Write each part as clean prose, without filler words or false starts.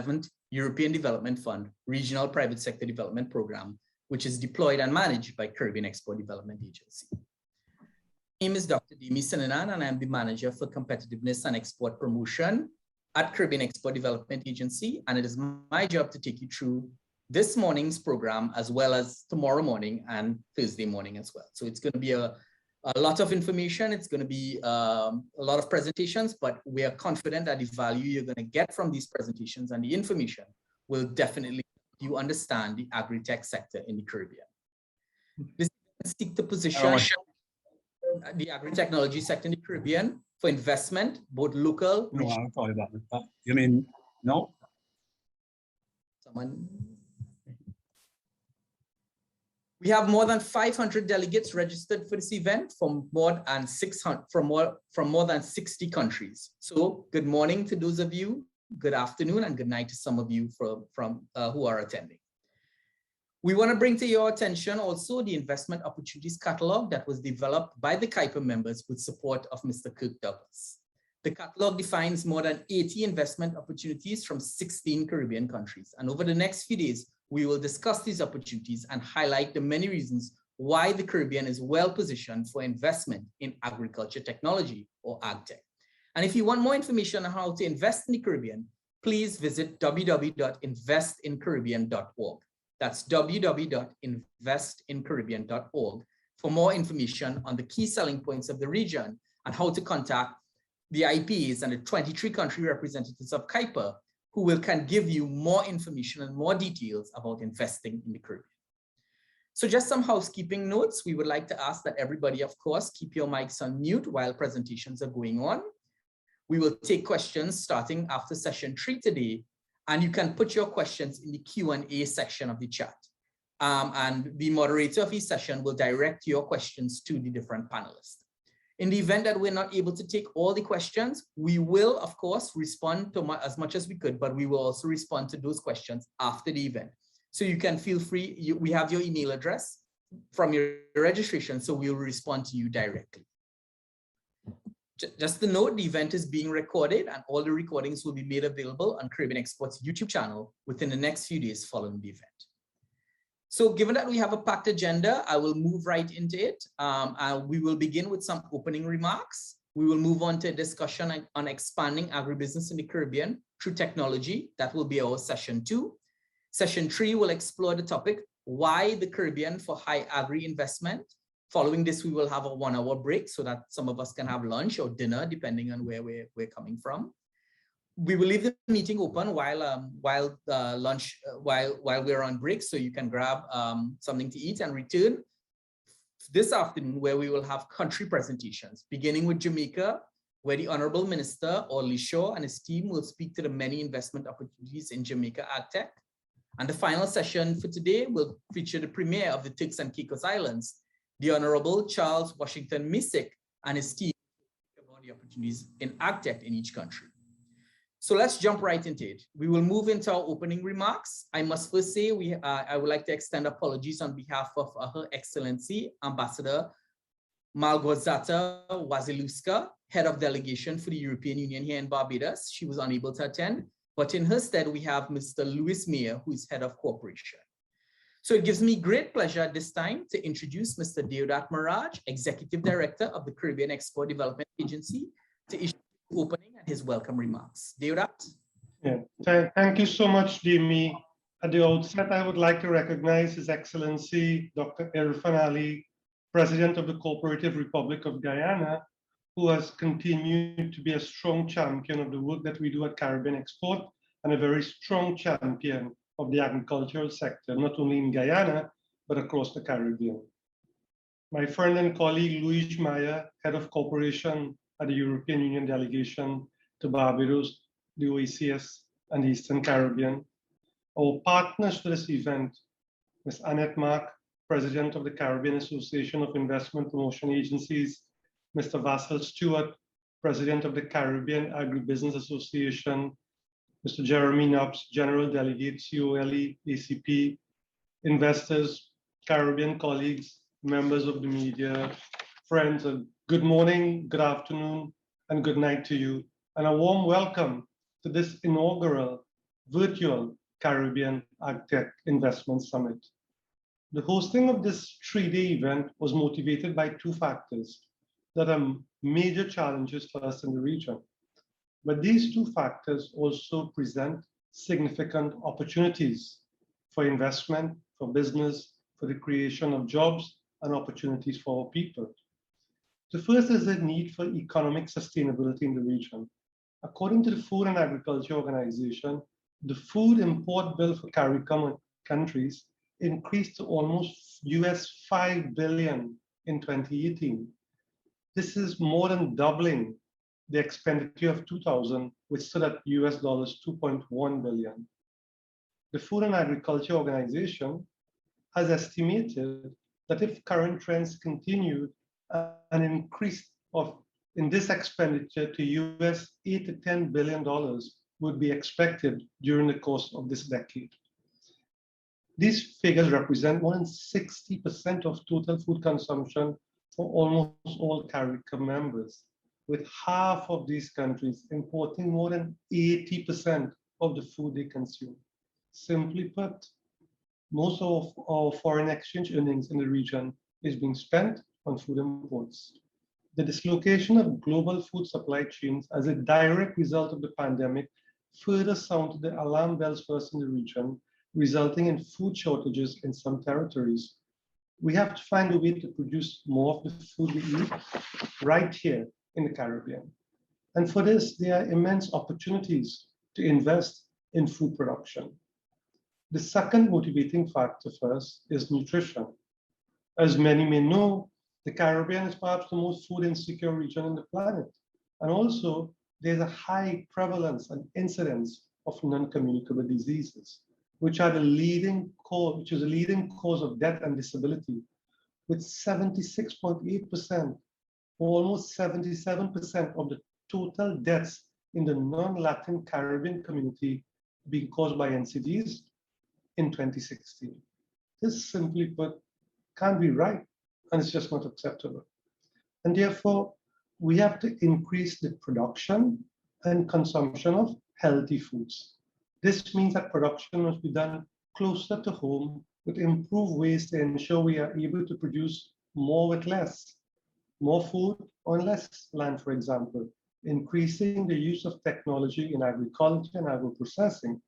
11th European Development Fund Regional Private Sector Development Program, which is deployed and managed by Caribbean Export Development Agency. My name is Dr. Demi Sinanan, and I'm the Manager for Competitiveness and Export Promotion at Caribbean Export Development Agency, and it is my job to take you through this morning's program as well as tomorrow morning and Thursday morning as well. So it's going to be a lot of information. It's going to be a lot of presentations, but we are confident that the value you're going to get from these presentations and the information will definitely help you understand the agri-tech sector in the Caribbean. This seeks to position the agri-technology sector in the Caribbean for investment, both local. No, I'm sorry about that. You mean no? Someone. We have more than 500 delegates registered for this event from more than 600 from more than 60 countries. So good morning to those of you, good afternoon, and good night to some of you who are attending. We want to bring to your attention also the investment opportunities catalog that was developed by the KIPA members with support of Mr. Kirk Douglas. The catalog defines more than 80 investment opportunities from 16 Caribbean countries. And over the next few days, we will discuss these opportunities and highlight the many reasons why the Caribbean is well positioned for investment in agriculture technology or Agtech. And if you want more information on how to invest in the Caribbean, please visit www.investincaribbean.org. That's www.investincaribbean.org for more information on the key selling points of the region and how to contact the IPs and the 23 country representatives of KIPA who can give you more information and more details about investing in the Caribbean. So just some housekeeping notes. We would like to ask that everybody, of course, keep your mics on mute while presentations are going on. We will take questions starting after session 3 today, and you can put your questions in the Q&A section of the chat. And the moderator of each session will direct your questions to the different panelists. In the event that we're not able to take all the questions, we will, of course, respond to as much as we could, but we will also respond to those questions after the event. So you can feel free, we have your email address from your registration, so we'll respond to you directly. Just to note, the event is being recorded and all the recordings will be made available on Caribbean Export's YouTube channel within the next few days following the event. So given that we have a packed agenda, I will move right into it. We will begin with some opening remarks. We will move on to a discussion on expanding agribusiness in the Caribbean through technology. That will be our session 2. Session 3 will explore the topic, why the Caribbean for high agri investment. Following this, we will have a 1-hour break so that some of us can have lunch or dinner, depending on where we're coming from. We will leave the meeting open while we're on break, so you can grab something to eat and return this afternoon, where we will have country presentations, beginning with Jamaica, where the Honorable Minister Orly Shaw and his team will speak to the many investment opportunities in Jamaica Agtech. And the final session for today will feature the Premier of the Turks and Caicos Islands, the Honorable Charles Washington Misick, and his team about the opportunities in Agtech in each country. So let's jump right into it. We will move into our opening remarks. I must first say I would like to extend apologies on behalf of Her Excellency Ambassador Malgorzata Wasilewska, Head of Delegation for the European Union here in Barbados. She was unable to attend, but in her stead, we have Mr. Louis Meyer, who is Head of Cooperation. So it gives me great pleasure at this time to introduce Mr. Deodat Maraj, Executive Director of the Caribbean Export Development Agency, to issue the opening and his welcome remarks. Deodat? Yeah. Thank you so much, Demi. At the outset, I would like to recognize His Excellency Dr. Irfan Ali, President of the Cooperative Republic of Guyana, who has continued to be a strong champion of the work that we do at Caribbean Export and a very strong champion of the agricultural sector, not only in Guyana, but across the Caribbean. My friend and colleague, Louis Meyer, Head of Cooperation at the European Union Delegation to Barbados, the OECS, and the Eastern Caribbean. Our partners for this event, Ms. Annette Mark, President of the Caribbean Association of Investment Promotion Agencies, Mr. Vassal Stewart, President of the Caribbean Agribusiness Association, Mr. Jeremy Knopps, General Delegate, COLE, ACP, investors, Caribbean colleagues, members of the media, friends, and good morning, good afternoon, and good night to you. And a warm welcome to this inaugural virtual Caribbean Agtech Investment Summit. The hosting of this 3-day event was motivated by two factors that are major challenges for us in the region. But these two factors also present significant opportunities for investment, for business, for the creation of jobs and opportunities for our people. The first is the need for economic sustainability in the region. According to the Food and Agriculture Organization, the food import bill for CARICOM countries increased to almost US $5 billion in 2018. This is more than doubling the expenditure of 2000, which stood at US $2.1 billion. The Food and Agriculture Organization has estimated that if current trends continued, an increase in this expenditure to US $8 to $10 billion would be expected during the course of this decade. These figures represent more than 60% of total food consumption for almost all CARICOM members, with half of these countries importing more than 80% of the food they consume. Simply put, most of our foreign exchange earnings in the region is being spent on food imports. The dislocation of global food supply chains as a direct result of the pandemic further sounded the alarm bells for us in the region, resulting in food shortages in some territories. We have to find a way to produce more of the food we eat right here in the Caribbean. And for this, there are immense opportunities to invest in food production. The second motivating factor for us is nutrition. As many may know, the Caribbean is perhaps the most food insecure region on the planet. And also, there's a high prevalence and incidence of non-communicable diseases, which is the leading cause of death and disability, with 76.8%, almost 77% of the total deaths in the non-Latin Caribbean community being caused by NCDs in 2016. This, simply put, can't be right, and it's just not acceptable. And therefore, we have to increase the production and consumption of healthy foods. This means that production must be done closer to home with improved ways to ensure we are able to produce more with less. More food on less land, for example, increasing the use of technology in agriculture and agro-processing.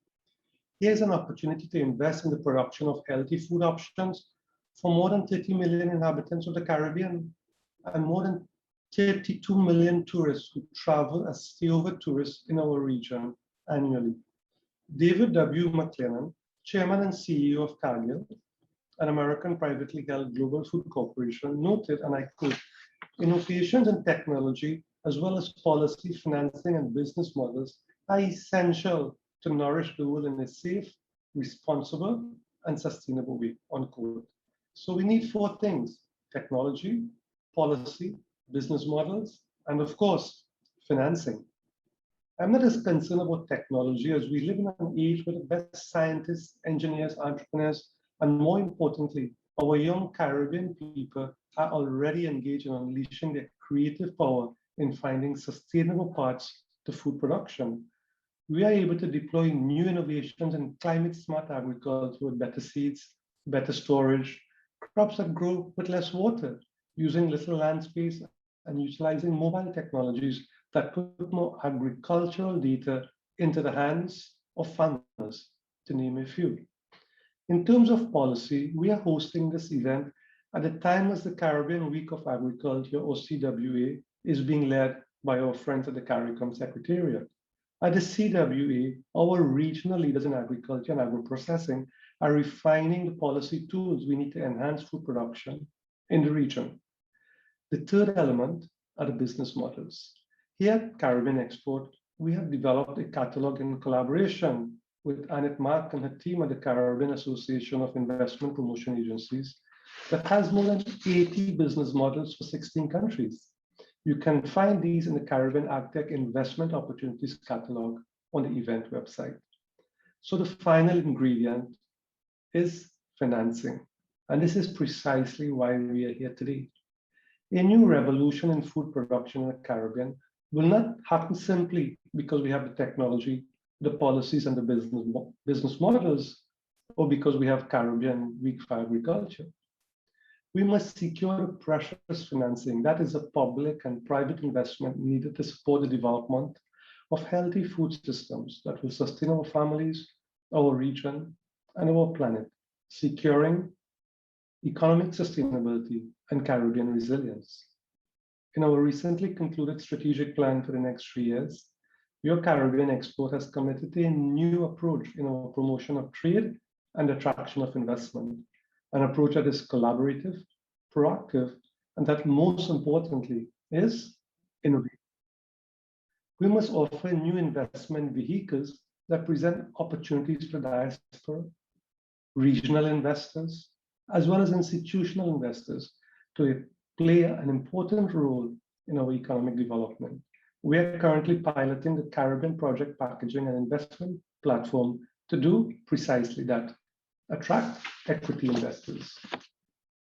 Here's an opportunity to invest in the production of healthy food options for more than 30 million inhabitants of the Caribbean and more than 32 million tourists who travel as stayover tourists in our region annually. David W. McLennan, Chairman and CEO of Cargill, an American privately held global food corporation, noted, and I quote, "Innovations in technology, as well as policy, financing, and business models are essential to nourish the world in a safe, responsible, and sustainable way," unquote. So we need four things: technology, policy, business models, and of course, financing. I'm not as concerned about technology as we live in an age where the best scientists, engineers, entrepreneurs, and more importantly, our young Caribbean people are already engaged in unleashing their creative power in finding sustainable paths to food production. We are able to deploy new innovations in climate-smart agriculture with better seeds, better storage, crops that grow with less water, using little land space, and utilizing mobile technologies that put more agricultural data into the hands of farmers, to name a few. In terms of policy, we are hosting this event at a time as the Caribbean Week of Agriculture, or CWA, is being led by our friends at the CARICOM Secretariat. At the CWA, our regional leaders in agriculture and agro-processing are refining the policy tools we need to enhance food production in the region. The third element are the business models. Here at Caribbean Export, we have developed a catalog in collaboration with Annette Mark and her team at the Caribbean Association of Investment Promotion Agencies that has more than 80 business models for 16 countries. You can find these in the Caribbean Agtech Investment Opportunities Catalog on the event website. So the final ingredient is financing. And this is precisely why we are here today. A new revolution in food production in the Caribbean will not happen simply because we have the technology, the policies and the business models, or because we have Caribbean weak for agriculture. We must secure the precious financing, that is a public and private investment needed to support the development of healthy food systems that will sustain our families, our region, and our planet, securing economic sustainability and Caribbean resilience. In our recently concluded strategic plan for the next 3 years, your Caribbean Export has committed to a new approach in our promotion of trade and attraction of investment, an approach that is collaborative, proactive, and that most importantly is innovative. We must offer new investment vehicles that present opportunities for diaspora, regional investors, as well as institutional investors to play an important role in our economic development. We are currently piloting the Caribbean Project Packaging and Investment Platform to do precisely that, attract equity investors.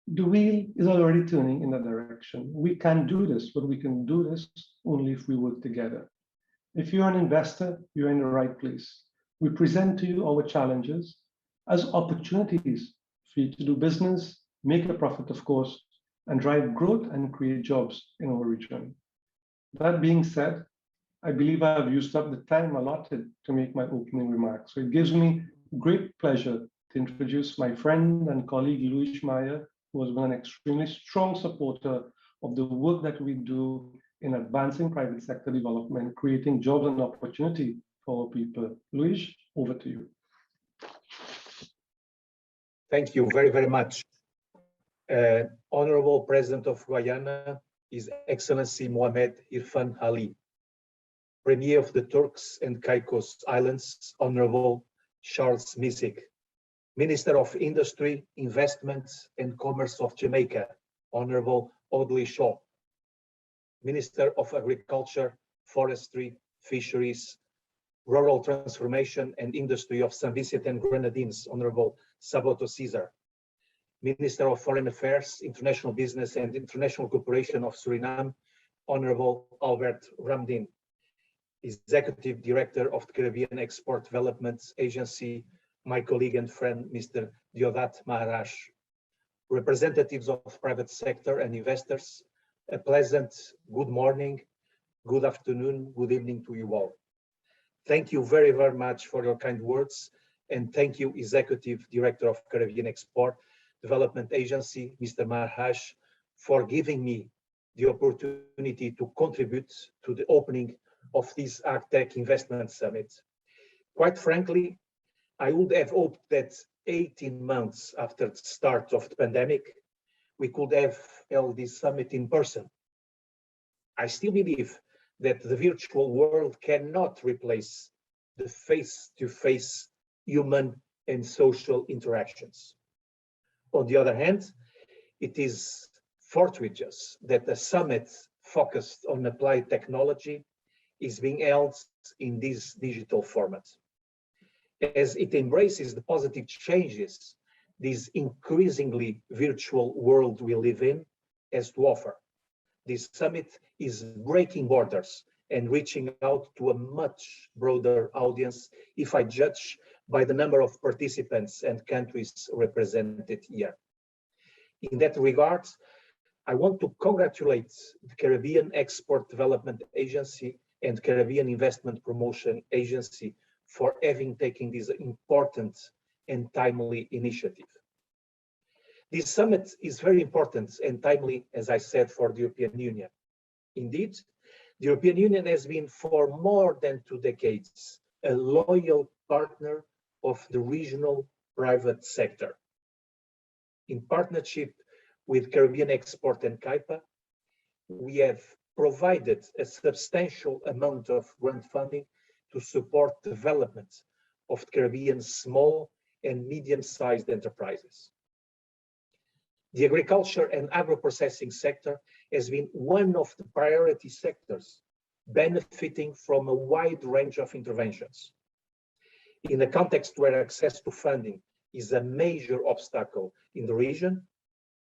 The wheel is already turning in that direction. We can do this, but we can do this only if we work together. If you're an investor, you're in the right place. We present to you our challenges as opportunities for you to do business, make a profit, of course, and drive growth and create jobs in our region. That being said, I believe I have used up the time allotted to make my opening remarks. So it gives me great pleasure to introduce my friend and colleague, Meyer, who has been an extremely strong supporter of the work that we do in advancing private sector development, creating jobs and opportunity for our people. Luis, over to you. Thank you very, very much. Honorable President of Guyana, His Excellency Mohamed Irfan Ali. Premier of the Turks and Caicos Islands, Honorable Charles Misig. Minister of Industry, Investment and Commerce of Jamaica, Honorable Audley Shaw. Minister of Agriculture, Forestry, Fisheries, Rural Transformation and Industry of St. Vincent and Grenadines, Honorable Saboto Caesar. Minister of Foreign Affairs, International Business and International Cooperation of Suriname, Honorable Albert Ramdin. Executive Director of the Caribbean Export Development Agency, my colleague and friend, Mr. Deodat Maharaj. Representatives of private sector and investors, a pleasant good morning, good afternoon, good evening to you all. Thank you very, very much for your kind words, and thank you, Executive Director of Caribbean Export Development Agency, Mr. Maharaj, for giving me the opportunity to contribute to the opening of this Agtech Investment Summit. Quite frankly, I would have hoped that 18 months after the start of the pandemic, we could have held this summit in person. I still believe that the virtual world cannot replace the face-to-face human and social interactions. On the other hand, it is fortuitous that a summit focused on applied technology is being held in this digital format, as it embraces the positive changes this increasingly virtual world we live in has to offer. This summit is breaking borders and reaching out to a much broader audience, if I judge by the number of participants and countries represented here. In that regard, I want to congratulate the Caribbean Export Development Agency and Caribbean Investment Promotion Agency for having taken this important and timely initiative. This summit is very important and timely, as I said, for the European Union. Indeed, the European Union has been for more than 2 decades a loyal partner of the regional private sector. In partnership with Caribbean Export and CAIPA, we have provided a substantial amount of grant funding to support development of Caribbean small and medium-sized enterprises. The agriculture and agro-processing sector has been one of the priority sectors benefiting from a wide range of interventions. In a context where access to funding is a major obstacle in the region,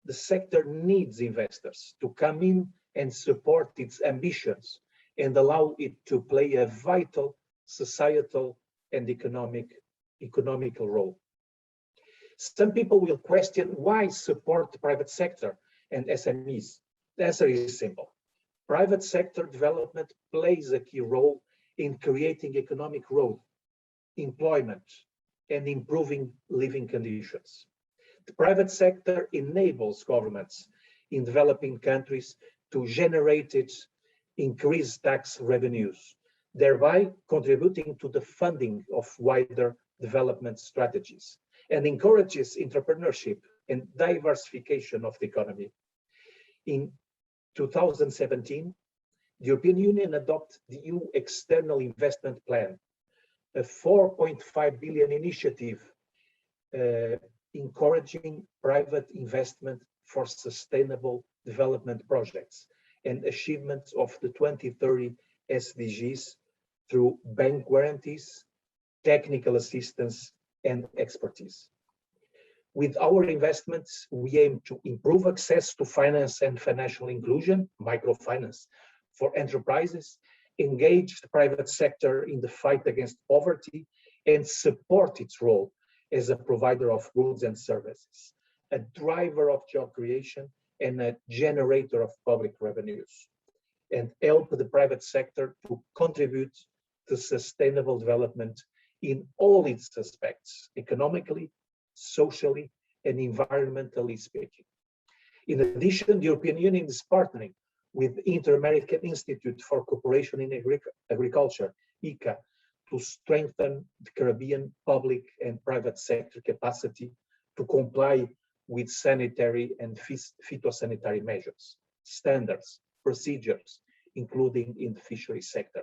the sector needs investors to come in and support its ambitions and allow it to play a vital societal and economical role. Some people will question why support the private sector and SMEs. The answer is simple. Private sector development plays a key role in creating economic growth, employment, and improving living conditions. The private sector enables governments in developing countries to generate increased tax revenues, thereby contributing to the funding of wider development strategies, and encourages entrepreneurship and diversification of the economy. In 2017, the European Union adopted the EU External Investment Plan, a 4.5 billion initiative encouraging private investment for sustainable development projects and achievement of the 2030 SDGs through bank guarantees, technical assistance, and expertise. With our investments, we aim to improve access to finance and financial inclusion, microfinance, for enterprises, engage the private sector in the fight against poverty, and support its role as a provider of goods and services, a driver of job creation, and a generator of public revenues, and help the private sector to contribute to sustainable development in all its aspects, economically, socially, and environmentally speaking. In addition, the European Union is partnering with the Inter-American Institute for Cooperation in Agriculture, ICA, to strengthen the Caribbean public and private sector capacity to comply with sanitary and phytosanitary measures, standards, procedures, including in the fishery sector.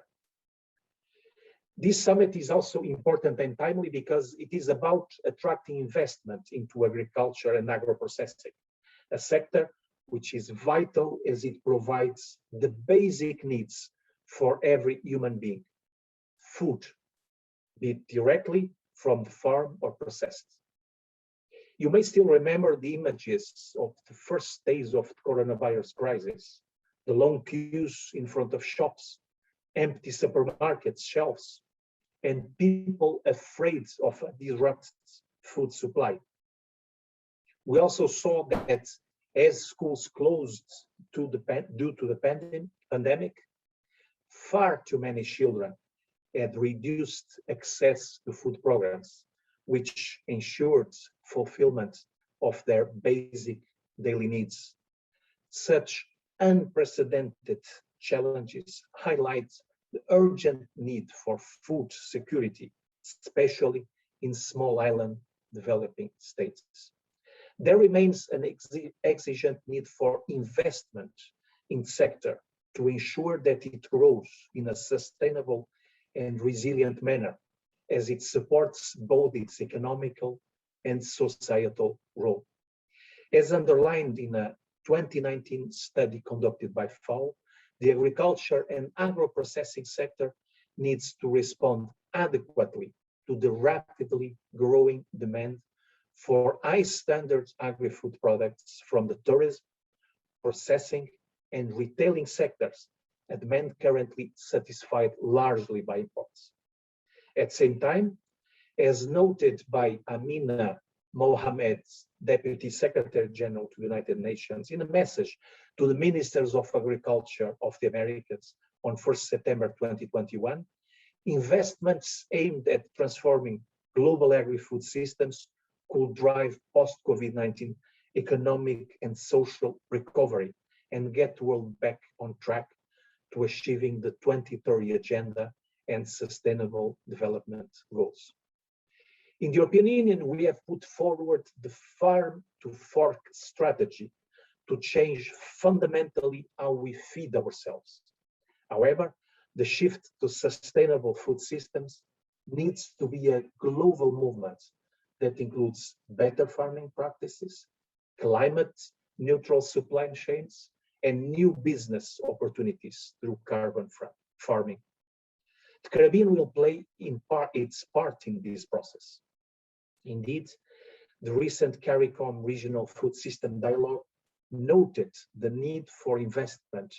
This summit is also important and timely because it is about attracting investment into agriculture and agro-processing, a sector which is vital as it provides the basic needs for every human being: food, be it directly from the farm or processed. You may still remember the images of the first days of the coronavirus crisis, the long queues in front of shops, empty supermarket shelves, and people afraid of a disrupted food supply. We also saw that as schools closed due to the pandemic, far too many children had reduced access to food programs, which ensured fulfillment of their basic daily needs. Such unprecedented challenges highlight the urgent need for food security, especially in small island developing states. There remains an exigent need for investment in the sector to ensure that it grows in a sustainable and resilient manner, as it supports both its economical and societal role. As underlined in a 2019 study conducted by FAO, the agriculture and agro-processing sector needs to respond adequately to the rapidly growing demand for high-standard agri-food products from the tourism, processing, and retailing sectors, a demand currently satisfied largely by imports. At the same time, as noted by Amina Mohamed, Deputy Secretary General to the United Nations, in a message to the Ministers of Agriculture of the Americas on 1st September 2021, investments aimed at transforming global agri-food systems could drive post-COVID-19 economic and social recovery and get the world back on track to achieving the 2030 Agenda and Sustainable Development Goals. In the European Union, we have put forward the farm to fork strategy to change fundamentally how we feed ourselves. However, the shift to sustainable food systems needs to be a global movement that includes better farming practices, climate neutral supply chains, and new business opportunities through carbon farming. The Caribbean will play its part in this process. Indeed, the recent CARICOM Regional Food System Dialogue noted the need for investment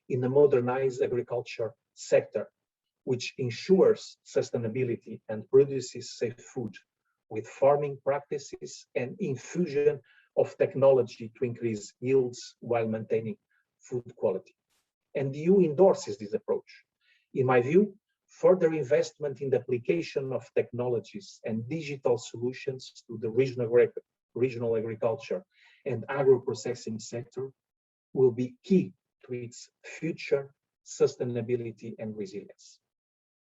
in the modernized agriculture sector which ensures sustainability and produces safe food with farming practices and infusion of technology to increase yields while maintaining food quality. And the EU endorses this approach. In my view, further investment in the application of technologies and digital solutions to the regional agriculture and agro-processing sector will be key to its future sustainability and resilience.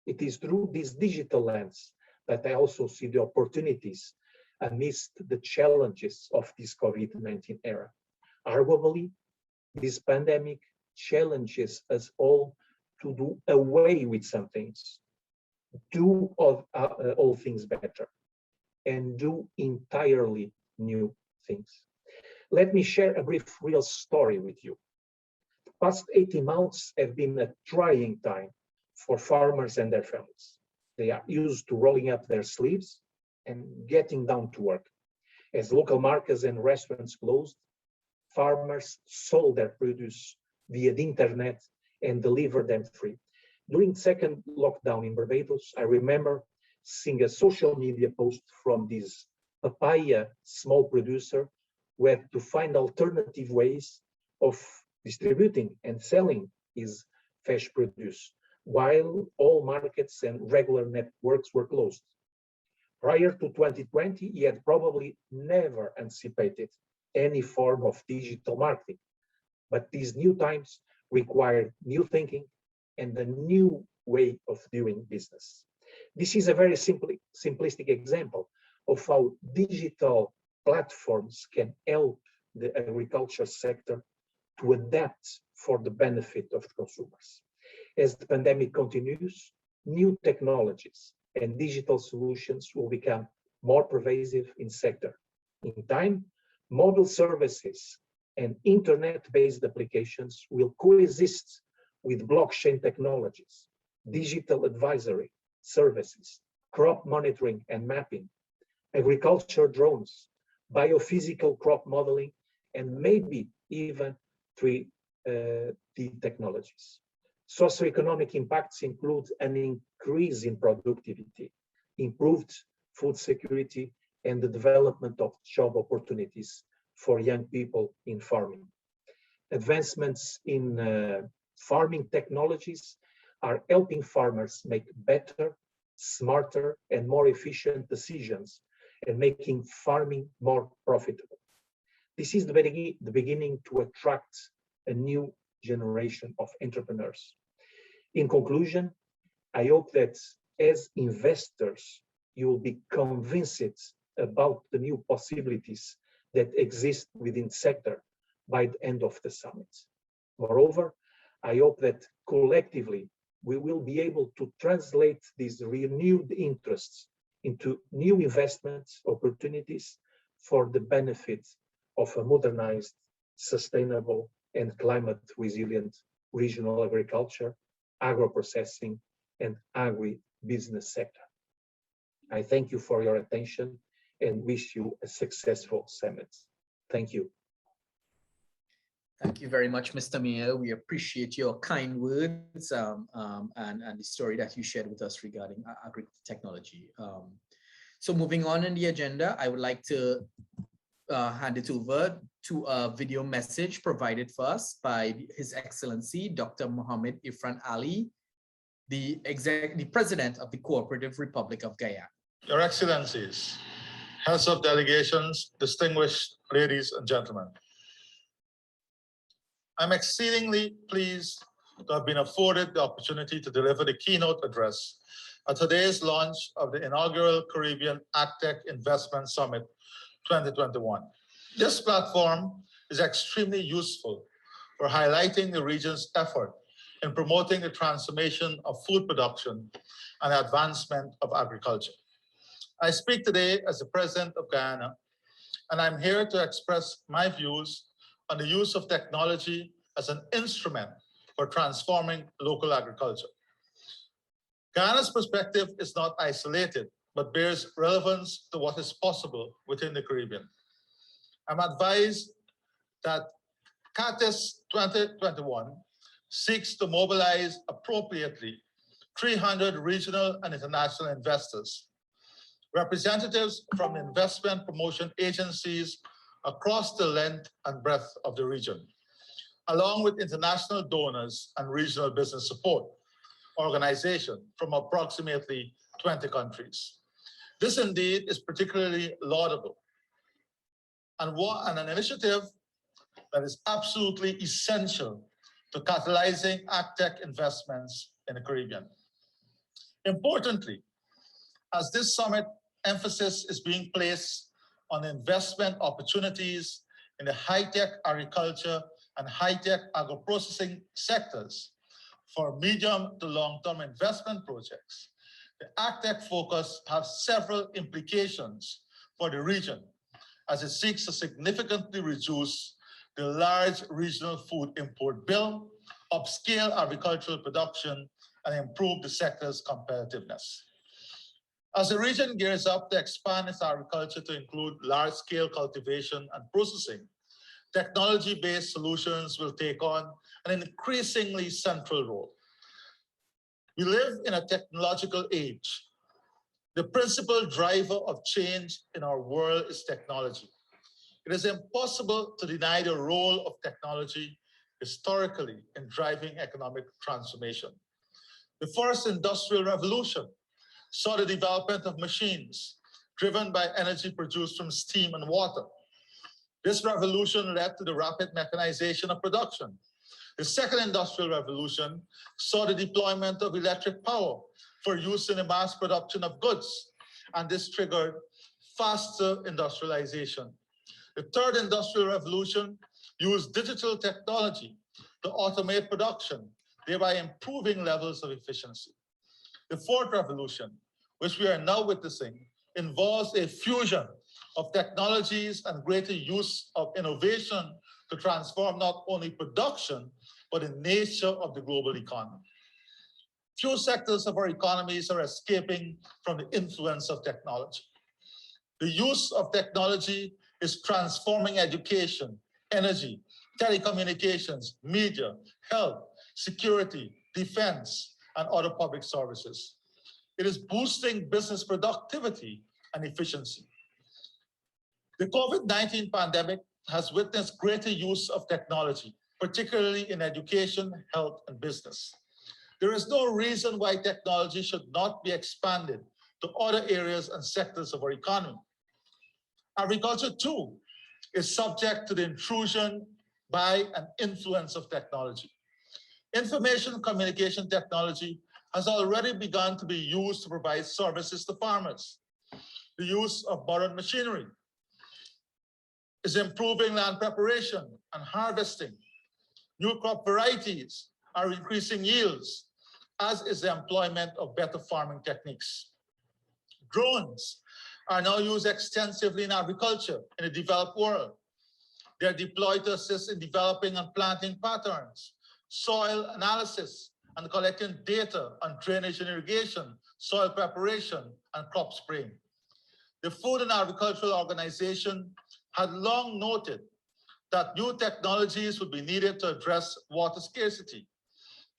It is through this digital lens that I also see the opportunities amidst the challenges of this COVID-19 era. Arguably, this pandemic challenges us all to do away with some things, do all things better, and do entirely new things. Let me share a brief real story with you. The past 18 months have been a trying time for farmers and their families. They are used to rolling up their sleeves and getting down to work. As local markets and restaurants closed, farmers sold their produce via the internet and delivered them free. During the second lockdown in Barbados, I remember seeing a social media post from this papaya small producer who had to find alternative ways of distributing and selling his fresh produce, while all markets and regular networks were closed. Prior to 2020, he had probably never anticipated any form of digital marketing. But these new times required new thinking and a new way of doing business. This is a very simplistic example of how digital platforms can help the agriculture sector to adapt for the benefit of consumers. As the pandemic continues, new technologies and digital solutions will become more pervasive in sector. In time, mobile services and internet-based applications will coexist with blockchain technologies, digital advisory services, crop monitoring and mapping, agriculture drones, biophysical crop modeling, and maybe even 3D technologies. Socioeconomic impacts include an increase in productivity, improved food security, and the development of job opportunities for young people in farming. Advancements in farming technologies are helping farmers make better, smarter, and more efficient decisions and making farming more profitable. This is the beginning to attract a new generation of entrepreneurs. In conclusion, I hope that as investors, you will be convinced about the new possibilities that exist within the sector by the end of the summit. Moreover, I hope that collectively we will be able to translate these renewed interests into new investment opportunities for the benefit of a modernized, sustainable, and climate-resilient regional agriculture, agro-processing, and agri-business sector. I thank you for your attention and wish you a successful summit. Thank you. Thank you very much, Mr. Meyer. We appreciate your kind words and the story that you shared with us regarding agri-technology. So moving on in the agenda, I would like to hand it over to a video message provided for us by His Excellency, Dr. Mohammed Irfan Ali, the President of the Cooperative Republic of Guyana. Your Excellencies, heads of delegations, distinguished ladies and gentlemen. I'm exceedingly pleased to have been afforded the opportunity to deliver the keynote address at today's launch of the inaugural Caribbean Agtech Investment Summit 2021. This platform is extremely useful for highlighting the region's effort in promoting the transformation of food production and advancement of agriculture. I speak today as the President of Guyana, and I'm here to express my views on the use of technology as an instrument for transforming local agriculture. Guyana's perspective is not isolated, but bears relevance to what is possible within the Caribbean. I'm advised that CATES 2021 seeks to mobilize appropriately 300 regional and international investors, representatives from investment promotion agencies across the length and breadth of the region, along with international donors and regional business support organizations from approximately 20 countries. This indeed is particularly laudable and an initiative that is absolutely essential to catalyzing Agtech investments in the Caribbean. Importantly, as this summit emphasis is being placed on investment opportunities in the high-tech agriculture and high-tech agro-processing sectors for medium to long-term investment projects, the Agtech focus has several implications for the region as it seeks to significantly reduce the large regional food import bill, upscale agricultural production, and improve the sector's competitiveness. As the region gears up to expand its agriculture to include large-scale cultivation and processing, technology-based solutions will take on an increasingly central role. We live in a technological age. The principal driver of change in our world is technology. It is impossible to deny the role of technology historically in driving economic transformation. The first industrial revolution saw the development of machines driven by energy produced from steam and water. This revolution led to the rapid mechanization of production. The second industrial revolution saw the deployment of electric power for use in the mass production of goods, and this triggered faster industrialization. The third industrial revolution used digital technology to automate production, thereby improving levels of efficiency. The fourth revolution, which we are now witnessing, involves a fusion of technologies and greater use of innovation to transform not only production, but the nature of the global economy. Few sectors of our economies are escaping from the influence of technology. The use of technology is transforming education, energy, telecommunications, media, health, security, defense, and other public services. It is boosting business productivity and efficiency. The COVID-19 pandemic has witnessed greater use of technology, particularly in education, health, and business. There is no reason why technology should not be expanded to other areas and sectors of our economy. Agriculture, too, is subject to the intrusion by and influence of technology. Information communication technology has already begun to be used to provide services to farmers. The use of modern machinery is improving land preparation and harvesting. New crop varieties are increasing yields, as is the employment of better farming techniques. Drones are now used extensively in agriculture in the developed world. They are deployed to assist in developing and planting patterns, soil analysis, and collecting data on drainage and irrigation, soil preparation, and crop spraying. The Food and Agricultural Organization had long noted that new technologies would be needed to address water scarcity,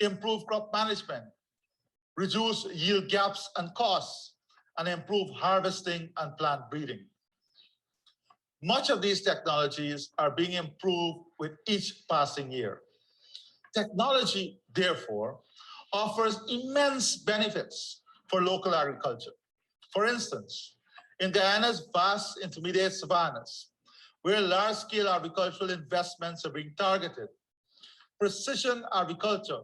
improve crop management, reduce yield gaps and costs, and improve harvesting and plant breeding. Much of these technologies are being improved with each passing year. Technology, therefore, offers immense benefits for local agriculture. For instance, in Guyana's vast intermediate savannas, where large-scale agricultural investments are being targeted, precision agriculture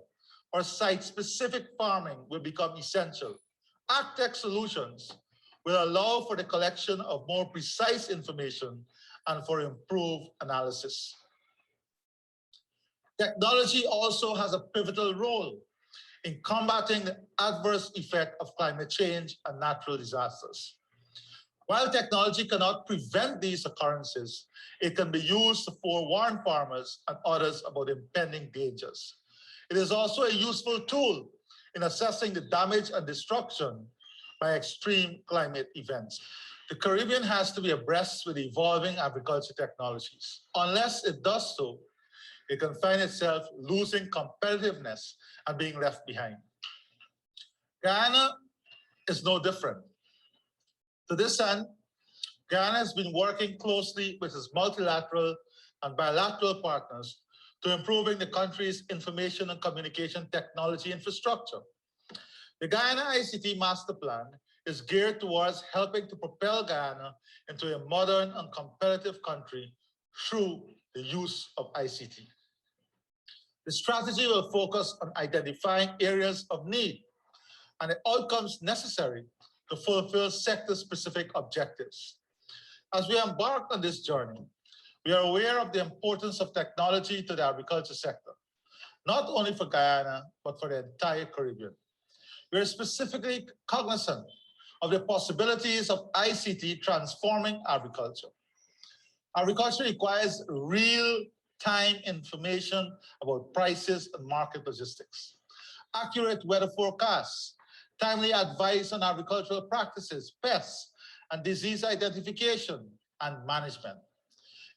or site-specific farming will become essential. Agtech solutions will allow for the collection of more precise information and for improved analysis. Technology also has a pivotal role in combating the adverse effect of climate change and natural disasters. While technology cannot prevent these occurrences, it can be used to forewarn farmers and others about impending dangers. It is also a useful tool in assessing the damage and destruction by extreme climate events. The Caribbean has to be abreast with evolving agriculture technologies. Unless it does so, it can find itself losing competitiveness and being left behind. Guyana is no different. To this end, Guyana has been working closely with its multilateral and bilateral partners to improving the country's information and communication technology infrastructure. The Guyana ICT Master Plan is geared towards helping to propel Guyana into a modern and competitive country through the use of ICT. The strategy will focus on identifying areas of need and the outcomes necessary to fulfill sector-specific objectives. As we embark on this journey, we are aware of the importance of technology to the agriculture sector, not only for Guyana, but for the entire Caribbean. We are specifically cognizant of the possibilities of ICT transforming agriculture. Agriculture requires real-time information about prices and market logistics, accurate weather forecasts, timely advice on agricultural practices, pests, and disease identification and management,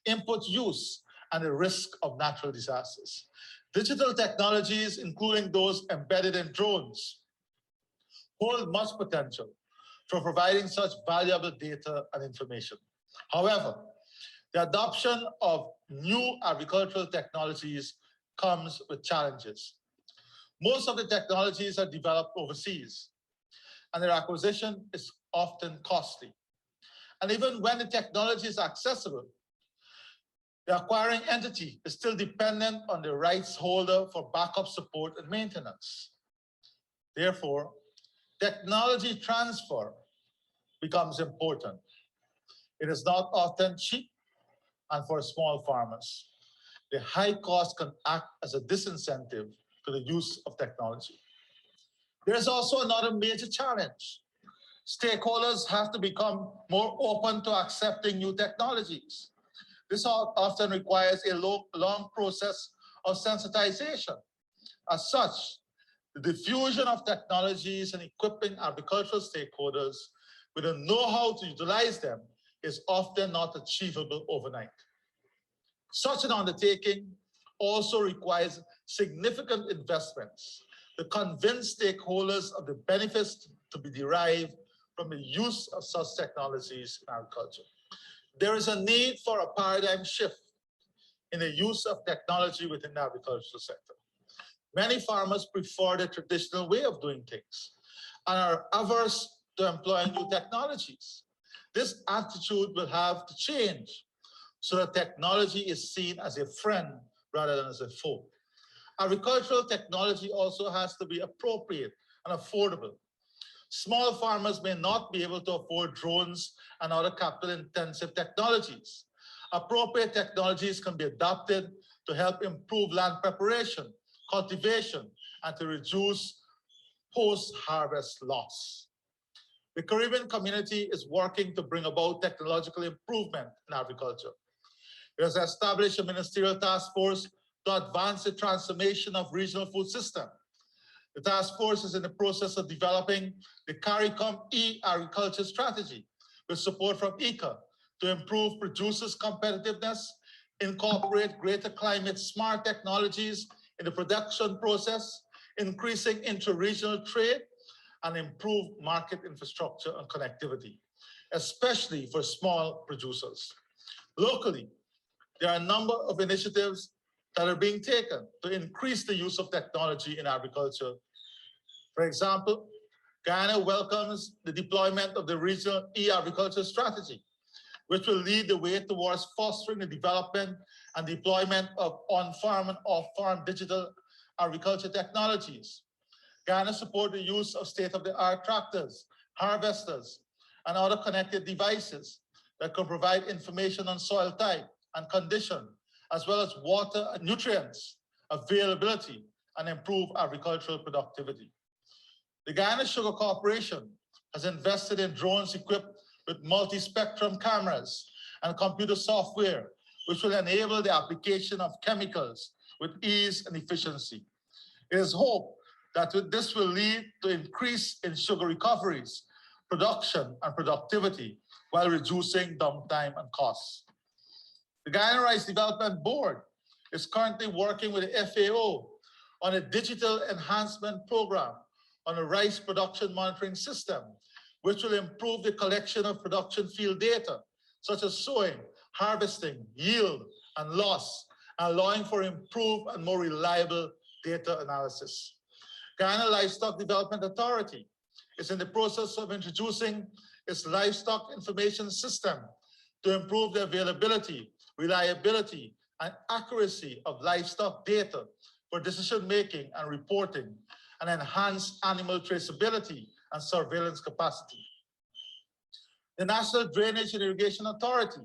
input use, and the risk of natural disasters. Digital technologies, including those embedded in drones, hold much potential for providing such valuable data and information. However, the adoption of new agricultural technologies comes with challenges. Most of the technologies are developed overseas, and their acquisition is often costly. And even when the technology is accessible, the acquiring entity is still dependent on the rights holder for backup support and maintenance. Therefore, technology transfer becomes important. It is not often cheap, and for small farmers, the high cost can act as a disincentive to the use of technology. There is also another major challenge. Stakeholders have to become more open to accepting new technologies. This often requires a long process of sensitization. As such, the diffusion of technologies and equipping agricultural stakeholders with the know-how to utilize them is often not achievable overnight. Such an undertaking also requires significant investments to convince stakeholders of the benefits to be derived from the use of such technologies in agriculture. There is a need for a paradigm shift in the use of technology within the agricultural sector. Many farmers prefer the traditional way of doing things and are averse to employing new technologies. This attitude will have to change so that technology is seen as a friend rather than as a foe. Agricultural technology also has to be appropriate and affordable. Small farmers may not be able to afford drones and other capital-intensive technologies. Appropriate technologies can be adopted to help improve land preparation, cultivation, and to reduce post-harvest loss. The Caribbean community is working to bring about technological improvement in agriculture. It has established a ministerial task force to advance the transformation of regional food system. The task force is in the process of developing the CARICOM e-agriculture strategy with support from ICA to improve producers' competitiveness, incorporate greater climate smart technologies in the production process, increasing inter-regional trade, and improve market infrastructure and connectivity, especially for small producers. Locally, there are a number of initiatives that are being taken to increase the use of technology in agriculture. For example, Guyana welcomes the deployment of the regional e-agriculture strategy, which will lead the way towards fostering the development and deployment of on-farm and off-farm digital agriculture technologies. Guyana support the use of state-of-the-art tractors, harvesters, and other connected devices that can provide information on soil type and condition, as well as water and nutrients availability, and improve agricultural productivity. The Guyana Sugar Corporation has invested in drones equipped with multi-spectrum cameras and computer software, which will enable the application of chemicals with ease and efficiency. It is hoped that this will lead to increase in sugar recoveries, production, and productivity while reducing downtime and costs. The Guyana Rice Development Board is currently working with the FAO on a digital enhancement program on a rice production monitoring system, which will improve the collection of production field data, such as sowing, harvesting, yield, and loss, allowing for improved and more reliable data analysis. Guyana Livestock Development Authority is in the process of introducing its livestock information system to improve the availability, reliability, and accuracy of livestock data for decision-making and reporting, and enhance animal traceability and surveillance capacity. The National Drainage and Irrigation Authority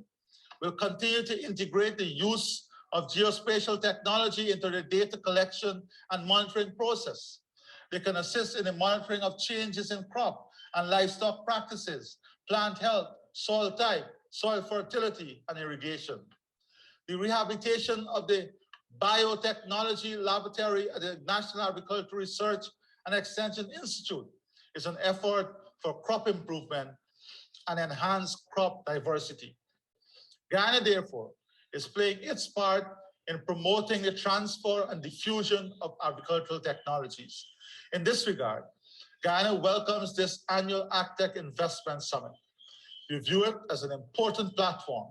will continue to integrate the use of geospatial technology into the data collection and monitoring process. They can assist in the monitoring of changes in crop and livestock practices, plant health, soil type, soil fertility, and irrigation. The rehabilitation of the Biotechnology Laboratory at the National Agricultural Research and Extension Institute is an effort for crop improvement and enhanced crop diversity. Guyana, therefore, is playing its part in promoting the transfer and diffusion of agricultural technologies. In this regard, Guyana welcomes this annual Agtech Investment Summit. We view it as an important platform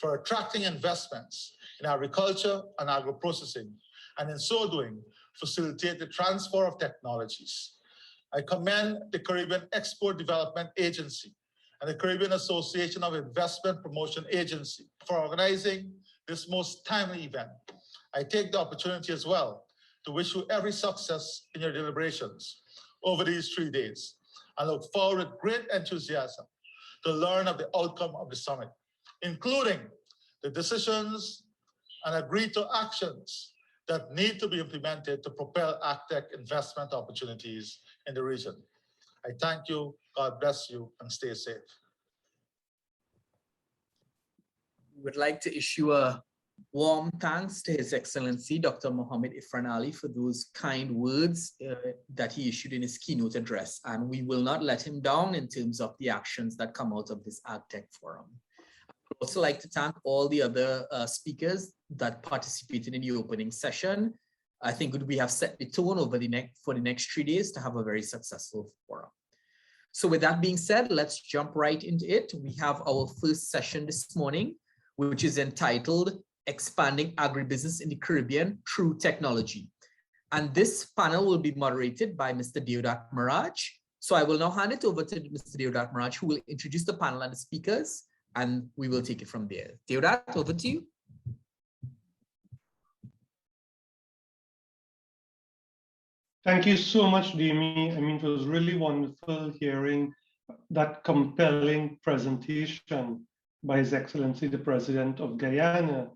for attracting investments in agriculture and agro-processing, and in so doing, facilitate the transfer of technologies. I commend the Caribbean Export Development Agency and the Caribbean Association of Investment Promotion Agency for organizing this most timely event. I take the opportunity as well to wish you every success in your deliberations over these 3 days. I look forward with great enthusiasm to learn of the outcome of the summit, including the decisions and agree to actions that need to be implemented to propel Agtech investment opportunities in the region. I thank you, God bless you, and stay safe. We would like to issue a warm thanks to His Excellency Dr. Mohammed Ifran Ali for those kind words that he issued in his keynote address, and we will not let him down in terms of the actions that come out of this Agtech forum. I would also like to thank all the other speakers that participated in the opening session. I think we have set the tone over for the next 3 days to have a very successful forum. So with that being said, let's jump right into it. We have our first session this morning, which is entitled Expanding Agribusiness in the Caribbean Through Technology. And this panel will be moderated by Mr. Deodat Maraj. So I will now hand it over to Mr. Deodat Maraj, who will introduce the panel and the speakers, and we will take it from there. Deodat, over to you. Thank you so much, Demi. I mean, it was really wonderful hearing that compelling presentation by His Excellency, the President of Guyana,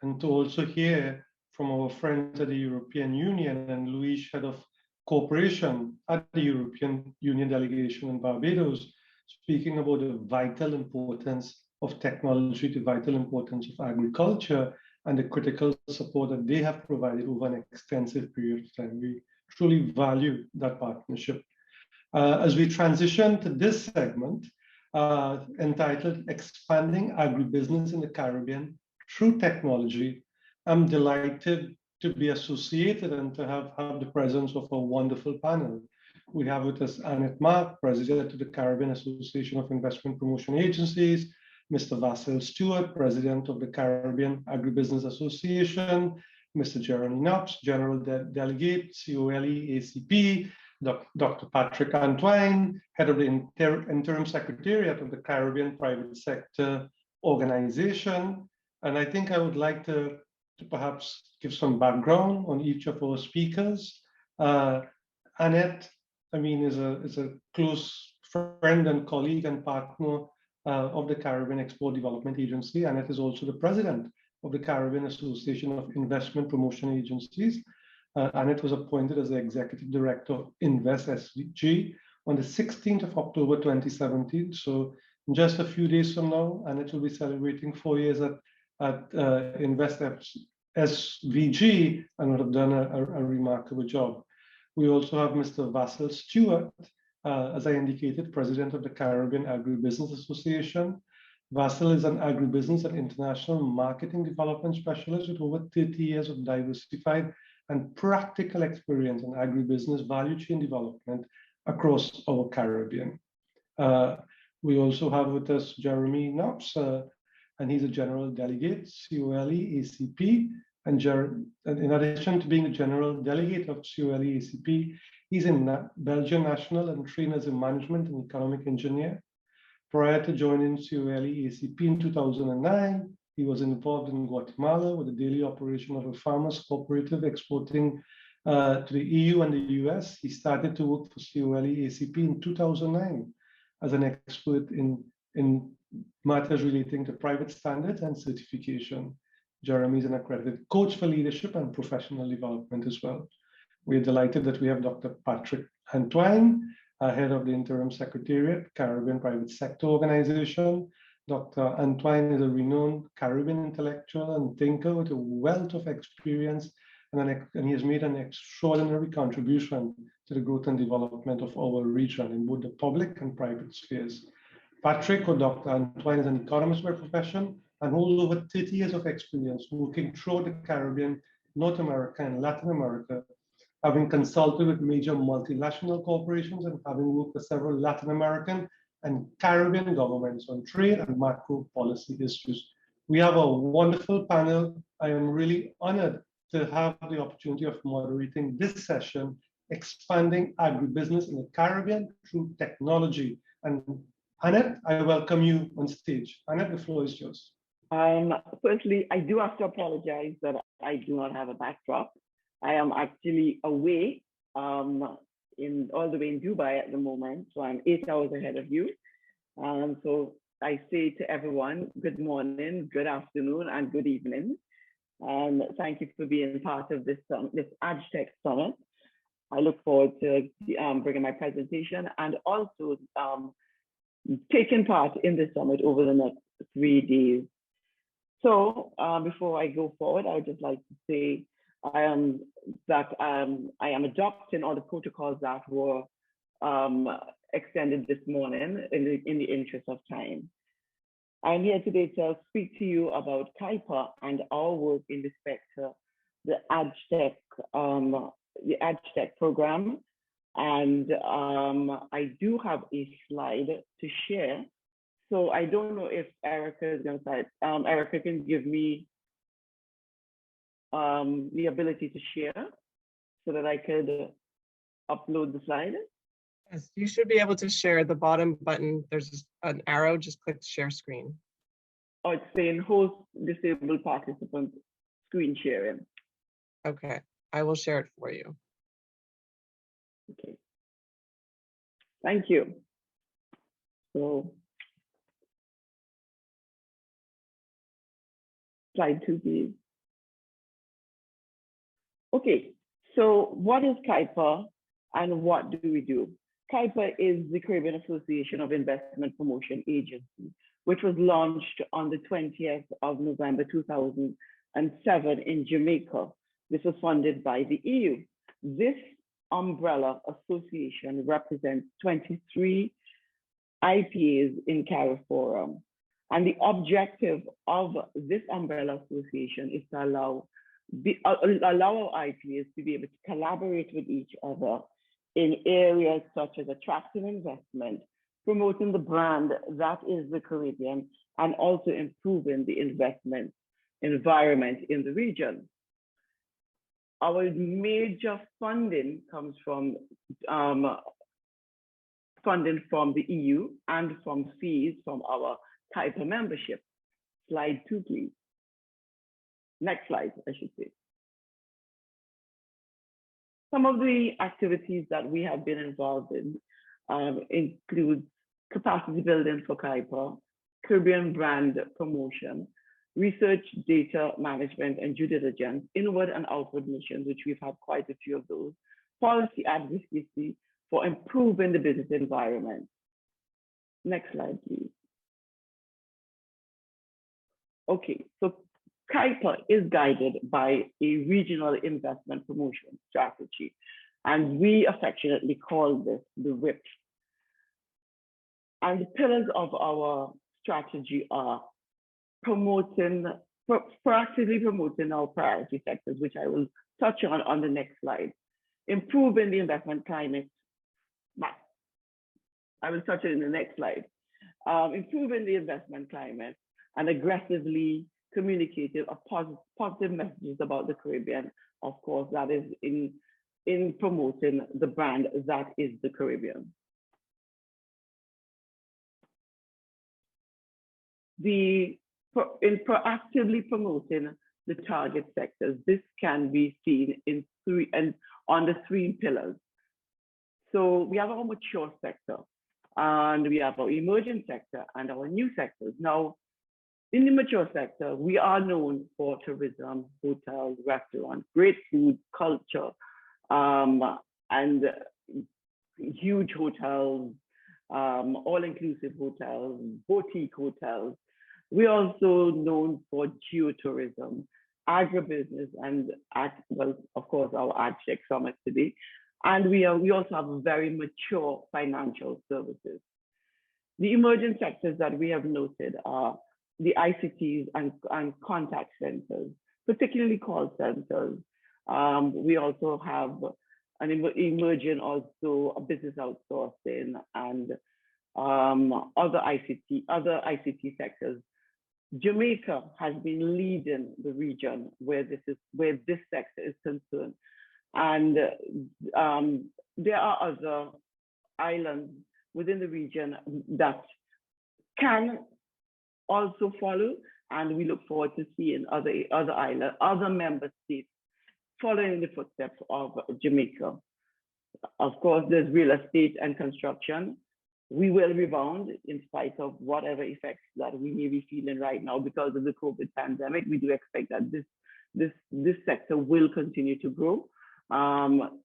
and to also hear from our friends at the European Union and Luis, Head of Cooperation at the European Union delegation in Barbados, speaking about the vital importance of technology, the vital importance of agriculture, and the critical support that they have provided over an extensive period of time. We truly value that partnership. As we transition to this segment, entitled Expanding Agribusiness in the Caribbean Through Technology, I'm delighted to be associated and to have the presence of a wonderful panel. We have with us Annette Mark, President of the Caribbean Association of Investment Promotion Agencies, Mr. Vassell Stewart, President of the Caribbean Agribusiness Association, Mr. Jeremy Knox, General Delegate, COLE ACP, Dr. Patrick Antoine, Head of the Interim Secretariat of the Caribbean Private Sector Organization. And I think I would like to perhaps give some background on each of our speakers. Annette, I mean, is a close friend and colleague and partner of the Caribbean Export Development Agency. Annette is also the president of the Caribbean Association of Investment Promotion Agencies. Annette was appointed as the Executive Director of Invest SVG on the 16th of October 2017. So in just a few days from now, Annette will be celebrating 4 years at Invest SVG and would have done a remarkable job. We also have Mr. Vassell Stewart, as I indicated, President of the Caribbean Agribusiness Association. Vassell is an agribusiness and international marketing development specialist with over 30 years of diversified and practical experience in agribusiness value chain development across our Caribbean. We also have with us Jeremy Knox, and he's a general delegate, COLE ACP. And in addition to being a general delegate of COLE ACP, he's a Belgian national and trained as a management and economic engineer. Prior to joining COLE ACP in 2009, he was involved in Guatemala with the daily operation of a farmers cooperative exporting to the EU and the US. He started to work for COLE ACP in 2009 as an expert in matters relating to private standards and certification. Jeremy is an accredited coach for leadership and professional development as well. We are delighted that we have Dr. Patrick Antoine, head of the Interim Secretariat, Caribbean Private Sector Organization. Dr. Antoine is a renowned Caribbean intellectual and thinker with a wealth of experience, and he has made an extraordinary contribution to the growth and development of our region in both the public and private spheres. Patrick, or Dr. Antoine, is an economist by profession and holds over 30 years of experience working throughout the Caribbean, North America, and Latin America, having consulted with major multinational corporations and having worked with several Latin American and Caribbean governments on trade and macro policy issues. We have a wonderful panel. I am really honored to have the opportunity of moderating this session, expanding agribusiness in the Caribbean through technology. And Annette, I welcome you on stage. Annette, the floor is yours. Firstly, I do have to apologize that I do not have a backdrop. I am actually away all the way in Dubai at the moment, so I'm 8 hours ahead of you. So I say to everyone, good morning, good afternoon, and good evening. And thank you for being part of this Agtech Summit. I look forward to bringing my presentation and also taking part in the summit over the next 3 days. So before I go forward, I would just like to say I am adopting all the protocols that were extended this morning in the interest of time. I'm here today to speak to you about Kuiper and our work in respect to the Agtech program. And I do have a slide to share. So I don't know if Erica is going to start. Erica can give me the ability to share so that I could upload the slide. Yes, you should be able to share the bottom button. There's an arrow, just click share screen. Oh, it's saying host disabled participant screen sharing. Okay, I will share it for you. Okay. Thank you. So slide 2, please. Okay, so what is Kuiper and what do we do? Kuiper is the Caribbean Association of Investment Promotion Agency, which was launched on the 20th of November 2007 in Jamaica. This was funded by the EU. This umbrella association represents 23 IPAs in CARIFORUM. And the objective of this umbrella association is to allow our IPAs to be able to collaborate with each other in areas such as attracting investment, promoting the brand that is the Caribbean, and also improving the investment environment in the region. Our major funding comes from funding from the EU and from fees from our Kuiper membership. Slide 2, please. Next slide, I should say. Some of the activities that we have been involved in include capacity building for Kuiper, Caribbean brand promotion, research, data management, and due diligence, inward and outward missions, which we've had quite a few of those, policy advocacy for improving the business environment. Next slide, please. Okay, so Kuiper is guided by a regional investment promotion strategy, and we affectionately call this the WIP. And the pillars of our strategy are proactively promoting our priority sectors, which I will touch on the next slide, improving the investment climate I will touch it in the next slide. Improving the investment climate and aggressively communicating positive messages about the Caribbean. Of course, that is in promoting the brand that is the Caribbean. In proactively promoting the target sectors, this can be seen in on the three pillars. So we have our mature sector, and we have our emerging sector and our new sectors. Now, in the mature sector, we are known for tourism, hotels, restaurants, great food, culture, and huge hotels, all-inclusive hotels, boutique hotels. We're also known for geotourism, agribusiness, and well, of course, our Agtech Summit today. And we also have very mature financial services. The emerging sectors that we have noted are the ICTs and contact centers, particularly call centers. We also have an emerging also a business outsourcing and other ICT sectors. Jamaica has been leading the region where this sector is concerned. And there are other islands within the region that can also follow, and we look forward to seeing other member states following the footsteps of Jamaica. Of course, there's real estate and construction. We will rebound in spite of whatever effects that we may be feeling right now because of the COVID pandemic. We do expect that this sector will continue to grow.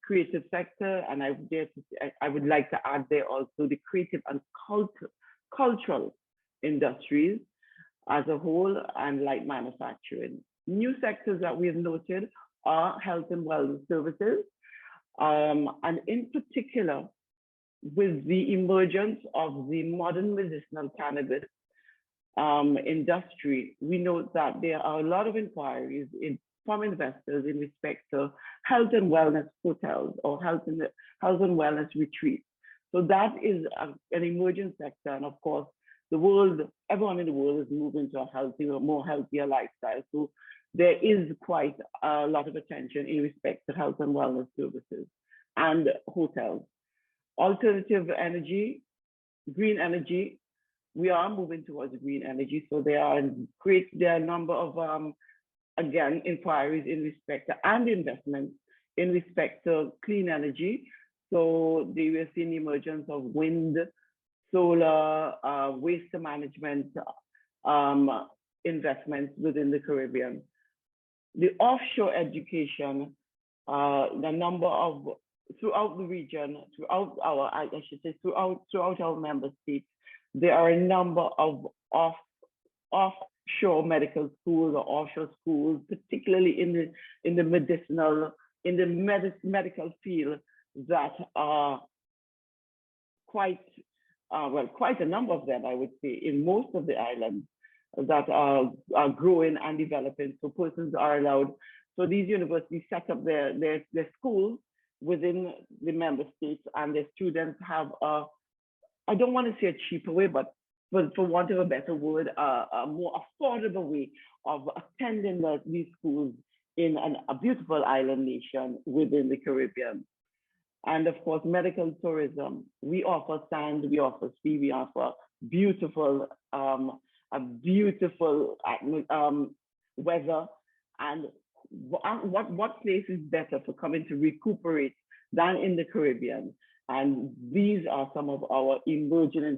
Creative sector, and I would like to add there also the creative and cultural industries as a whole, and light manufacturing. New sectors that we have noted are health and wellness services, and in particular, with the emergence of the modern medicinal cannabis industry, we note that there are a lot of inquiries from investors in respect to health and wellness hotels or health and wellness retreats. So that is an emerging sector, and of course, everyone in the world is moving to a more healthier lifestyle. So there is quite a lot of attention in respect to health and wellness services and hotels. Alternative energy, green energy, we are moving towards green energy. So there are a number of, again, inquiries in respect to, and investments in respect to clean energy. So we are seeing the emergence of wind, solar, waste management investments within the Caribbean. The offshore education, the number of, throughout the region, throughout our member states, there are a number of offshore medical schools or offshore schools, particularly in the medical field, that are quite a number of them, I would say, in most of the islands that are growing and developing. So persons are allowed. So these universities set up their schools within the member states, and their students have I don't want to say a cheaper way, but for want of a better word, a more affordable way of attending these schools in a beautiful island nation within the Caribbean. And of course, medical tourism. We offer sand, we offer sea, we offer beautiful, weather. And what place is better for coming to recuperate than in the Caribbean? And these are some of our emerging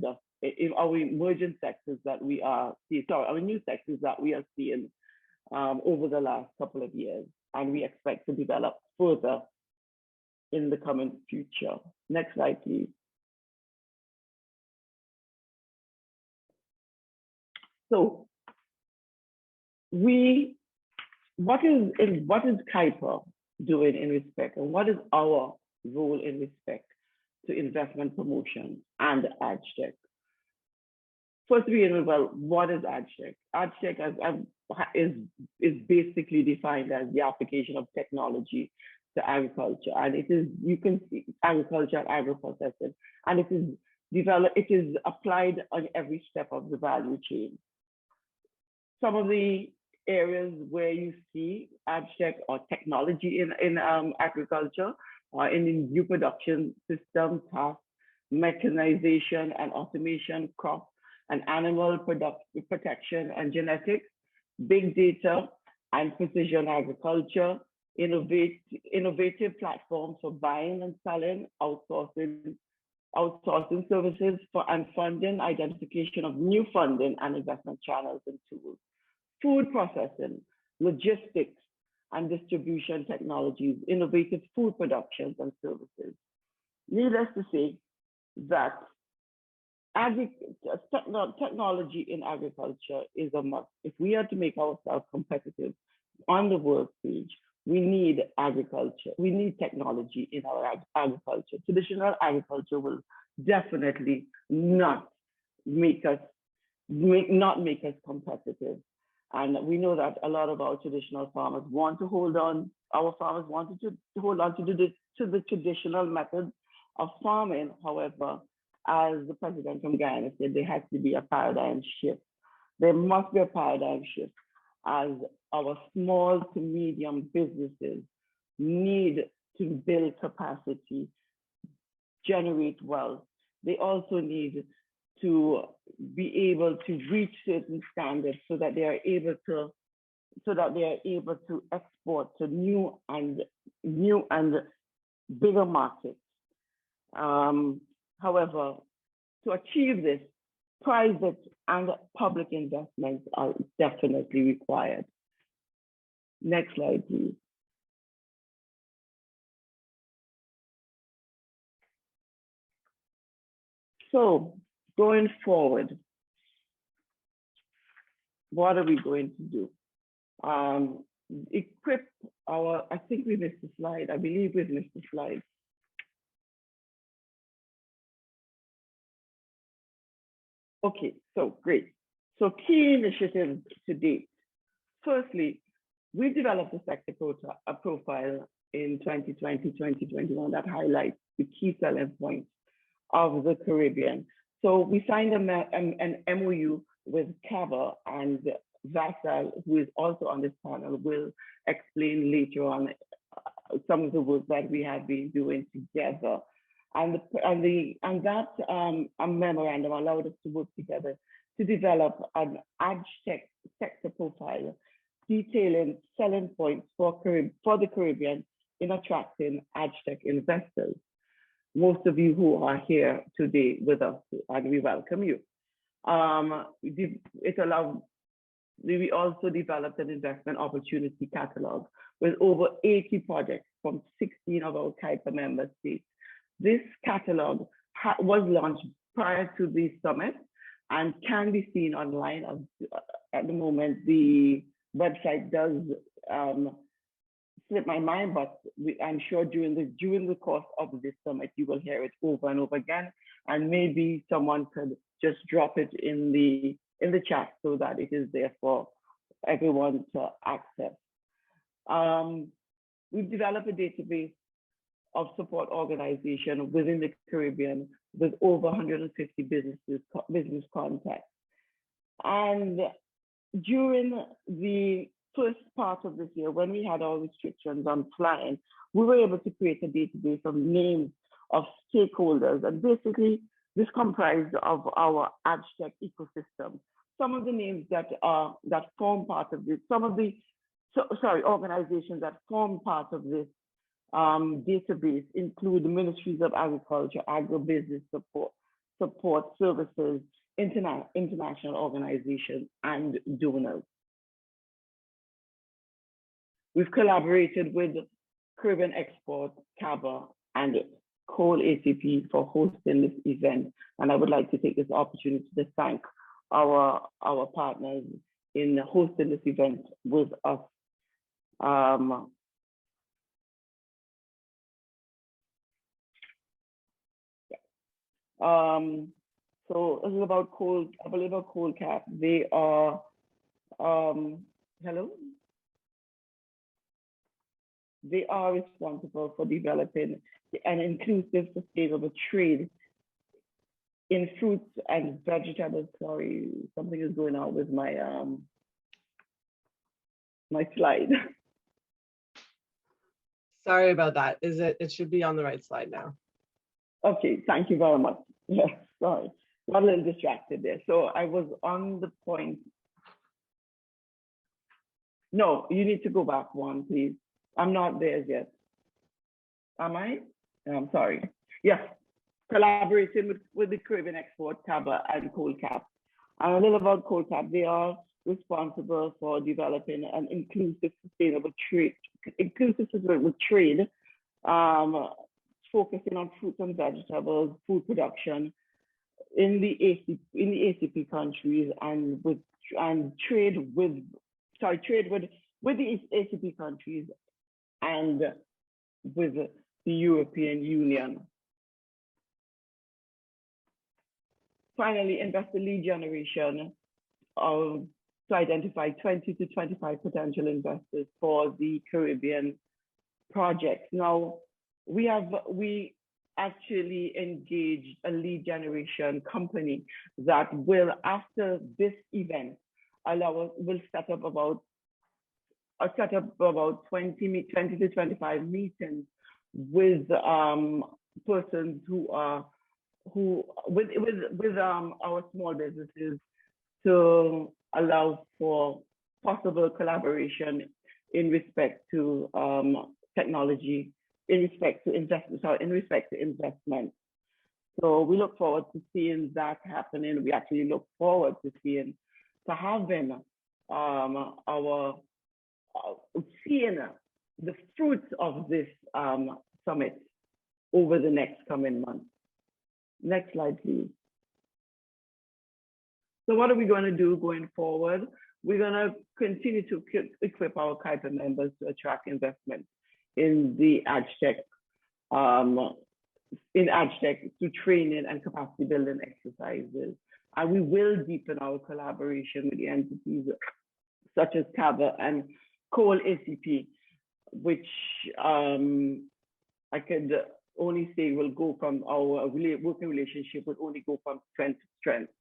sectors that we are seeing, our new sectors that we are seeing over the last couple of years, and we expect to develop further in the coming future. Next slide, please. So what is Kuiper doing in respect, and what is our role in respect to investment promotion and Agtech? First, what is Agtech? Agtech is basically defined as the application of technology to agriculture, and it is, you can see agriculture and agro-processing, and it is developed, it is applied on every step of the value chain. Some of the areas where you see Agtech or technology in agriculture or in the new production system, tasks, mechanization and automation, crop and animal protection and genetics, big data and precision agriculture, innovative platforms for buying and selling, outsourcing services and funding, identification of new funding and investment channels and tools, food processing, logistics and distribution technologies, innovative food productions and services. Needless to say that technology in agriculture is a must. If we are to make ourselves competitive on the world stage, we need agriculture. We need technology in our agriculture. Traditional agriculture will definitely not make us competitive. And we know that a lot of our traditional farmers want to hold on. Our farmers wanted to hold on to the traditional methods of farming. However, as the president from Guyana said, there has to be a paradigm shift. There must be a paradigm shift as our small to medium businesses need to build capacity, generate wealth. They also need to be able to reach certain standards so that they are able to export to new and bigger markets. However, to achieve this, private and public investments are definitely required. Next slide, please. So going forward, what are we going to do? Equip our, I think we missed a slide. I believe we've missed a slide. Okay, so great. So key initiatives to date. Firstly, we developed a sector profile in 2020, 2021 that highlights the key selling points of the Caribbean. So we signed an MOU with CAVA, and Vassal, who is also on this panel, will explain later on some of the work that we have been doing together. And that memorandum allowed us to work together to develop an Agtech sector profile detailing selling points for the Caribbean in attracting Agtech investors. Most of you who are here today with us, and we welcome you. We also developed an investment opportunity catalog with over 80 projects from 16 of our CAIPA member states. This catalog was launched prior to the summit and can be seen online. At the moment, the website does slip my mind, but I'm sure during the course of this summit, you will hear it over and over again. And maybe someone could just drop it in the chat so that it is there for everyone to access. We've developed a database of support organization within the Caribbean with over 150 business contacts. And during the first part of this year, when we had our restrictions on flying, we were able to create a database of names of stakeholders. And basically, this comprised of our Agtech ecosystem. Some of the names that form part of this, organizations that form part of this database include the Ministries of Agriculture, Agribusiness Support Services, international organizations, and donors. We've collaborated with Caribbean Export, CABA, and Coal ACP for hosting this event. And I would like to take this opportunity to thank our partners in hosting this event with us. So this is about coal, I believe about coal cap. They are, hello? they are responsible for developing an inclusive, sustainable trade in fruits and vegetables. Sorry, something is going on with my my slide. Sorry about that. It should be on the right slide now. Okay, thank you very much. Yes, sorry, got a little distracted there. So I was on the point. No, you need to go back one, please. I'm not there yet. Am I? I'm sorry. Yes, collaboration with the Caribbean Export, CABA, and COLCAP. And a little about COLCAP, they are responsible for developing an inclusive, sustainable trade, focusing on fruits and vegetables, food production in the ACP countries, and trade with the ACP countries and with the European Union. Finally, investor lead generation to identify 20 to 25 potential investors for the Caribbean projects. Now, we actually engaged a lead generation company that will, after this event, will set up about 20 to 25 meetings with persons with our small businesses to allow for possible collaboration in respect to technology, in respect to investment. So we look forward to seeing that happening. We actually look forward to having seeing the fruits of this summit over the next coming months. Next slide, please. So what are we going to do going forward? We're going to continue to equip our CAIPA members to attract investment in the Agtech, through training and capacity building exercises. And we will deepen our collaboration with the entities such as CABA and COAL ACP, which I could only say will go from our working relationship will only go from strength to strength.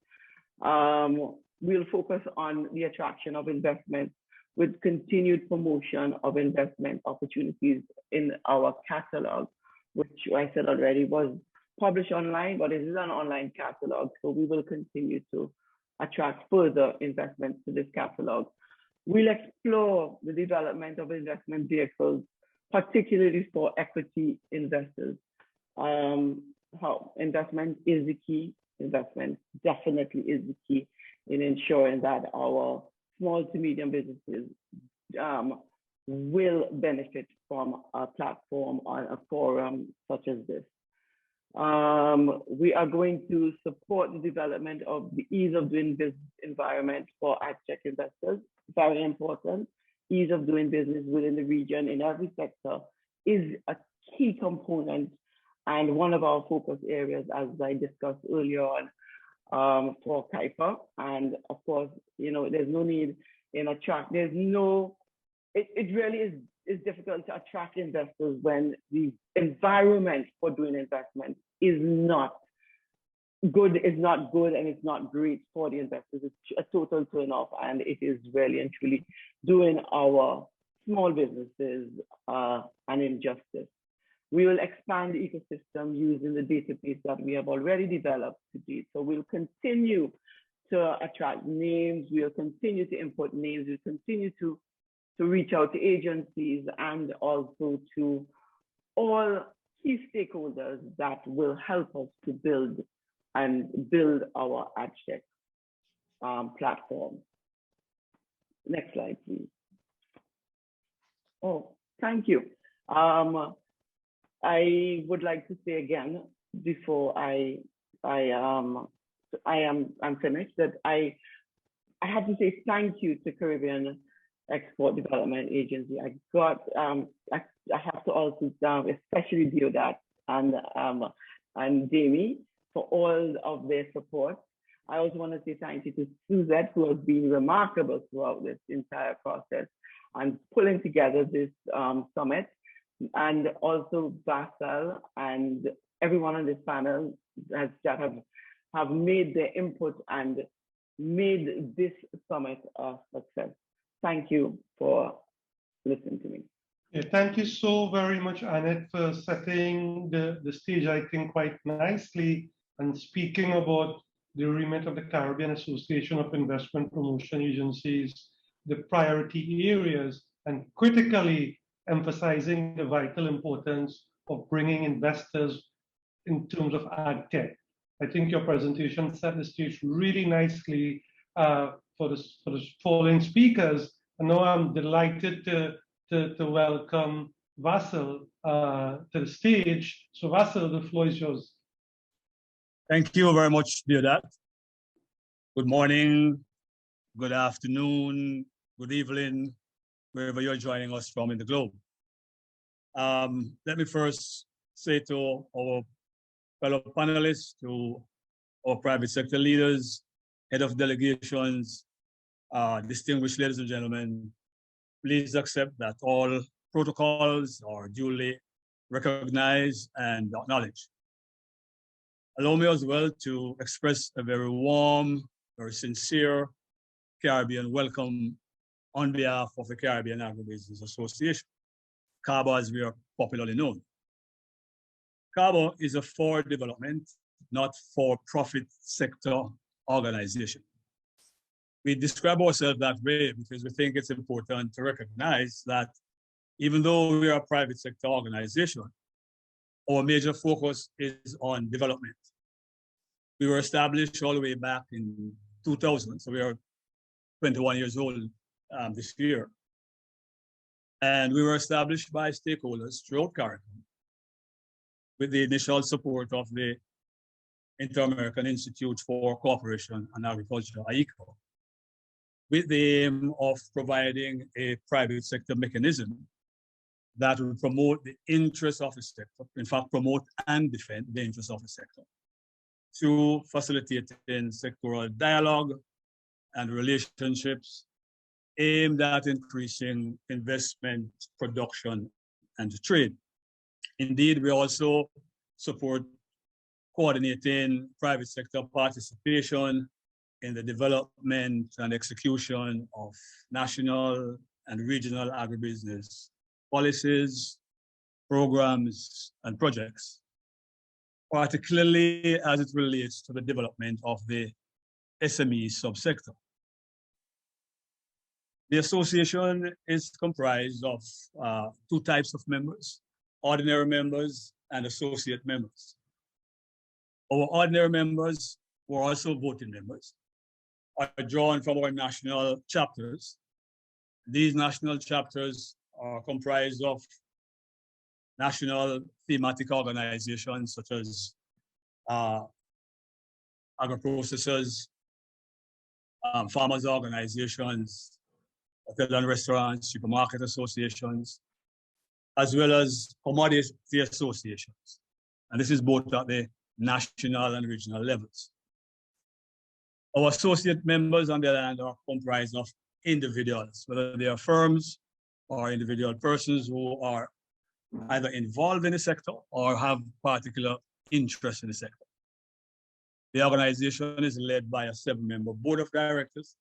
We'll focus on the attraction of investment with continued promotion of investment opportunities in our catalog, which I said already was published online, but it is an online catalog. So we will continue to attract further investment to this catalog. We'll explore the development of investment vehicles, particularly for equity investors. How investment is the key. Investment definitely is the key in ensuring that our small to medium businesses will benefit from a platform or a forum such as this. We are going to support the development of the ease of doing business environment for Agtech investors. Very important. Ease of doing business within the region in every sector is a key component and one of our focus areas, as I discussed earlier on, for CAIPA. And of course, there's no need in attract. It really is difficult to attract investors when the environment for doing investment is not good, and it's not great for the investors. It's a total turn off, and it is really and truly doing our small businesses an injustice. We will expand the ecosystem using the database that we have already developed to date. So we'll continue to attract names, we'll continue to import names, we'll continue to reach out to agencies and also to all key stakeholders that will help us to build our Agtech platform. Next slide, please. Oh, thank you. I would like to say again, before I'm finished, that I have to say thank you to Caribbean Export Development Agency. I have to also especially Deodat and Jamie for all of their support. I also want to say thank you to Suzette, who has been remarkable throughout this entire process and pulling together this summit. and also Basel and everyone on this panel that have made their input and made this summit a success. Thank you for listening to me. Yeah, thank you so very much, Annette, for setting the stage, I think, quite nicely and speaking about the remit of the Caribbean Association of Investment Promotion Agencies, the priority areas, and critically emphasizing the vital importance of bringing investors in terms of Agtech. I think your presentation set the stage really nicely for the following speakers. And now I'm delighted to welcome Vasil to the stage. So Vasil, the floor is yours. Thank you very much, Deodat. Good morning, good afternoon, good evening, wherever you're joining us from in the globe. Let me first say to our fellow panelists, to our private sector leaders, head of delegations, distinguished ladies and gentlemen, please accept that all protocols are duly recognized and acknowledged. Allow me as well to express a very warm, very sincere Caribbean welcome on behalf of the Caribbean Agribusiness Association, CABA as we are popularly known. CABA is a for development, not for profit sector organization. We describe ourselves that way because we think it's important to recognize that even though we are a private sector organization, our major focus is on development. We were established all the way back in 2000, so we are 21 years old this year. And we were established by stakeholders throughout Caribbean with the initial support of the Inter-American Institute for Cooperation and Agriculture, IECO, with the aim of providing a private sector mechanism that will promote the interests of the sector, in fact, promote and defend the interests of the sector through facilitating sectoral dialogue and relationships aimed at increasing investment, production, and trade. Indeed, we also support coordinating private sector participation in the development and execution of national and regional agribusiness policies, programs, and projects, particularly as it relates to the development of the SME subsector. The association is comprised of two types of members, ordinary members and associate members. Our ordinary members, who are also voting members, are drawn from our national chapters. These national chapters are comprised of national thematic organizations such as agro-processors, farmers organizations, hotel and restaurants, supermarket associations, as well as commodity associations. And this is both at the national and regional levels. Our associate members, on the other hand, are comprised of individuals, whether they are firms or individual persons who are either involved in the sector or have particular interest in the sector. The organization is led by a 7-member board of directors,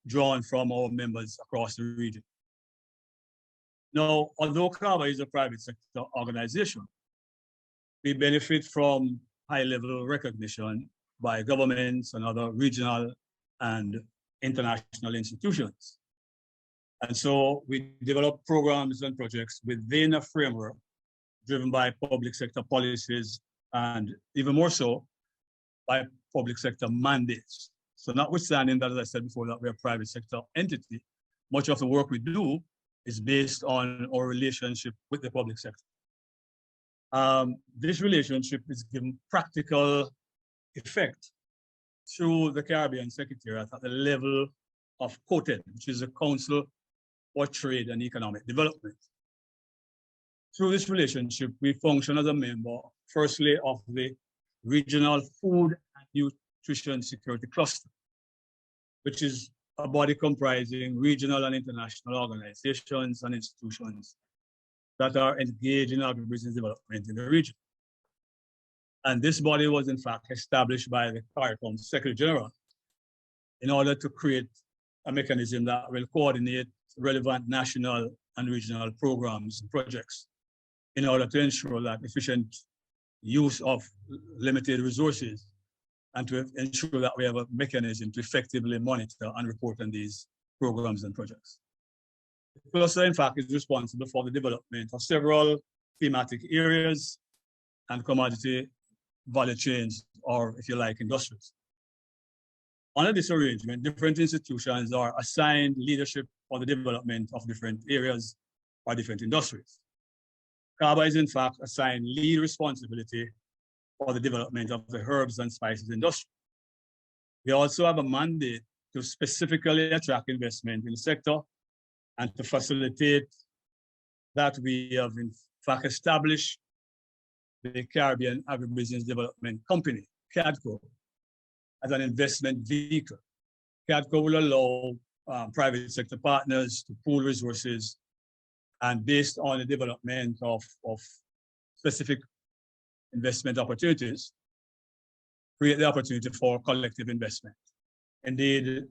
drawn from our members across the region. Now, although CABA is a private sector organization, we benefit from high-level recognition by governments and other regional and international institutions. And so we develop programs and projects within a framework driven by public sector policies and even more so by public sector mandates. So notwithstanding that, as I said before, that we're a private sector entity, much of the work we do is based on our relationship with the public sector. This relationship is given practical effect through the Caribbean Secretariat at the level of COTED, which is the Council for Trade and Economic Development. Through this relationship, we function as a member, firstly, of the Regional Food and Nutrition Security Cluster, which is a body comprising regional and international organizations and institutions that are engaged in agribusiness development in the region. And this body was in fact established by the CARICOM Secretary General in order to create a mechanism that will coordinate relevant national and regional programs and projects in order to ensure that efficient use of limited resources and to ensure that we have a mechanism to effectively monitor and report on these programs and projects. The cluster, in fact, is responsible for the development of several thematic areas and commodity value chains, or if you like, industries. Under this arrangement, different institutions are assigned leadership for the development of different areas or different industries. CABA is in fact assigned lead responsibility for the development of the herbs and spices industry. We also have a mandate to specifically attract investment in the sector and to facilitate that. We have in fact established the Caribbean Agribusiness Development Company, CADCO, as an investment vehicle. CADCO will allow private sector partners to pool resources and based on the development of specific investment opportunities, create the opportunity for collective investment. Indeed,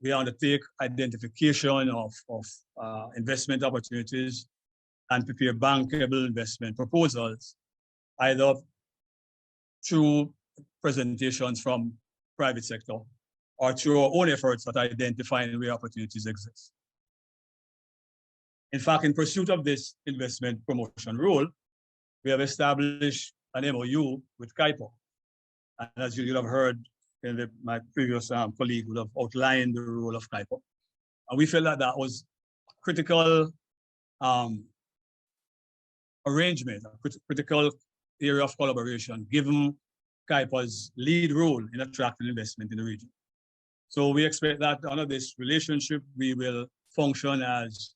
we undertake identification of investment opportunities and prepare bankable investment proposals, either through presentations from private sector or through our own efforts at identifying where opportunities exist. In fact, in pursuit of this investment promotion role, we have established an MOU with CAIPO. And as you have heard, my previous colleague would have outlined the role of CAIPO. And we felt that that was a critical arrangement, a critical area of collaboration, given CAIPO's lead role in attracting investment in the region. So we expect that under this relationship, we will function as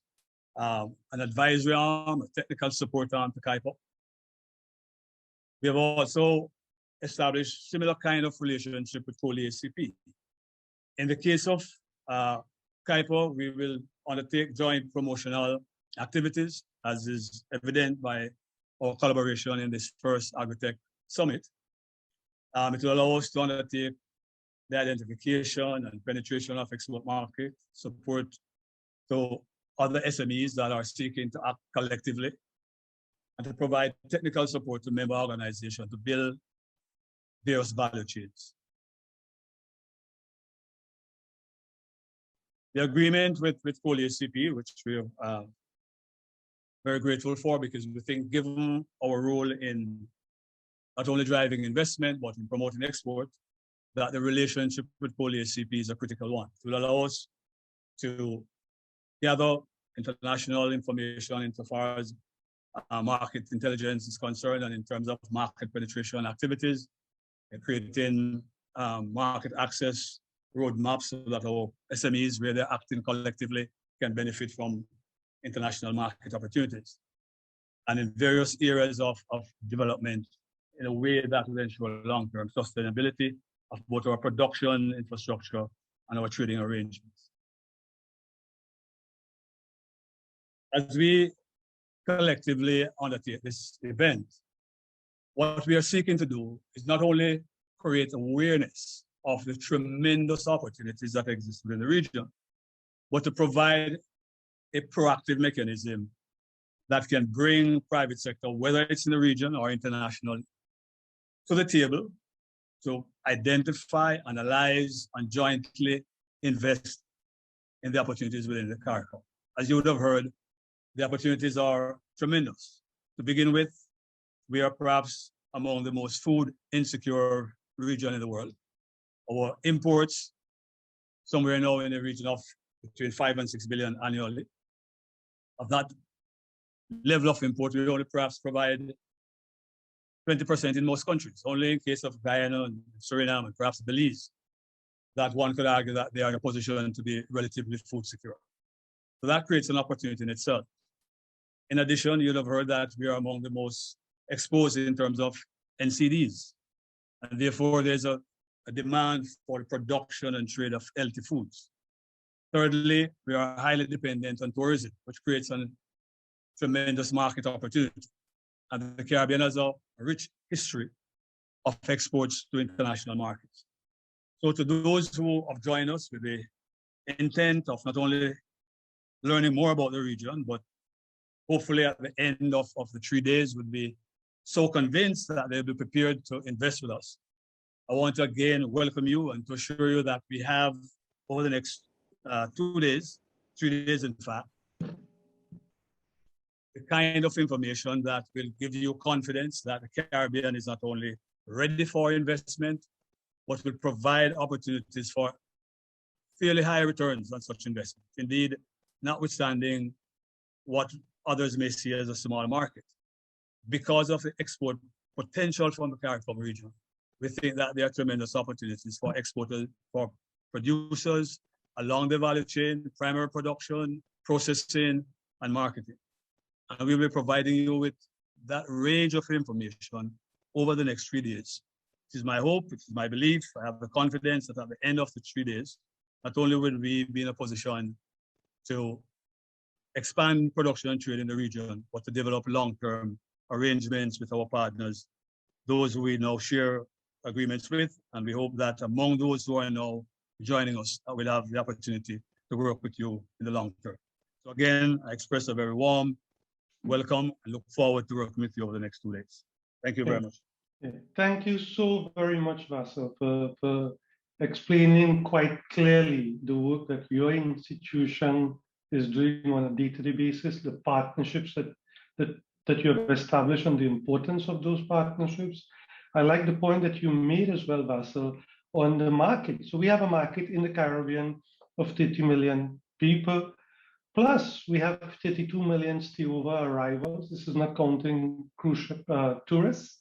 an advisory arm, a technical support arm to CAIPO. We have also established similar kind of relationship with COLI-ACP. In the case of CAIPO, we will undertake joint promotional activities, as is evident by our collaboration in this first Agritech Summit. It will allow us to undertake the identification and penetration of export market, support to other SMEs that are seeking to act collectively, and to provide technical support to member organizations to build various value chains. The agreement with COLI-ACP, which we are very grateful for, because we think given our role in not only driving investment, but in promoting export, that the relationship with COLI-ACP is a critical one. It will allow us to gather international information insofar as market intelligence is concerned, and in terms of market penetration activities, and creating market access roadmaps so that our SMEs, where they're acting collectively, can benefit from international market opportunities. And in various areas of development in a way that will ensure long-term sustainability of both our production infrastructure and our trading arrangements. As we collectively undertake this event, what we are seeking to do is not only create awareness of the tremendous opportunities that exist within the region, but to provide a proactive mechanism that can bring private sector, whether it's in the region or international, to the table to identify, analyze, and jointly invest in the opportunities within the CARICOM. As you would have heard, the opportunities are tremendous. To begin with, we are perhaps among the most food insecure region in the world. Our imports, somewhere now in the region of between 5 and 6 billion annually. Of that level of import, we only perhaps provide 20% in most countries, only in case of Guyana and Suriname and perhaps Belize, that one could argue that they are in a position to be relatively food secure. So that creates an opportunity in itself. In addition, you'll have heard that we are among the most exposed in terms of NCDs. And therefore, there's a demand for the production and trade of healthy foods. Thirdly, we are highly dependent on tourism, which creates an tremendous market opportunity. And the Caribbean has a rich history of exports to international markets. So to those who have joined us with the intent of not only learning more about the region, but hopefully at the end of the 3 days would be so convinced that they'll be prepared to invest with us. I want to again welcome you and to assure you that we have over the next 2 days, 3 days in fact, the kind of information that will give you confidence that the Caribbean is not only ready for investment, but will provide opportunities for fairly high returns on such investment. Indeed, notwithstanding what others may see as a small market. Because of the export potential from the CARICOM region, we think that there are tremendous opportunities for exporters, for producers along the value chain, primary production, processing, and marketing. And we'll be providing you with that range of information over the next 3 days. It is my hope, it is my belief, I have the confidence that at the end of the 3 days, not only will we be in a position to expand production and trade in the region, but to develop long-term arrangements with our partners, those who we now share agreements with, and we hope that among those who are now joining us, we'll have the opportunity to work with you in the long term. So again, I express a very warm welcome and look forward to working with you over the next 2 days. Thank you very much. Thank you so very much, Vassal, for explaining quite clearly the work that your institution is doing on a day-to-day basis, the partnerships that you have established and the importance of those partnerships. I like the point that you made as well, Vassal, on the market. So we have a market in the Caribbean of 30 million people. Plus, we have 32 million stayover arrivals. This is not counting cruise ship tourists,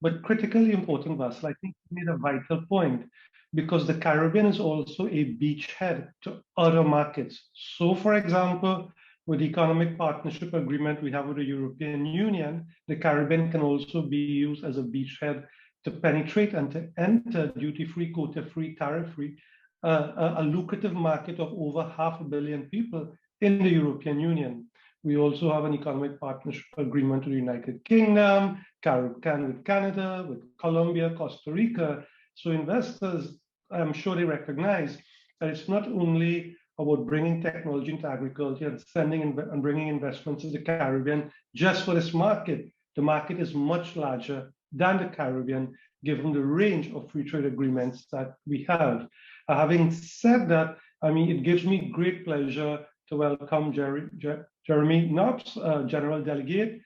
but critically important, Vassal. I think you made a vital point because the Caribbean is also a beachhead to other markets. So, for example, with the economic partnership agreement we have with the European Union, the Caribbean can also be used as a beachhead to penetrate and to enter duty-free, quota-free, tariff-free, a lucrative market of over 500 million people in the European Union. We also have an economic partnership agreement with the United Kingdom, with Canada, with Colombia, Costa Rica. So investors, I'm sure they recognize that it's not only about bringing technology into agriculture and sending and bringing investments to the Caribbean just for this market. The market is much larger than the Caribbean, given the range of free trade agreements that we have. Having said that, I mean, it gives me great pleasure to welcome Jeremy Knopps, General Delegate,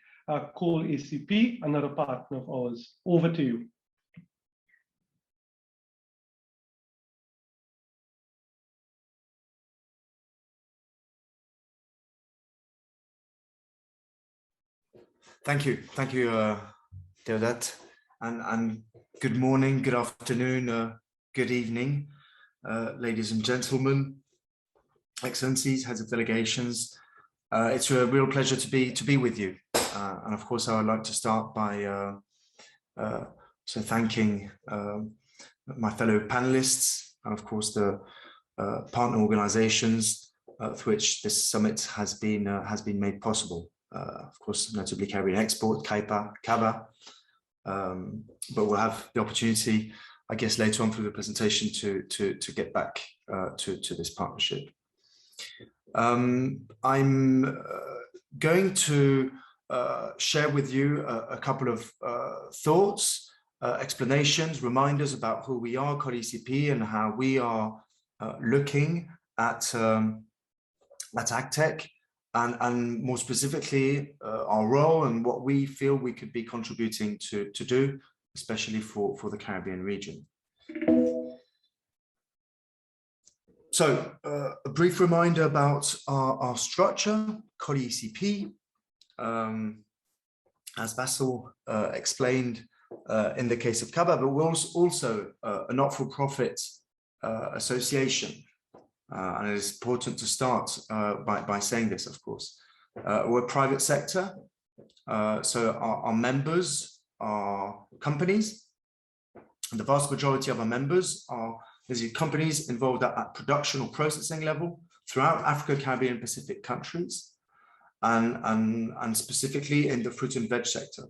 Coal ACP, another partner of ours. Over to you. Thank you, Deodat, and good morning, good afternoon, good evening, ladies and gentlemen, excellencies, heads of delegations. It's a real pleasure to be with you, and of course I would like to start by thanking my fellow panelists and of course the partner organizations through which this summit has been made possible. Of course, notably Caribbean Export, CABA, but we'll have the opportunity, I guess, later on through the presentation to get back to this partnership. I'm going to share with you a couple of thoughts, explanations, reminders about who we are, COD ECP, and how we are looking at Agtech, and more specifically our role and what we feel we could be contributing to do, especially for the Caribbean region. So a brief reminder about our structure, COD ECP. As Vassal explained in the case of CABA, but we're also a not-for-profit association. And it is important to start by saying this, of course. We're private sector, so our members are companies. And the vast majority of our members are companies involved at production or processing level throughout Africa, Caribbean, Pacific countries. and specifically in the fruit and veg sector.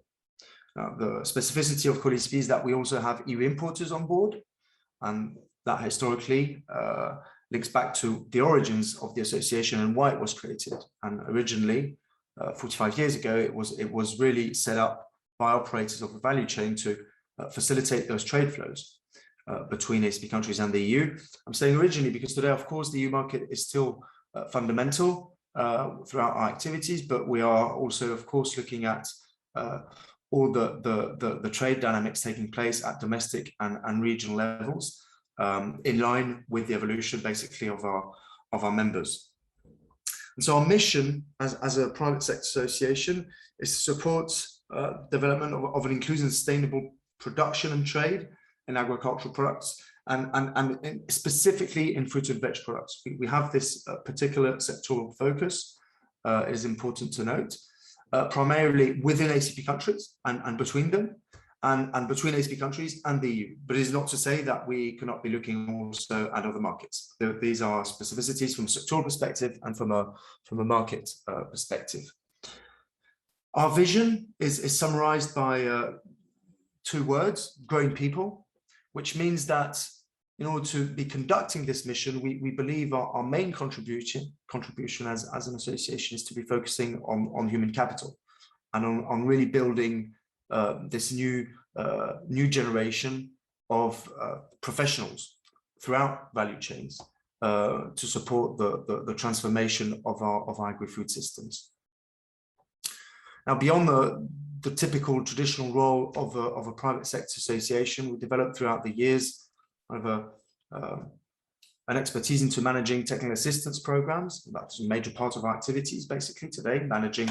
The specificity of COLISP is that we also have EU importers on board, and that historically links back to the origins of the association and why it was created. And originally, 45 years ago, it was really set up by operators of the value chain to facilitate those trade flows between ACP countries and the EU. I'm saying originally because today, of course, the EU market is still fundamental throughout our activities, but we are also, of course, looking at all the trade dynamics taking place at domestic and regional levels, in line with the evolution, basically, of our members. And so our mission as a private sector association is to support development of an inclusive and sustainable production and trade in agricultural products, and specifically in fruit and veg products. We have this particular sectoral focus, it is important to note, primarily within ACP countries and between them, and between ACP countries and the EU. But it is not to say that we cannot be looking also at other markets. These are specificities from a sectoral perspective and from a market perspective. Our vision is summarized by 2 words: growing people, which means that in order to be conducting this mission, we believe our main contribution as an association is to be focusing on human capital and on really building this new generation of professionals throughout value chains to support the transformation of our agri-food systems. Now, beyond the typical traditional role of a private sector association, we developed throughout the years an expertise into managing technical assistance programs. That's a major part of our activities basically today, managing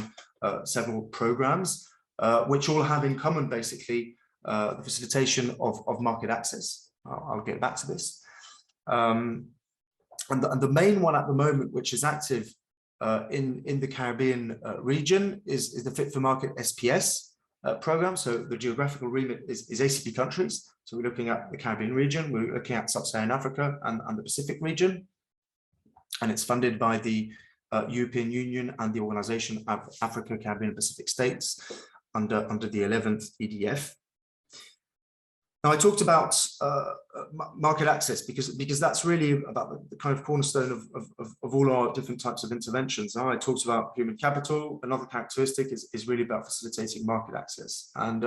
several programs, which all have in common basically the facilitation of market access. I'll get back to this. And the main one at the moment, which is active in the Caribbean region, is the Fit for Market SPS program. So the geographical remit is ACP countries. So we're looking at the Caribbean region, we're looking at Sub-Saharan Africa and the Pacific region. And it's funded by the European Union and the Organization of Africa, Caribbean and Pacific States under the 11th EDF. Now, I talked about market access because that's really about the kind of cornerstone of all our different types of interventions. Now, I talked about human capital. Another characteristic is really about facilitating market access. And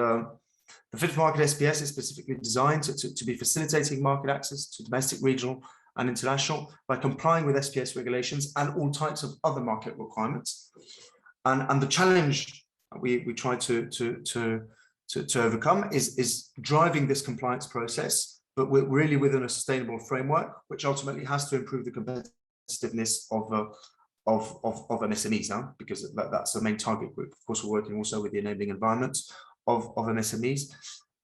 the Fit for Market SPS is specifically designed to be facilitating market access to domestic, regional, and international by complying with SPS regulations and all types of other market requirements. And the challenge we try to overcome is driving this compliance process, but we're really within a sustainable framework, which ultimately has to improve the competitiveness of MSMEs now, because that's the main target group. Of course, we're working also with the enabling environment of MSMEs.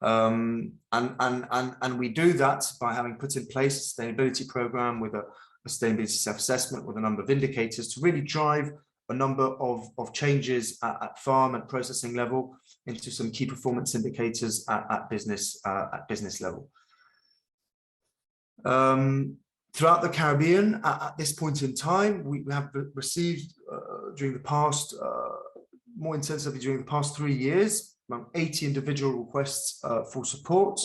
And we do that by having put in place a sustainability program with a sustainability self-assessment with a number of indicators to really drive a number of changes at farm and processing level into some key performance indicators at business level. Throughout the Caribbean, at this point in time, we have received during the past, more intensively during the past 3 years, around 80 individual requests for support,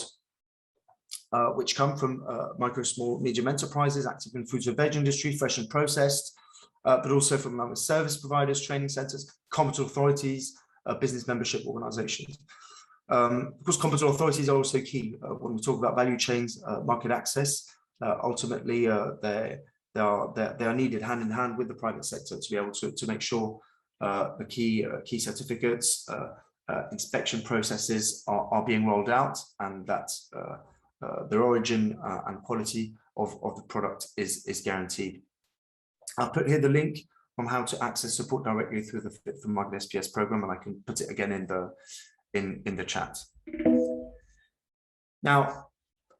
which come from micro, small, medium enterprises active in food and veg industry, fresh and processed, but also from service providers, training centers, competent authorities, business membership organizations. Of course, competent authorities are also key when we talk about value chains, market access. Ultimately, they are needed hand in hand with the private sector to be able to make sure the key certificates, inspection processes are being rolled out, and that the origin and quality of the product is guaranteed. I'll put here the link on how to access support directly through the Fit for Market SPS program, and I can put it again in the chat. Now,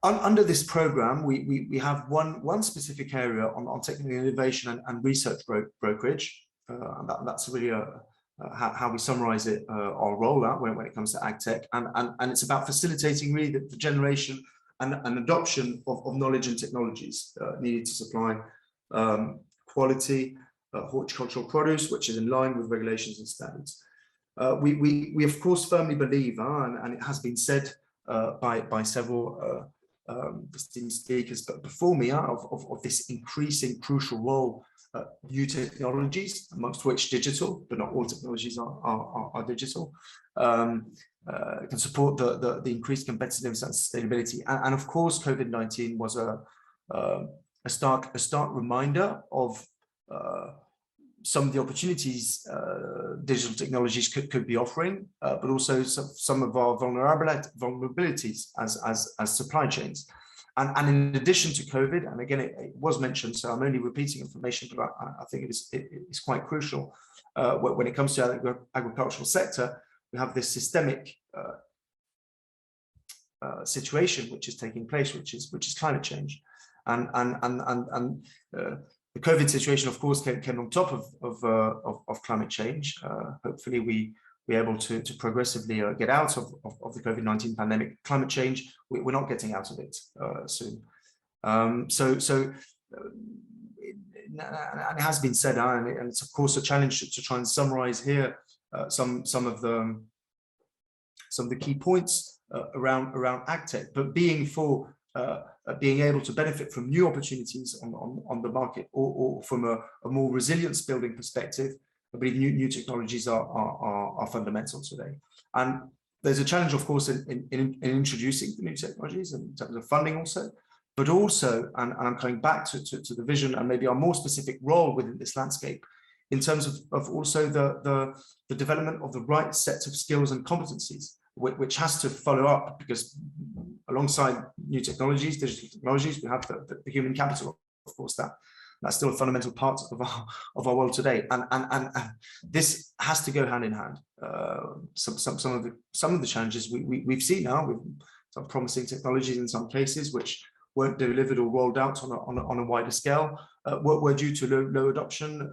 under this program, we have one specific area on technical innovation and research brokerage. And that's really how we summarize it, our rollout when it comes to Agtech, and it's about facilitating really the generation and adoption of knowledge and technologies needed to supply quality horticultural produce, which is in line with regulations and standards. We of course firmly believe, and it has been said by several esteemed speakers but before me, of this increasing crucial role new technologies, amongst which digital, but not all technologies are digital, can support the increased competitiveness and sustainability. And of course, COVID-19 was a stark reminder of some of the opportunities digital technologies could be offering, but also some of our vulnerabilities as supply chains. And in addition to COVID, and again, it was mentioned, so I'm only repeating information, but I think it's quite crucial. When it comes to the agricultural sector, we have this systemic situation which is taking place, which is climate change. And the COVID situation, of course, came on top of climate change. Hopefully, we're able to progressively get out of the COVID-19 pandemic. Climate change, we're not getting out of it soon. And it has been said, and it's of course a challenge to try and summarize here some of the key points around Agtech, but being able to benefit from new opportunities on the market, or from a more resilience building perspective. I believe new technologies are fundamental today. And there's a challenge, of course, in introducing the new technologies in terms of funding also, but also, and I'm coming back to the vision and maybe our more specific role within this landscape, in terms of also the development of the right set of skills and competencies, which has to follow up, because alongside new technologies, digital technologies, we have the human capital, of course, that's still a fundamental part of our world today, and this has to go hand in hand. Some of the challenges we've seen now with some promising technologies in some cases, which weren't delivered or rolled out on a wider scale, were due to low adoption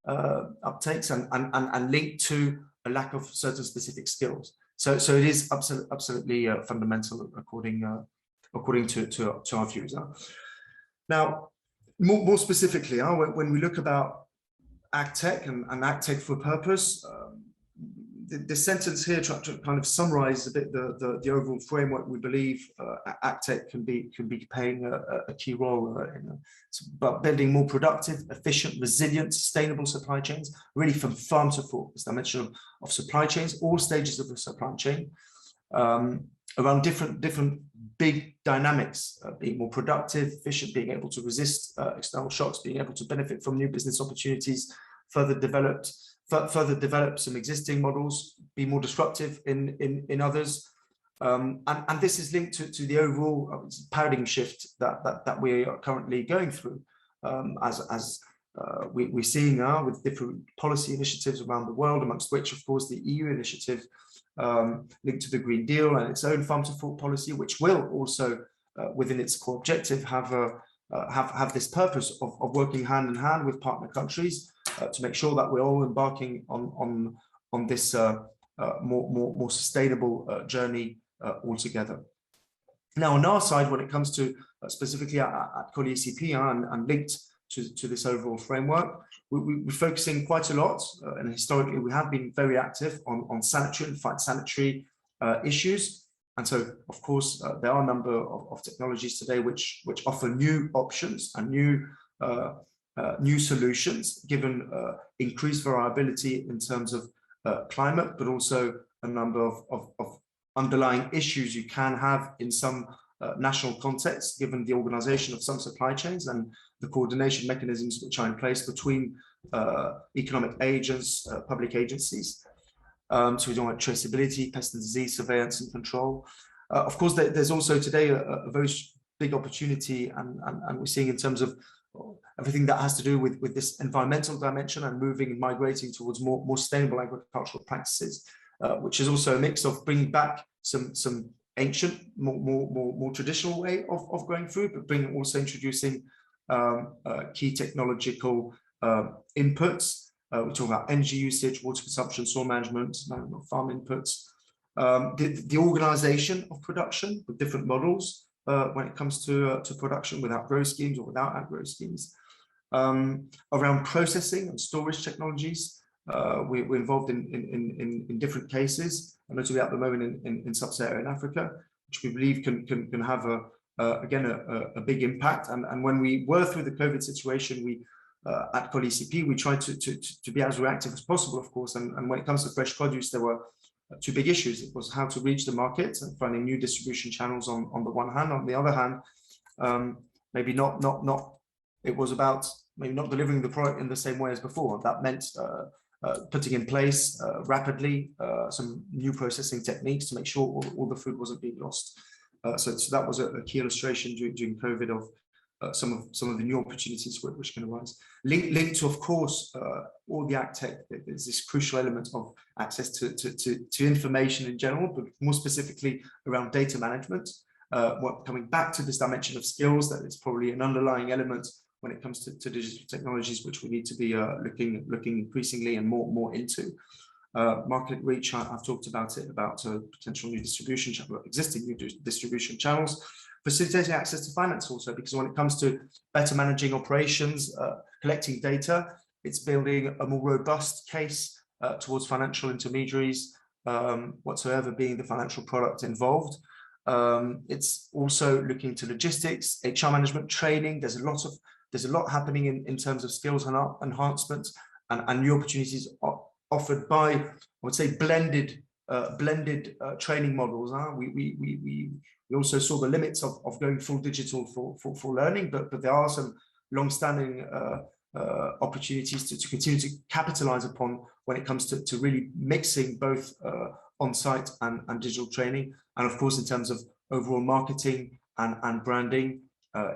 uptakes and linked to a lack of certain specific skills. So it is absolutely fundamental according to our views. Now, more specifically, when we look about Agtech and Agtech for purpose, the sentence here trying to kind of summarize a bit the overall framework we believe Agtech can be playing a key role in. It's about building more productive, efficient, resilient, sustainable supply chains, really from farm to fork. This dimension of supply chains, all stages of the supply chain, around different big dynamics, being more productive, efficient, being able to resist external shocks, being able to benefit from new business opportunities, further develop some existing models, be more disruptive in others, and this is linked to the overall paradigm shift that we are currently going through, as we're seeing now with different policy initiatives around the world, amongst which, of course, the EU initiative linked to the Green Deal and its own farm to fork policy, which will also, within its core objective, have this purpose of working hand in hand with partner countries to make sure that we're all embarking on this more sustainable journey altogether. Now, on our side, when it comes to specifically at Collier CP and linked to this overall framework, we're focusing quite a lot, and historically we have been very active on sanitary and phytosanitary issues. And so, of course, there are a number of technologies today which offer new options and new solutions, given increased variability in terms of climate, but also a number of underlying issues you can have in some national contexts, given the organization of some supply chains and the coordination mechanisms which are in place between economic agents, public agencies. So we don't want traceability, pest and disease surveillance and control. Of course, there's also today a very big opportunity, and we're seeing in terms of everything that has to do with this environmental dimension and migrating towards more sustainable agricultural practices, which is also a mix of bringing back some ancient, more traditional way of going through, but also introducing key technological inputs. We talk about energy usage, water consumption, soil management, farm inputs, the organization of production with different models when it comes to production without grow schemes or without agro schemes, Around processing and storage technologies, we're involved in different cases, notably at the moment in sub-Saharan Africa, which we believe can have again a big impact. And when we were through the COVID situation, we at COL-ECP, we tried to be as reactive as possible, of course. And when it comes to fresh produce, there were two big issues. It was how to reach the market and finding new distribution channels on the one hand. On the other hand, maybe it was about maybe not delivering the product in the same way as before. That meant putting in place rapidly some new processing techniques to make sure all the food wasn't being lost. So that was a key illustration during COVID of some of the new opportunities which can arise. Linked to, of course, all the Agtech, there's this crucial element of access to information in general, but more specifically around data management. Coming back to this dimension of skills, that is probably an underlying element when it comes to digital technologies, which we need to be looking increasingly and more into. Market reach, I've talked about it, about potential new distribution channels, existing new distribution channels, facilitating access to finance also, because when it comes to better managing operations, collecting data, it's building a more robust case towards financial intermediaries, whatsoever being the financial product involved. It's also looking to logistics, HR management, training. There's a lot happening in terms of skills and enhancement and new opportunities offered by, I would say, blended training models. We also saw the limits of going full digital for learning, but there are some long-standing opportunities to continue to capitalize upon when it comes to really mixing both on-site and digital training. And of course, in terms of overall marketing and branding,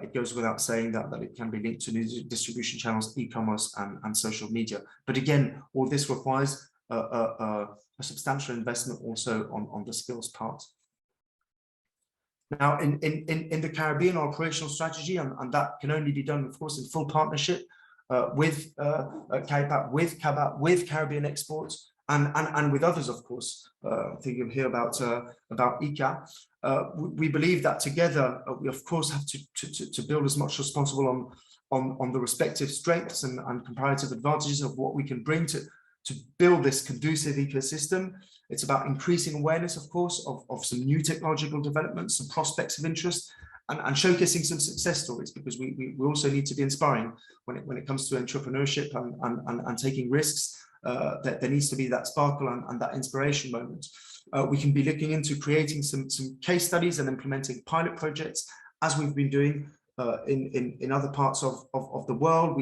it goes without saying that it can be linked to new distribution channels, e-commerce and social media. But again, all this requires a substantial investment also on the skills part. Now, in the Caribbean, our operational strategy, and that can only be done, of course, in full partnership with CAIPAT, with CABAT, with Caribbean Exports, and with others, of course. Thinking here about ICA. We believe that together, we of course have to build as much as possible on the respective strengths and comparative advantages of what we can bring to build this conducive ecosystem. It's about increasing awareness, of course, of some new technological developments, some prospects of interest, and showcasing some success stories, because we also need to be inspiring when it comes to entrepreneurship and taking risks. That there needs to be that sparkle and that inspiration moment. We can be looking into creating some case studies and implementing pilot projects, as we've been doing in other parts of the world.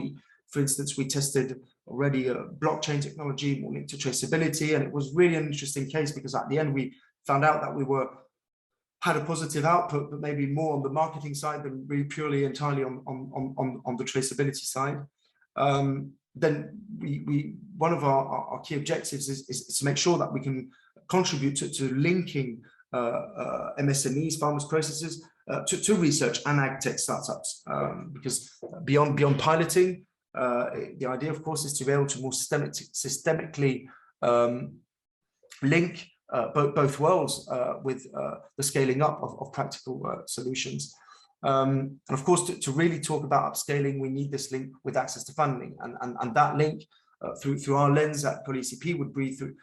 For instance, we tested already a blockchain technology more linked to traceability, and it was really an interesting case because at the end we found out that we had a positive output, but maybe more on the marketing side than really purely entirely on the traceability side. Then one of our key objectives is to make sure that we can contribute to linking MSMEs, farmers, processors, to research and Agtech startups, because beyond piloting, the idea, of course, is to be able to more systemically link both worlds with the scaling up of practical solutions. And of course, to really talk about upscaling, we need this link with access to funding, and that link through our lens at COL-ECP would be through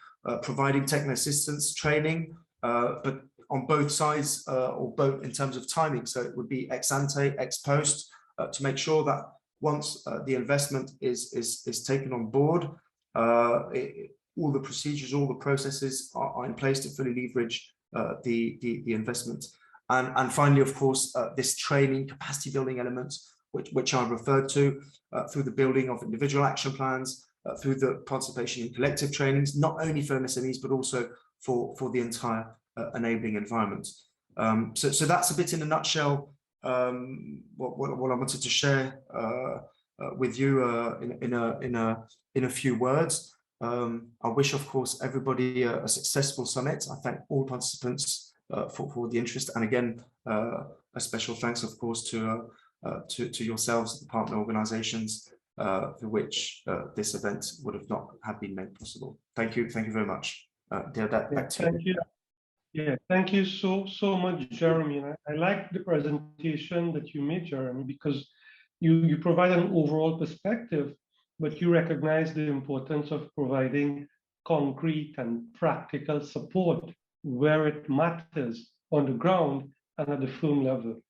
providing technical assistance, training, but on both sides, or both in terms of timing. So it would be ex ante, ex post, to make sure that once the investment is taken on board, all the procedures, all the processes are in place to fully leverage the investment. And finally, of course, this training capacity building element, which I referred to through the building of individual action plans, through the participation in collective trainings, not only for MSMEs, but also for the entire enabling environment. So that's a bit in a nutshell what I wanted to share with you in a few words. I wish, of course, everybody a successful summit. I thank all participants for the interest, and again, a special thanks, of course, to yourselves, the partner organizations, through which this event would have not have been made possible. Thank you very much. Deodat, back to you. Thank you. Yeah, thank you so much, Jeremy. I like the presentation that you made, Jeremy, because you provide an overall perspective, but you recognize the importance of providing concrete and practical support where it matters on the ground and at the firm level.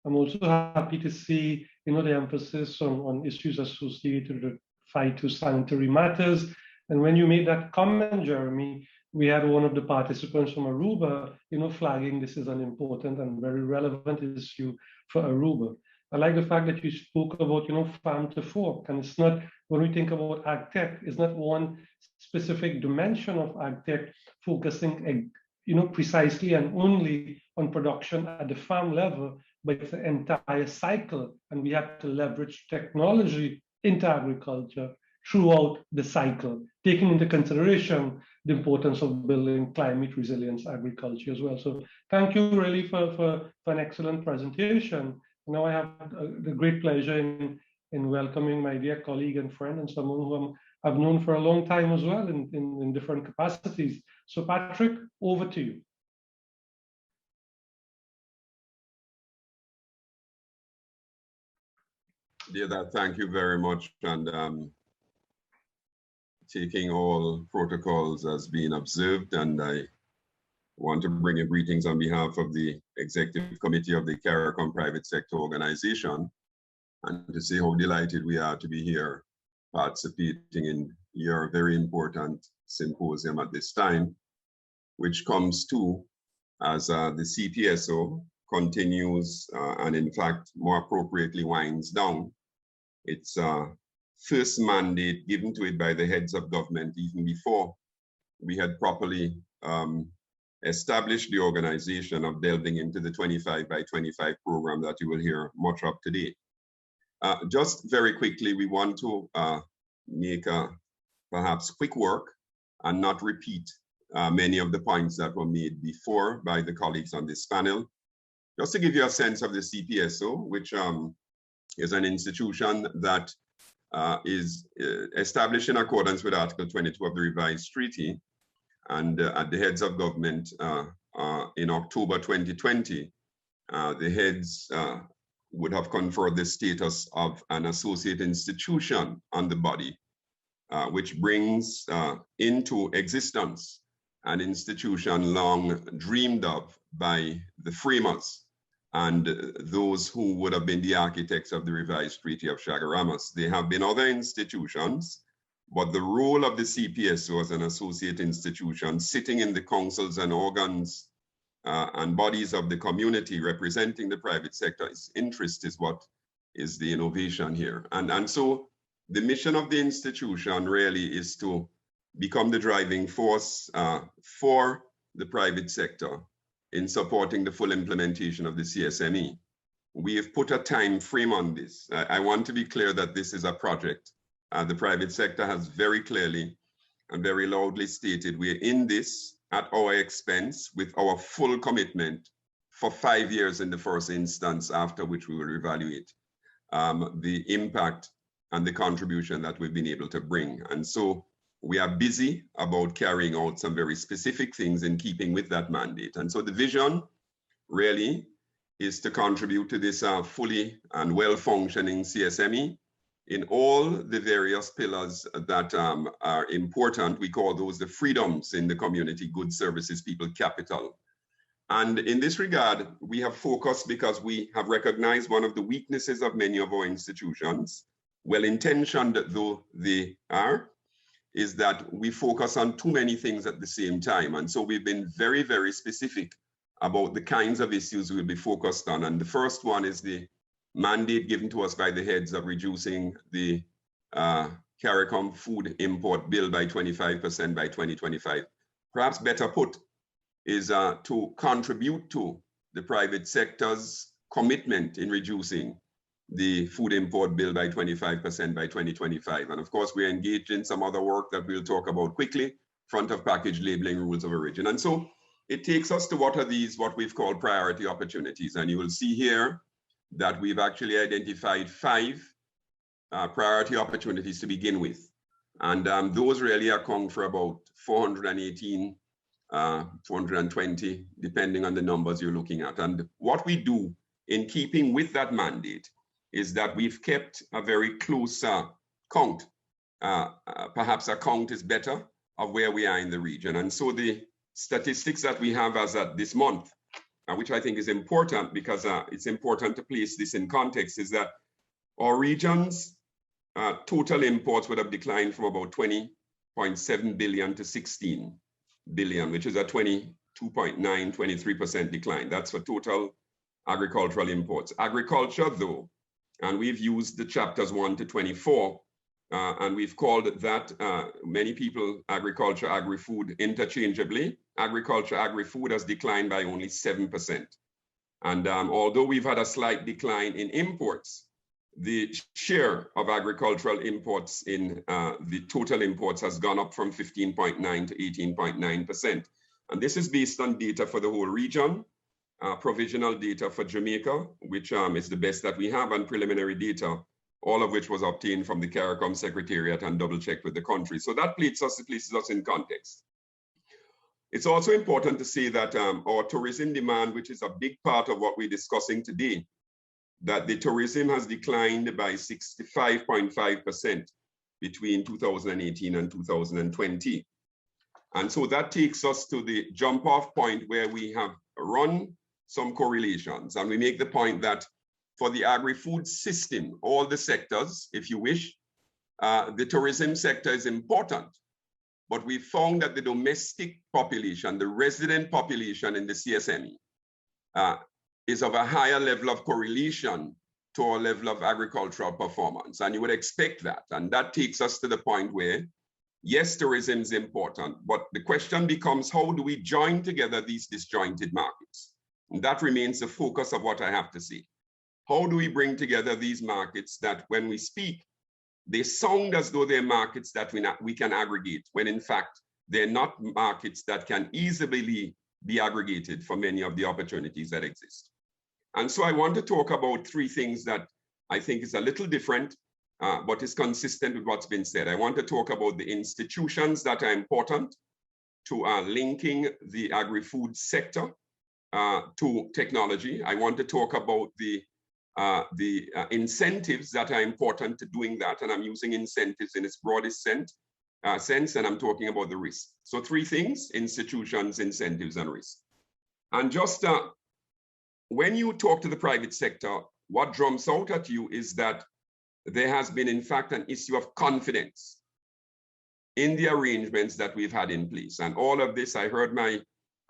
I'm also happy to see, the emphasis on issues associated with phytosanitary matters. And when you made that comment, Jeremy, we had one of the participants from Aruba, flagging this is an important and very relevant issue for Aruba. I like the fact that you spoke about, farm to fork, and it's not, when we think about Agtech, it's not one specific dimension of Agtech focusing, precisely and only on production at the farm level, but it's the entire cycle, and we have to leverage technology into agriculture throughout the cycle, taking into consideration the importance of building climate resilience agriculture as well. So thank you really for an excellent presentation. Now I have the great pleasure in welcoming my dear colleague and friend and someone who I've known for a long time as well in different capacities. So Patrick, over to you. Dear, thank you very much. And taking all protocols as being observed, and I want to bring in greetings on behalf of the Executive Committee of the CARICOM Private Sector Organization, and to say how delighted we are to be here participating in your very important symposium at this time, which comes to as the CPSO continues and in fact more appropriately winds down its first mandate given to it by the heads of government even before we had properly established the organization of delving into the 25 by 25 program that you will hear much of today. Just very quickly, we want to make perhaps quick work and not repeat many of the points that were made before by the colleagues on this panel. Just to give you a sense of the CPSO, which is an institution that is established in accordance with Article 22 of the revised treaty, and at the heads of government in October 2020, the heads would have conferred the status of an associate institution on the body, which brings into existence an institution long dreamed of by the framers and those who would have been the architects of the revised Treaty of Chaguaramas. There have been other institutions, but the role of the CPSO as an associate institution sitting in the councils and organs and bodies of the community representing the private sector's interest is what is the innovation here. And so the mission of the institution really is to become the driving force for the private sector in supporting the full implementation of the CSME. We have put a time frame on this. I want to be clear that this is a project. The private sector has very clearly and very loudly stated we're in this at our expense with our full commitment for 5 years in the first instance, after which we will evaluate the impact and the contribution that we've been able to bring. And so we are busy about carrying out some very specific things in keeping with that mandate. And so the vision really is to contribute to this fully and well-functioning CSME in all the various pillars that are important. We call those the freedoms in the community: goods, services, people, capital. And in this regard, we have focused because we have recognized one of the weaknesses of many of our institutions, well-intentioned though they are, is that we focus on too many things at the same time. And so we've been very, very specific about the kinds of issues we'll be focused on. And the first one is the mandate given to us by the heads of reducing the CARICOM food import bill by 25% by 2025. Perhaps better put is to contribute to the private sector's commitment in reducing the food import bill by 25% by 2025. And of course, we're engaged in some other work that we'll talk about quickly, front of package labeling, rules of origin. And so it takes us to what we've called priority opportunities. And you will see here that we've actually identified 5 priority opportunities to begin with. And those really account for about 418, 420, depending on the numbers you're looking at. And what we do in keeping with that mandate is that we've kept a very close count. Perhaps a count is better of where we are in the region. And so the statistics that we have as at this month, which I think is important because it's important to place this in context, is that our region's total imports would have declined from about 20.7 billion to 16 billion, which is a 22.9, 23% decline. That's for total agricultural imports. Agriculture, though, and we've used the chapters 1 to 24, and we've called that, many people, agriculture, agri-food interchangeably. Agriculture, agri-food has declined by only 7%. And although we've had a slight decline in imports, the share of agricultural imports in the total imports has gone up from 15.9 to 18.9%. And this is based on data for the whole region, provisional data for Jamaica, which is the best that we have, and preliminary data, all of which was obtained from the CARICOM Secretariat and double-checked with the country. So that places us in context. It's also important to say that our tourism demand, which is a big part of what we're discussing today, that the tourism has declined by 65.5% between 2018 and 2020. And so that takes us to the jump-off point where we have run some correlations. And we make the point that for the agri-food system, all the sectors, if you wish, the tourism sector is important. But we found that the domestic population, the resident population in the CSME, is of a higher level of correlation to our level of agricultural performance. And you would expect that. And that takes us to the point where, yes, tourism is important, but the question becomes, how do we join together these disjointed markets? And that remains the focus of what I have to say. How do we bring together these markets that when we speak, they sound as though they're markets that we can aggregate, when in fact, they're not markets that can easily be aggregated for many of the opportunities that exist. And so I want to talk about three things that I think is a little different, but is consistent with what's been said. I want to talk about the institutions that are important to linking the agri-food sector to technology. I want to talk about the incentives that are important to doing that, and I'm using incentives in its broadest sense, and I'm talking about the risk. So three things: institutions, incentives, and risk. And just when you talk to the private sector, what jumps out at you is that there has been, in fact, an issue of confidence in the arrangements that we've had in place. And all of this, I heard my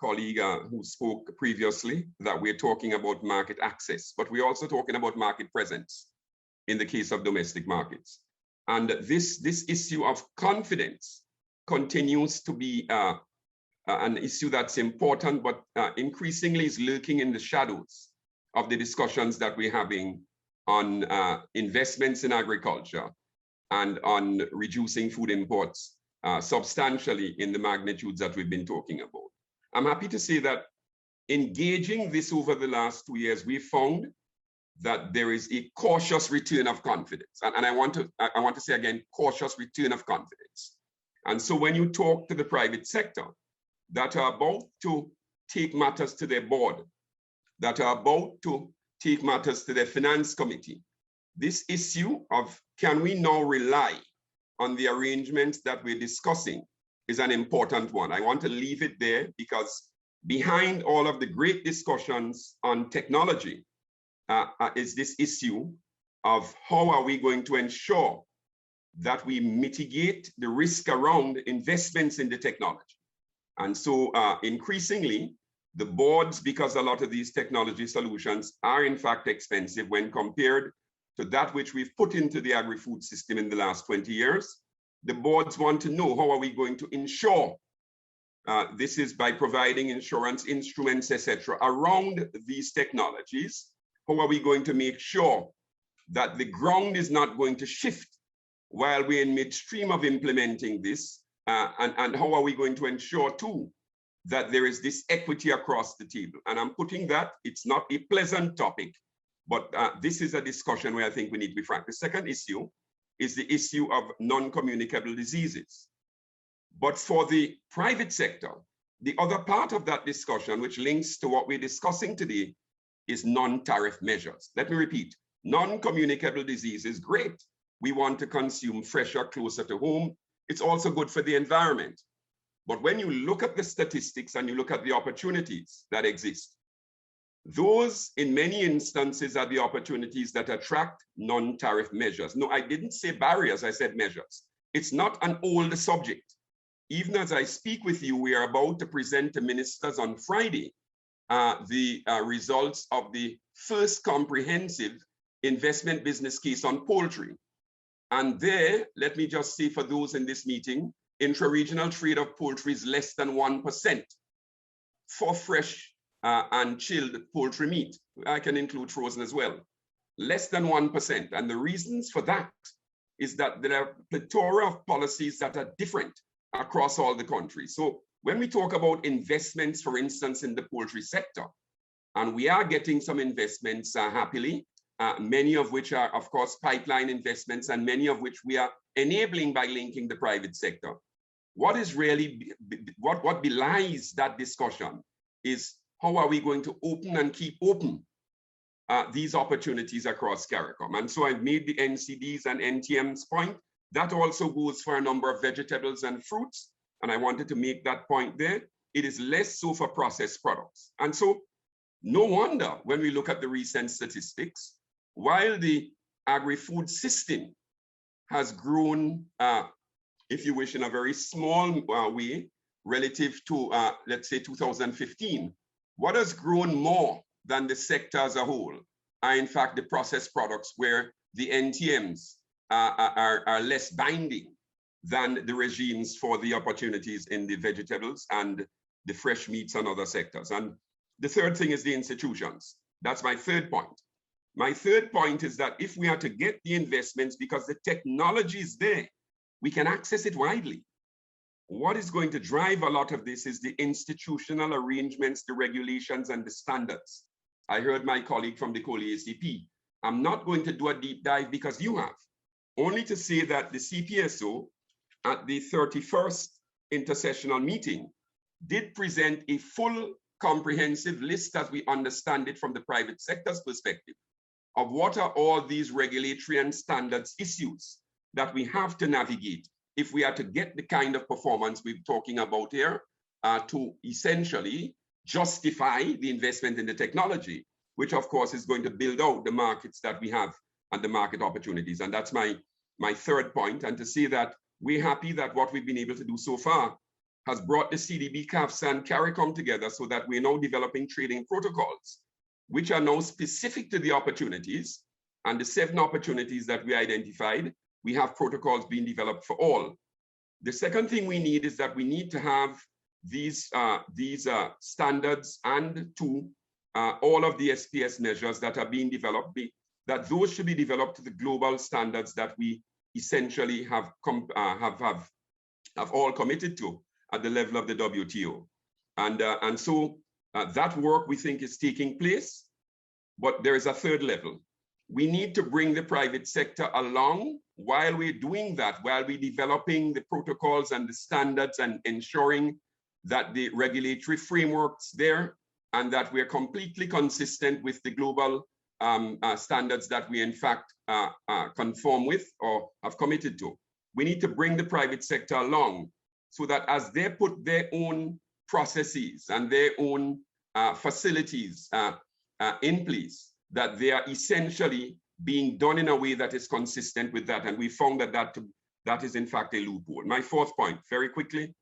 colleague who spoke previously, that we're talking about market access, but we're also talking about market presence in the case of domestic markets. And this issue of confidence continues to be an issue that's important, but increasingly is lurking in the shadows of the discussions that we're having on investments in agriculture and on reducing food imports substantially in the magnitudes that we've been talking about. I'm happy to say that engaging this over the last 2 years, we found that there is a cautious return of confidence. And I want to say again, cautious return of confidence. And so when you talk to the private sector that are about to take matters to their board, that are about to take matters to their finance committee, this issue of can we now rely on the arrangements that we're discussing is an important one. I want to leave it there because behind all of the great discussions on technology is this issue of how are we going to ensure that we mitigate the risk around investments in the technology. And so increasingly, the boards, because a lot of these technology solutions are in fact expensive when compared to that which we've put into the agri-food system in the last 20 years, the boards want to know how are we going to ensure this is by providing insurance instruments, etc., around these technologies. How are we going to make sure that the ground is not going to shift while we're in midstream of implementing this? And how are we going to ensure too that there is this equity across the table? And I'm putting that, it's not a pleasant topic, but this is a discussion where I think we need to be frank. The second issue is the issue of non-communicable diseases. But for the private sector, the other part of that discussion, which links to what we're discussing today, is non-tariff measures. Let me repeat, Non-communicable diseases, great. We want to consume fresher, closer to home. It's also good for the environment. But when you look at the statistics and you look at the opportunities that exist, those in many instances are the opportunities that attract non-tariff measures. No, I didn't say barriers, I said measures. It's not an old subject. Even as I speak with you, we are about to present to ministers on Friday the results of the first comprehensive investment business case on poultry. And there, let me just say for those in this meeting, intra-regional trade of poultry is less than 1% for fresh and chilled poultry meat. I can include frozen as well. Less than 1%. And the reasons for that is that there are a plethora of policies that are different across all the country. So when we talk about investments, for instance, in the poultry sector, and we are getting some investments happily, many of which are, of course, pipeline investments, and many of which we are enabling by linking the private sector. What is really, what belies that discussion is how are we going to open and keep open these opportunities across CARICOM? And so I've made the NCDs and NTM's point. That also goes for a number of vegetables and fruits. And I wanted to make that point there. It is less so for processed products. And so no wonder when we look at the recent statistics, while the agri-food system has grown, if you wish, in a very small way relative to, let's say, 2015, what has grown more than the sector as a whole are, in fact, the processed products where the NTMs are less binding than the regimes for the opportunities in the vegetables and the fresh meats and other sectors. And the third thing is the institutions. That's my third point. My third point is that if we are to get the investments, because the technology is there, we can access it widely. What is going to drive a lot of this is the institutional arrangements, the regulations, and the standards. I heard my colleague from the COLE-ACP. I'm not going to do a deep dive because you have. Only to say that the CPSO at the 31st intersessional meeting did present a full comprehensive list, as we understand it from the private sector's perspective, of what are all these regulatory and standards issues that we have to navigate if we are to get the kind of performance we're talking about here to essentially justify the investment in the technology, which of course is going to build out the markets that we have and the market opportunities. And that's my third point. And to say that we're happy that what we've been able to do so far has brought the CDB, CAFSA, and CARICOM together so that we're now developing trading protocols, which are now specific to the opportunities. And the 7 opportunities that we identified, we have protocols being developed for all. The second thing we need is that we need to have these standards and all of the SPS measures that are being developed, that those should be developed to the global standards that we essentially have all committed to at the level of the WTO. And so that work we think is taking place, but there is a third level. We need to bring the private sector along while we're doing that, while we're developing the protocols and the standards and ensuring that the regulatory framework's there and that we're completely consistent with the global standards that we in fact conform with or have committed to. We need to bring the private sector along so that as they put their own processes and their own facilities in place, that they are essentially being done in a way that is consistent with that. And we found that that is in fact a loophole. My fourth point, very quickly,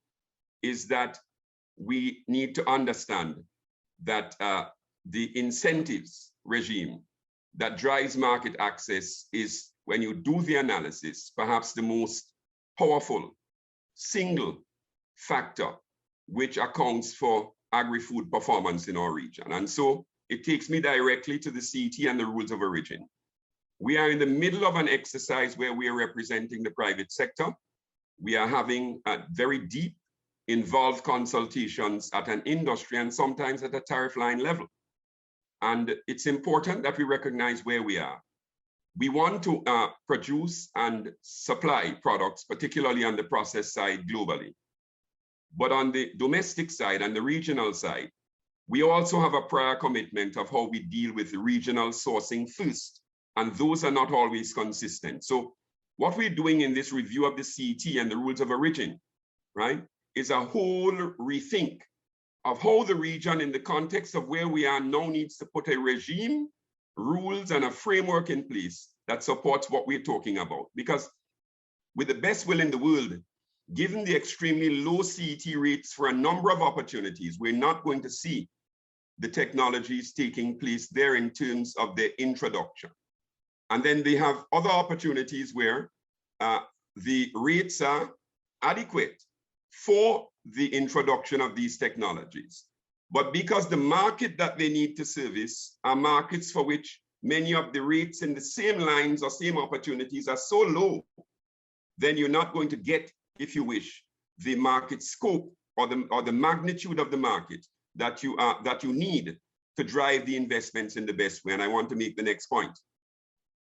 is that we need to understand that the incentives regime that drives market access is, when you do the analysis, perhaps the most powerful single factor which accounts for agri-food performance in our region. And so it takes me directly to the CET and the rules of origin. We are in the middle of an exercise where we are representing the private sector. We are having very deep, involved consultations at an industry and sometimes at a tariff line level. And it's important that we recognize where we are. We want to produce and supply products, particularly on the process side globally. But on the domestic side and the regional side, we also have a prior commitment of how we deal with regional sourcing first and those are not always consistent. So what we're doing in this review of the CET and the rules of origin, right, is a whole rethink of how the region in the context of where we are now needs to put a regime, rules, and a framework in place that supports what we're talking about. Because with the best will in the world, given the extremely low CET rates for a number of opportunities, we're not going to see the technologies taking place there in terms of their introduction. And then they have other opportunities where the rates are adequate for the introduction of these technologies. But because the market that they need to service are markets for which many of the rates in the same lines or same opportunities are so low, then you're not going to get, if you wish, the market scope or the magnitude of the market that you need to drive the investments in the best way. And I want to make the next point.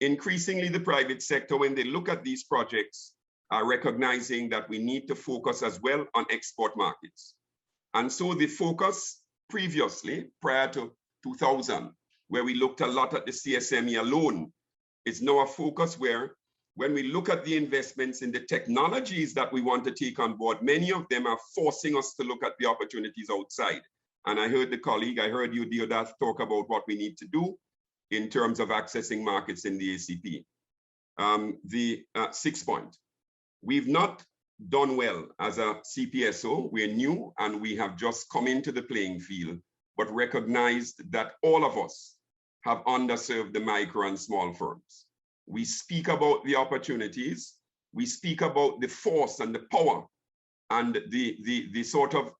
Increasingly, the private sector, when they look at these projects, are recognizing that we need to focus as well on export markets. And so the focus previously, prior to 2000, where we looked a lot at the CSME alone, is now a focus where when we look at the investments in the technologies that we want to take on board, many of them are forcing us to look at the opportunities outside. And I heard the colleague, I heard you, Deodath, talk about what we need to do in terms of accessing markets in the ACP. The sixth point, we've not done well as a CPSO. We're new and we have just come into the playing field, but recognized that all of us have underserved the micro and small firms. We speak about the opportunities, we speak about the force and the power and the sort of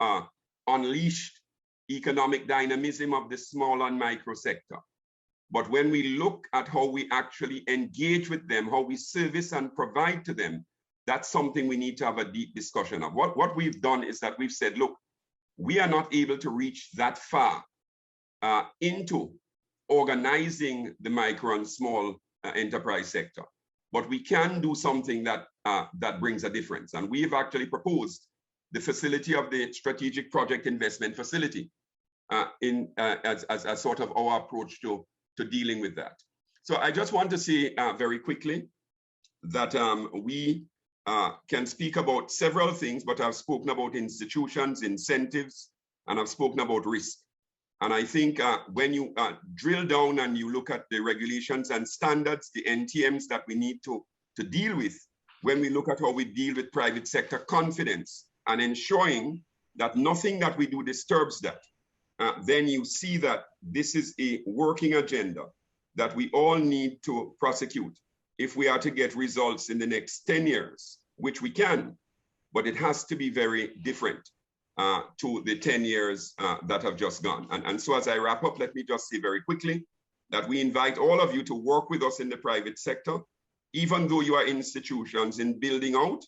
unleashed economic dynamism of the small and micro sector. But when we look at how we actually engage with them, how we service and provide to them, that's something we need to have a deep discussion of. What we've done is that we've said, look, we are not able to reach that far into organizing the micro and small enterprise sector, but we can do something that that brings a difference. And we've actually proposed the facility of the Strategic Project Investment Facility as sort of our approach to dealing with that. So I just want to say very quickly that we can speak about several things, but I've spoken about institutions, incentives, and I've spoken about risk. And I think when you drill down and you look at the regulations and standards, the NTMs that we need to deal with, when we look at how we deal with private sector confidence and ensuring that nothing that we do disturbs that, then you see that this is a working agenda that we all need to prosecute if we are to get results in the next 10 years, which we can, but it has to be very different to the 10 years that have just gone. And so as I wrap up, let me just say very quickly that we invite all of you to work with us in the private sector, even though you are institutions, in building out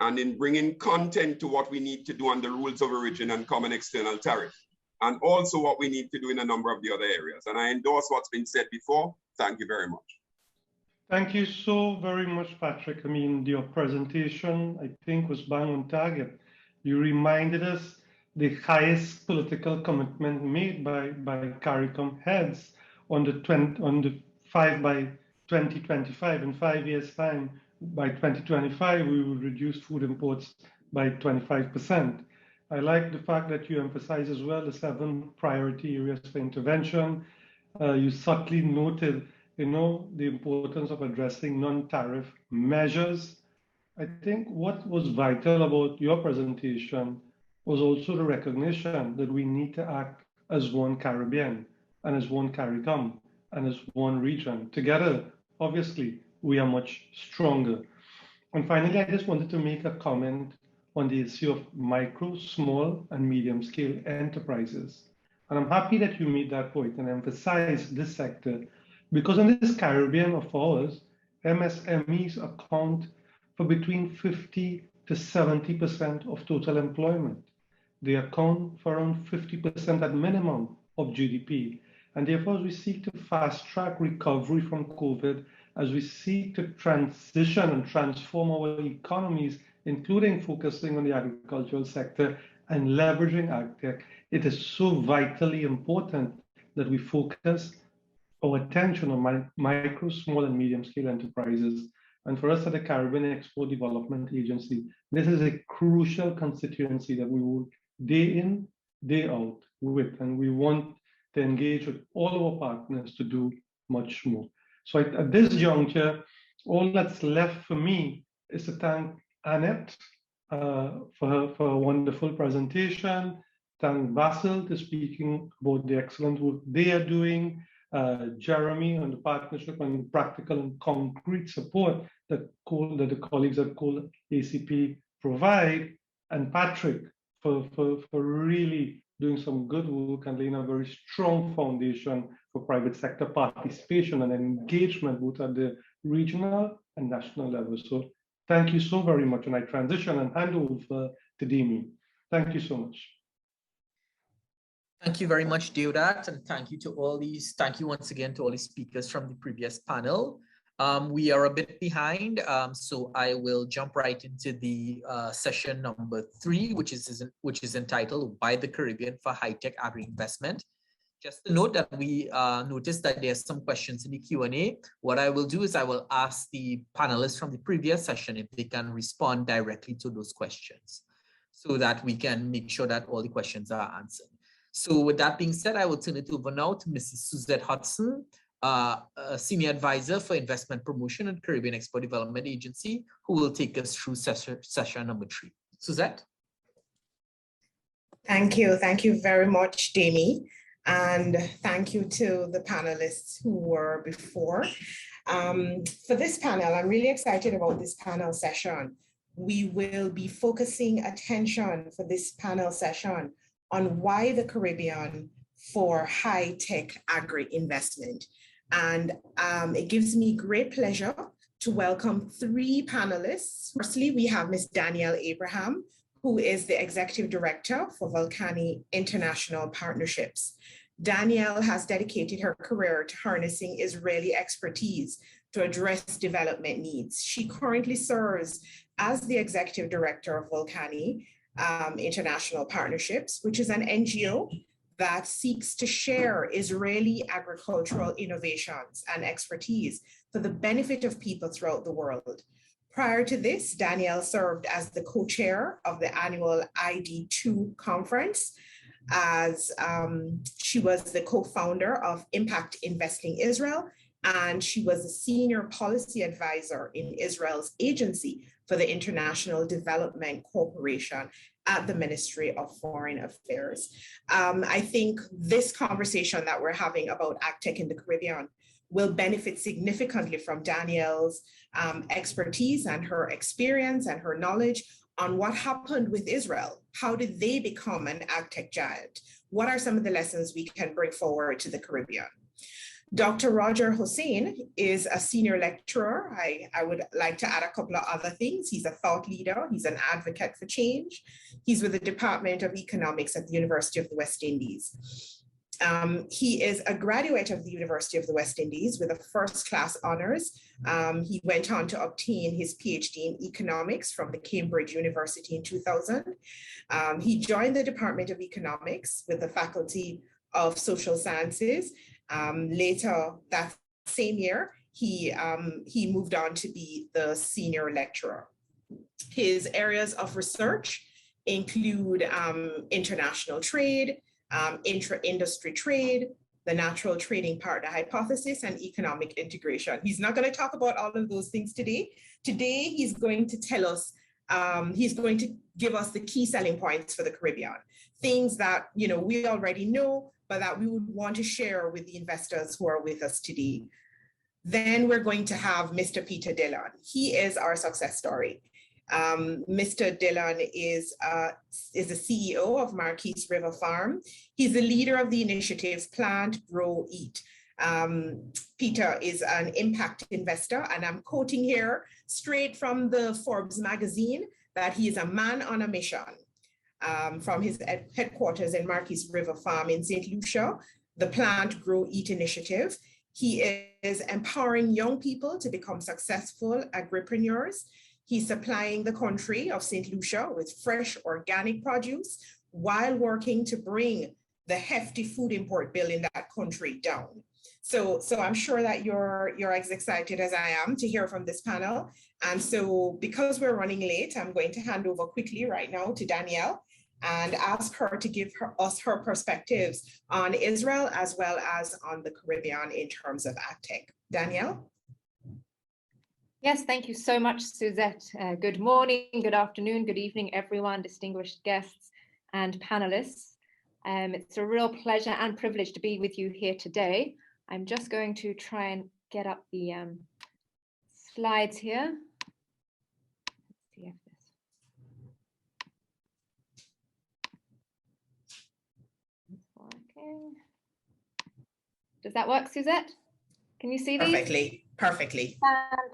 and in bringing content to what we need to do on the rules of origin and common external tariff, and also what we need to do in a number of the other areas. And I endorse what's been said before. Thank you very much. Thank you so very much, Patrick. I mean, your presentation, I think, was bang on target. You reminded us the highest political commitment made by CARICOM heads on the 5 by 2025. In 5 years' time, by 2025, we will reduce food imports by 25%. I like the fact that you emphasize as well the 7 priority areas for intervention. You subtly noted, the importance of addressing non-tariff measures. I think what was vital about your presentation was also the recognition that we need to act as one Caribbean and as one CARICOM and as one region. Together, obviously, we are much stronger. And finally, I just wanted to make a comment on the issue of micro, small, and medium-scale enterprises. And I'm happy that you made that point and emphasize this sector, because in this Caribbean of ours, MSMEs account for between 50 to 70% of total employment. They account for around 50% at minimum of GDP. And therefore, as we seek to fast-track recovery from COVID, as we seek to transition and transform our economies, including focusing on the agricultural sector and leveraging Agtech, it is so vitally important that we focus our attention on micro, small, and medium-scale enterprises. And for us at the Caribbean Export Development Agency, this is a crucial constituency that we work day in, day out with, and we want to engage with all our partners to do much more. So at this juncture, all that's left for me is to thank Annette for her wonderful presentation, thank Basil for speaking about the excellent work they are doing, Jeremy on the partnership and practical and concrete support that the colleagues at Coal ACP provide, and Patrick for really doing some good work and laying a very strong foundation for private sector participation and engagement both at the regional and national level. So thank you so very much. And I transition and hand over to Demi. Thank you so much. Thank you very much, Deodat, and thank you once again to all the speakers from the previous panel. We are a bit behind, so I will jump right into the session number 3, which is entitled "Why the Caribbean for High-Tech Agri-Investment." Just to note that we noticed that there's some questions in the Q&A. What I will do is I will ask the panelists from the previous session if they can respond directly to those questions so that we can make sure that all the questions are answered. So with that being said, I will turn it over now to Mrs. Suzette Hudson, a Senior Advisor for Investment Promotion at Caribbean Export Development Agency, who will take us through session number 3. Suzette? Thank you. Thank you very much, Demi. And thank you to the panelists who were before. For this panel, I'm really excited about this panel session. We will be focusing attention for this panel session on why the Caribbean for high-tech agri-investment. And it gives me great pleasure to welcome 3 panelists. Firstly, we have Ms. Danielle Abraham, who is the Executive Director for Volcani International Partnerships. Danielle has dedicated her career to harnessing Israeli expertise to address development needs. She currently serves as the Executive Director of Volcani International Partnerships, which is an NGO that seeks to share Israeli agricultural innovations and expertise for the benefit of people throughout the world. Prior to this, Danielle served as the co-chair of the annual ID2 conference, as she was the co-founder of Impact Investing Israel, and she was a senior policy advisor in Israel's Agency for the International Development Corporation at the Ministry of Foreign Affairs. I think this conversation that we're having about Agtech in the Caribbean will benefit significantly from Danielle's expertise and her experience and her knowledge on what happened with Israel. How did they become an Agtech giant? What are some of the lessons we can bring forward to the Caribbean? Dr. Roger Hossein is a senior lecturer. I would like to add a couple of other things. He's a thought leader. He's an advocate for change. He's with the Department of Economics at the University of the West Indies. He is a graduate of the University of the West Indies with a first-class honors. He went on to obtain his PhD in economics from the Cambridge University in 2000. He joined the Department of Economics with the Faculty of Social Sciences. Later that same year, he moved on to be the senior lecturer. His areas of research include international trade, intra-industry trade, the natural trading partner hypothesis, and economic integration. He's not going to talk about all of those things today. Today, he's going to tell us, he's going to give us the key selling points for the Caribbean, things that we already know, but that we would want to share with the investors who are with us today. Then we're going to have Mr. Peter Dillon. He is our success story. Mr. Dillon is the CEO of Marquise River Farm. He's the leader of the initiatives Plant, Grow, Eat. Peter is an impact investor, and I'm quoting here straight from the Forbes magazine that he is a man on a mission. From his headquarters in Marquise River Farm in St. Lucia, the Plant, Grow, Eat initiative. He is empowering young people to become successful agripreneurs. He's supplying the country of St. Lucia with fresh organic produce while working to bring the hefty food import bill in that country down. So I'm sure that you're as excited as I am to hear from this panel. And so because we're running late, I'm going to hand over quickly right now to Danielle and ask her to give us her perspectives on Israel as well as on the Caribbean in terms of Agtech. Danielle? Yes, thank you so much, Suzette. Good morning, good afternoon, good evening, everyone, distinguished guests and panelists. It's a real pleasure and privilege to be with you here today. I'm just going to try and get up the slides here. Let's see if this. It's working. Does that work, Suzette? Can you see these? Perfectly, perfectly.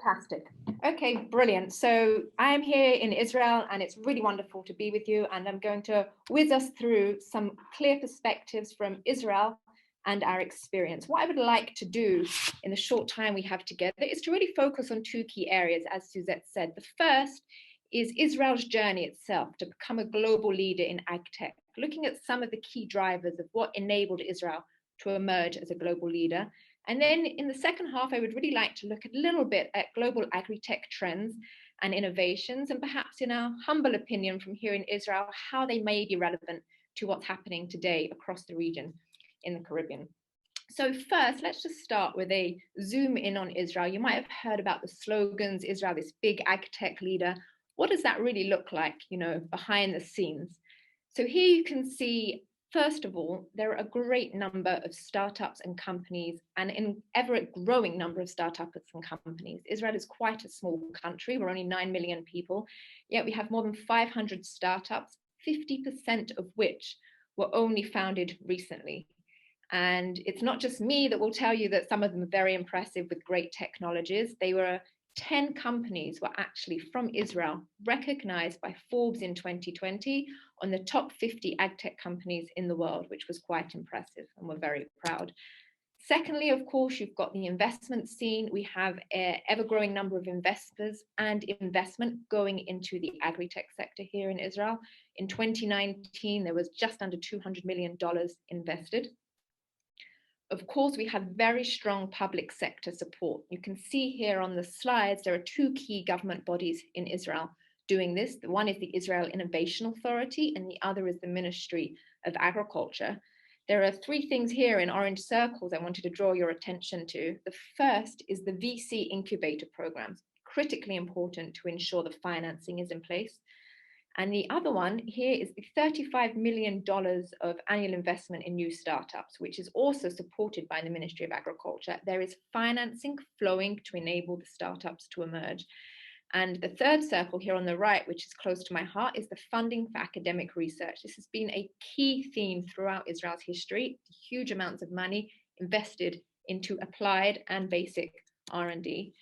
Fantastic. Okay, brilliant. So I am here in Israel and it's really wonderful to be with you, and I'm going to whiz us through some clear perspectives from Israel and our experience. What I would like to do in the short time we have together is to really focus on two key areas, as Suzette said. The first is Israel's journey itself to become a global leader in Agtech, looking at some of the key drivers of what enabled Israel to emerge as a global leader. And then in the second half, I would really like to look a little bit at global agri-tech trends and innovations, and perhaps in our humble opinion from here in Israel, how they may be relevant to what's happening today across the region in the Caribbean. So first, let's just start with a zoom in on Israel. You might have heard about the slogans, Israel, this big agtech leader. What does that really look like, you know, behind the scenes? So here you can see, first of all, there are a great number of startups and companies, and an ever-growing number of startups and companies. Israel is quite a small country. We're only 9 million people, yet we have more than 500 startups, 50% of which were only founded recently. And it's not just me that will tell you that some of them are very impressive with great technologies. They were 10 companies were actually from Israel, recognized by Forbes in 2020 on the top 50 agtech companies in the world, which was quite impressive, and we're very proud. Secondly, of course, you've got the investment scene. We have an ever-growing number of investors and investment going into the agri-tech sector here in Israel. In 2019, there was just under $200 million invested. Of course, we have very strong public sector support. You can see here on the slides, there are two key government bodies in Israel doing this. The one is the Israel Innovation Authority, and the other is the Ministry of Agriculture. There are three things here in orange circles I wanted to draw your attention to. The first is the VC incubator programs, critically important to ensure the financing is in place. And the other one here is the $35 million of annual investment in new startups, which is also supported by the Ministry of Agriculture. There is financing flowing to enable the startups to emerge. And the third circle here on the right, which is close to my heart, is the funding for academic research. This has been a key theme throughout Israel's history, huge amounts of money invested into applied and basic R&D.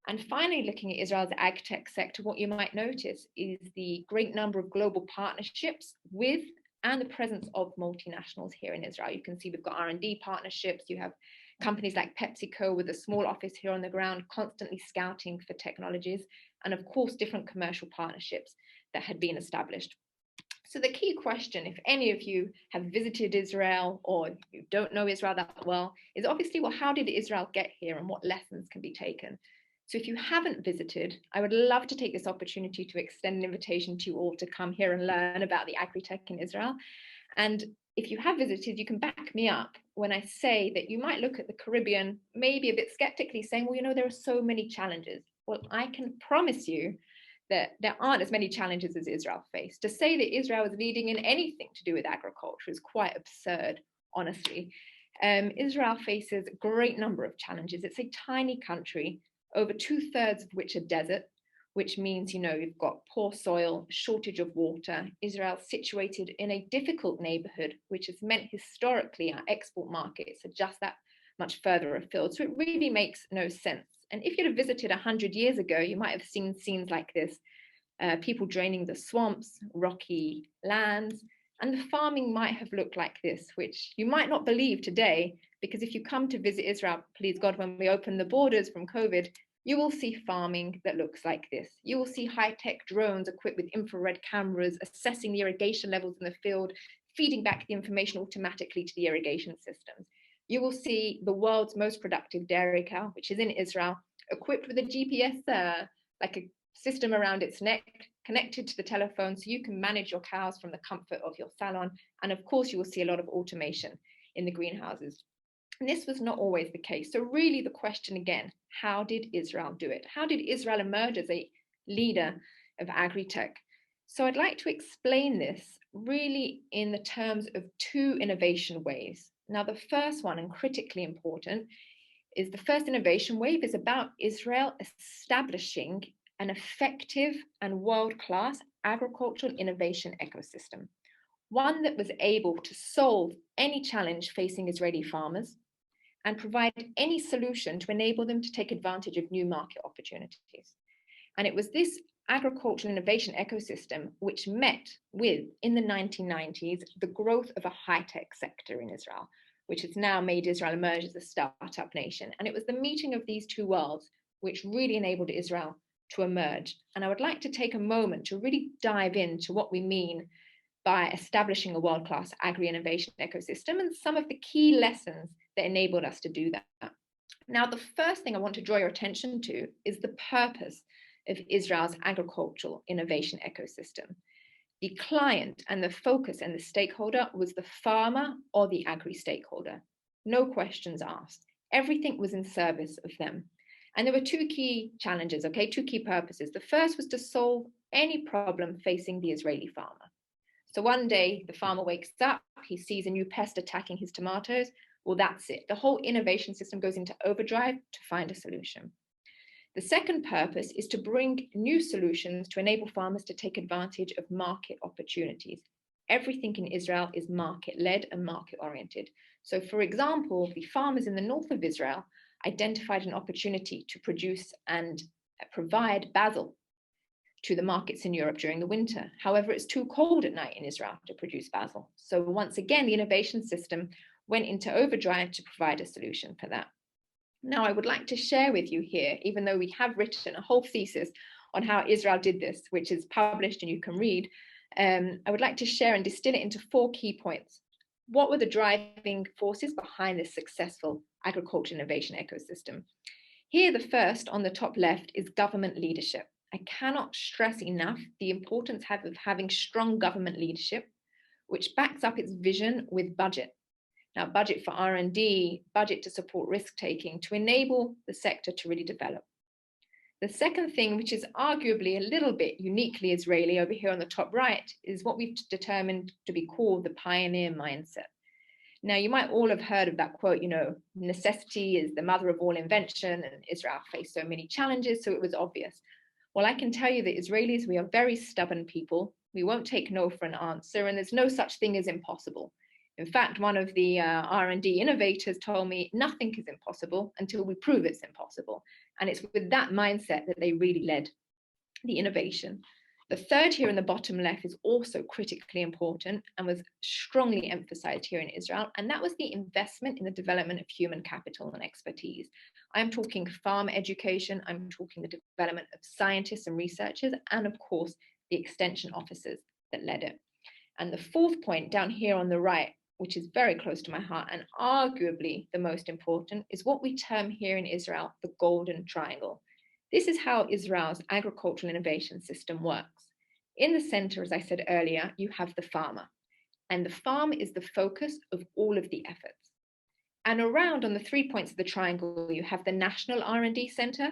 And finally, looking at Israel's agtech sector, what you might notice is the great number of global partnerships with and the presence of multinationals here in Israel. You can see we've got R&D partnerships. You have companies like PepsiCo with a small office here on the ground, constantly scouting for technologies, and of course, different commercial partnerships that had been established. So the key question, if any of you have visited Israel or you don't know Israel that well, is obviously, well, how did Israel get here and what lessons can be taken? So if you haven't visited, I would love to take this opportunity to extend an invitation to you all to come here and learn about the agri-tech in Israel. And if you have visited, you can back me up when I say that you might look at the Caribbean maybe a bit skeptically, saying, well, you know, there are so many challenges. Well, I can promise you that there aren't as many challenges as Israel faced. To say that Israel is leading in anything to do with agriculture is quite absurd, honestly. Israel faces a great number of challenges. It's a tiny country, over 2/3 of which are desert, which means, you know, you've got poor soil, shortage of water. Israel's situated in a difficult neighborhood, which has meant historically our export markets are just that much further afield. So it really makes no sense. And if you'd have visited 100 years ago, you might have seen scenes like this, people draining the swamps, rocky lands, and the farming might have looked like this, which you might not believe today, because if you come to visit Israel, please God, when we open the borders from COVID, you will see farming that looks like this. You will see high-tech drones equipped with infrared cameras, assessing the irrigation levels in the field, feeding back the information automatically to the irrigation systems. you will see the world's most productive dairy cow, which is in Israel, equipped with a GPS, like a system around its neck, connected to the telephone, so you can manage your cows from the comfort of your salon. And of course, you will see a lot of automation in the greenhouses. And this was not always the case. So really the question again, how did Israel do it? How did Israel emerge as a leader of Agritech? So I'd like to explain this really in the terms of two innovation waves. Now, the first one, and critically important, is the first innovation wave is about Israel establishing an effective and world-class agricultural innovation ecosystem, one that was able to solve any challenge facing Israeli farmers and provide any solution to enable them to take advantage of new market opportunities. And it was this agricultural innovation ecosystem which met with, in the 1990s, the growth of a high-tech sector in Israel, which has now made Israel emerge as a startup nation. And it was the meeting of these two worlds which really enabled Israel to emerge. And I would like to take a moment to really dive into what we mean by establishing a world-class agri-innovation ecosystem and some of the key lessons that enabled us to do that. Now, the first thing I want to draw your attention to is the purpose of Israel's agricultural innovation ecosystem. The client and the focus and the stakeholder was the farmer or the agri-stakeholder. No questions asked. Everything was in service of them. And there were two key challenges, okay, two key purposes. The first was to solve any problem facing the Israeli farmer. So one day the farmer wakes up, he sees a new pest attacking his tomatoes. Well, that's it. The whole innovation system goes into overdrive to find a solution. The second purpose is to bring new solutions to enable farmers to take advantage of market opportunities. Everything in Israel is market-led and market-oriented. So for example, the farmers in the north of Israel identified an opportunity to produce and provide basil to the markets in Europe during the winter. However, it's too cold at night in Israel to produce basil. So once again, the innovation system went into overdrive to provide a solution for that. Now, I would like to share with you here, even though we have written a whole thesis on how Israel did this, which is published and you can read, I would like to share and distill it into 4 key points. What were the driving forces behind this successful agriculture innovation ecosystem? Here, the first on the top left is government leadership. I cannot stress enough the importance of having strong government leadership, which backs up its vision with budget. Now, budget for R&D, budget to support risk-taking, to enable the sector to really develop. The second thing, which is arguably a little bit uniquely Israeli over here on the top right, is what we've determined to be called the pioneer mindset. Now, you might all have heard of that quote, you know, necessity is the mother of all invention, and Israel faced so many challenges, so it was obvious. Well, I can tell you that Israelis, we are very stubborn people. We won't take no for an answer, and there's no such thing as impossible. In fact, one of the R&D innovators told me nothing is impossible until we prove it's impossible. And it's with that mindset that they really led the innovation. The third here in the bottom left is also critically important and was strongly emphasized here in Israel. And that was the investment in the development of human capital and expertise. I'm talking farm education, I'm talking the development of scientists and researchers, and of course, the extension officers that led it. And the fourth point down here on the right, which is very close to my heart and arguably the most important, is what we term here in Israel the golden triangle. This is how Israel's agricultural innovation system works. In the center, as I said earlier, you have the farmer, and the farm is the focus of all of the efforts. And around on the 3 points of the triangle, you have the national R&D center,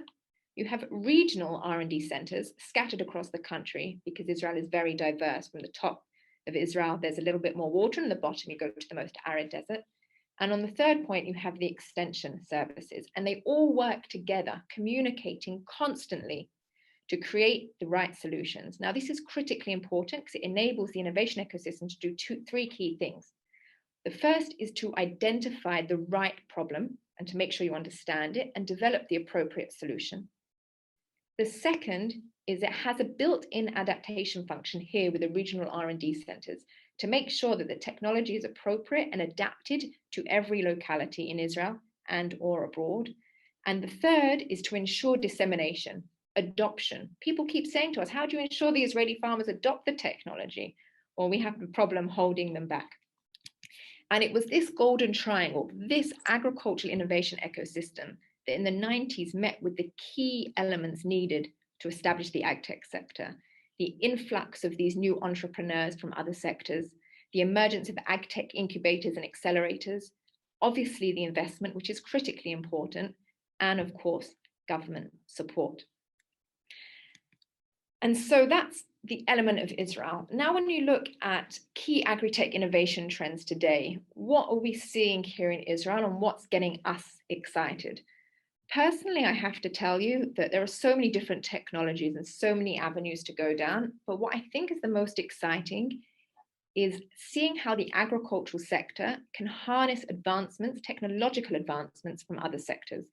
you have regional R&D centers scattered across the country because Israel is very diverse. From the top of Israel, there's a little bit more water, and the bottom you go to the most arid desert. And on the third point, you have the extension services, and they all work together, communicating constantly to create the right solutions. Now, this is critically important because it enables the innovation ecosystem to do 3 key things. The first is to identify the right problem and to make sure you understand it and develop the appropriate solution. The second is it has a built-in adaptation function here with the regional R&D centers to make sure that the technology is appropriate and adapted to every locality in Israel and or abroad. And the third is to ensure dissemination, adoption. People keep saying to us, how do you ensure the Israeli farmers adopt the technology? Well, we have a problem holding them back. And it was this golden triangle, this agricultural innovation ecosystem, that in the 90s met with the key elements needed to establish the Agtech sector. The influx of these new entrepreneurs from other sectors, the emergence of Agtech incubators and accelerators, obviously the investment, which is critically important, and of course, government support. And so that's the element of Israel. Now, when you look at key agri-tech innovation trends today, what are we seeing here in Israel and what's getting us excited? Personally, I have to tell you that there are so many different technologies and so many avenues to go down. But what I think is the most exciting is seeing how the agricultural sector can harness advancements, technological advancements from other sectors.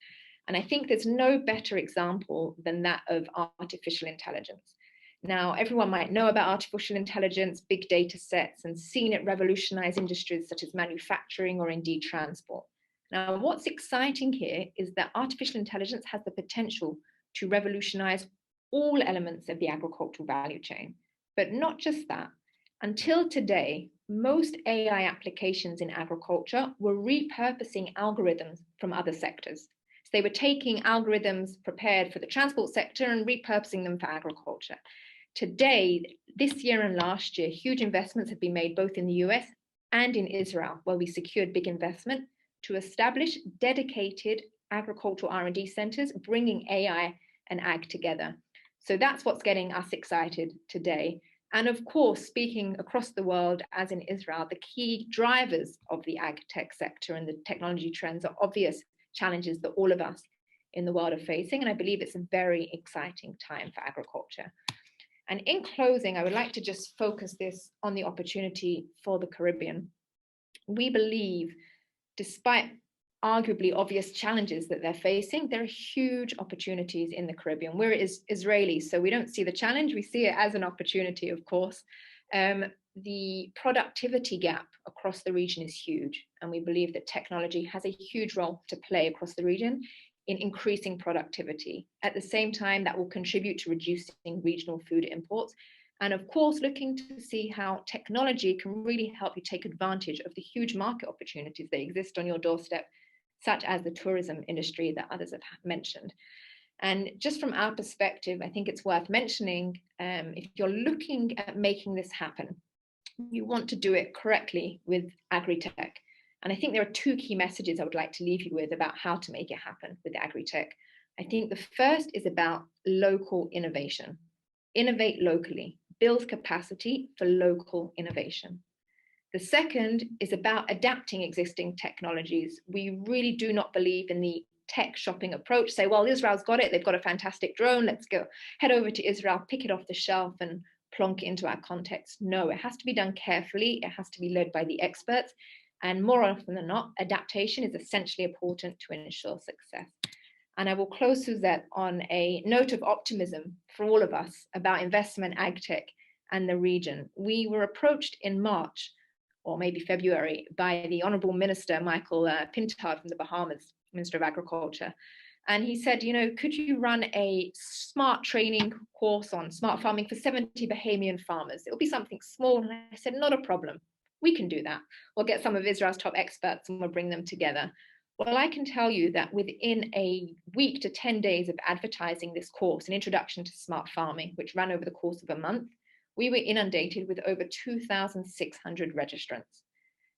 And I think there's no better example than that of artificial intelligence. Now, everyone might know about artificial intelligence, big data sets, and seen it revolutionize industries such as manufacturing or indeed transport. Now, what's exciting here is that artificial intelligence has the potential to revolutionize all elements of the agricultural value chain. But not just that. Until today, most AI applications in agriculture were repurposing algorithms from other sectors. So they were taking algorithms prepared for the transport sector and repurposing them for agriculture. Today, this year and last year, huge investments have been made both in the US and in Israel, where we secured big investment to establish dedicated agricultural R&D centers, bringing AI and ag together. So that's what's getting us excited today. And of course, speaking across the world, as in Israel, the key drivers of the ag tech sector and the technology trends are obvious challenges that all of us in the world are facing. And I believe it's a very exciting time for agriculture. And in closing, I would like to just focus this on the opportunity for the Caribbean. We believe, despite arguably obvious challenges that they're facing, there are huge opportunities in the Caribbean. We're Israelis, so we don't see the challenge, we see it as an opportunity, of course. The productivity gap across the region is huge, and we believe that technology has a huge role to play across the region in increasing productivity. At the same time, that will contribute to reducing regional food imports. And of course, looking to see how technology can really help you take advantage of the huge market opportunities that exist on your doorstep, such as the tourism industry that others have mentioned. And just from our perspective, I think it's worth mentioning, if you're looking at making this happen, you want to do it correctly with Agritech. And I think there are two key messages I would like to leave you with about how to make it happen with Agritech. I think the first is about local innovation. Innovate locally, build capacity for local innovation. The second is about adapting existing technologies. We really do not believe in the tech shopping approach. Say, well, Israel's got it. They've got a fantastic drone. Let's go head over to Israel, pick it off the shelf and plonk it into our context. No, it has to be done carefully. It has to be led by the experts. And more often than not, adaptation is essentially important to ensure success. And I will close, Suzette, on a note of optimism for all of us about investment, Agtech, and the region. We were approached in March, or maybe February, by the Honorable Minister, Michael Pintard from the Bahamas, Minister of Agriculture. And he said, you know, could you run a smart training course on smart farming for 70 Bahamian farmers? It'll be something small. And I said, not a problem. We can do that. We'll get some of Israel's top experts and we'll bring them together. Well, I can tell you that within a week to 10 days of advertising this course, an introduction to smart farming, which ran over the course of a month, we were inundated with over 2,600 registrants.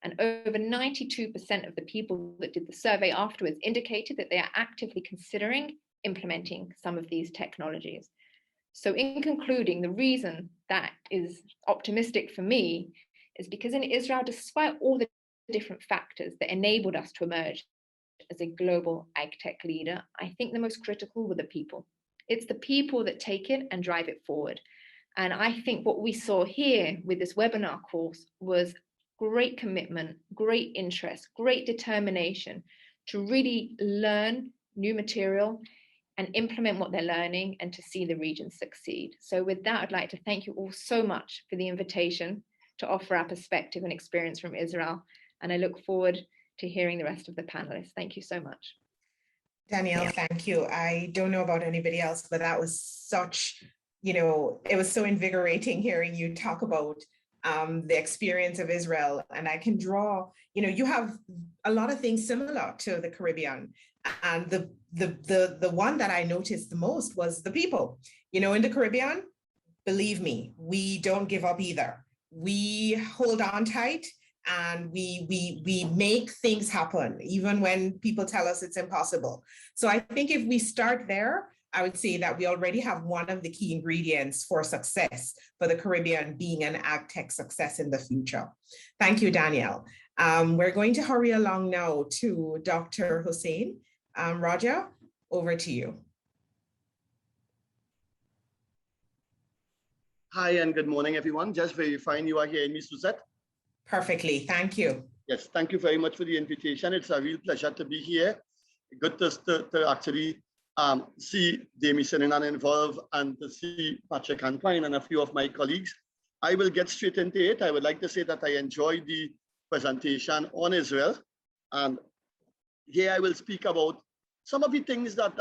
And over 92% of the people that did the survey afterwards indicated that they are actively considering implementing some of these technologies. So in concluding, the reason that is optimistic for me is because in Israel, despite all the different factors that enabled us to emerge as a global Agtech leader, I think the most critical were the people. It's the people that take it and drive it forward. And I think what we saw here with this webinar course was great commitment, great interest, great determination to really learn new material and implement what they're learning and to see the region succeed. So with that, I'd like to thank you all so much for the invitation to offer our perspective and experience from Israel. And I look forward to hearing the rest of the panelists. Thank you so much. Danielle, thank you. I don't know about anybody else, but that was such, you know, it was so invigorating hearing you talk about the experience of Israel, and I can draw, you have a lot of things similar to the Caribbean. And the one that I noticed the most was the people. In the Caribbean, believe me, we don't give up either. We hold on tight and we make things happen, even when people tell us it's impossible. So I think if we start there, I would say that we already have one of the key ingredients for success for the Caribbean being an Agtech success in the future. Thank you, Danielle. We're going to hurry along now to Dr. Hussein. Roger, over to you. Hi, and good morning, everyone. Just verifying you are hearing me, Suzette. Perfectly, thank you. Yes, thank you very much for the invitation. It's a real pleasure to be here. Good to actually see Demi sitting and involved, and to see Patrick Antoine and a few of my colleagues. I will get straight into it. I would like to say that I enjoyed the presentation on Israel. And here I will speak about some of the things that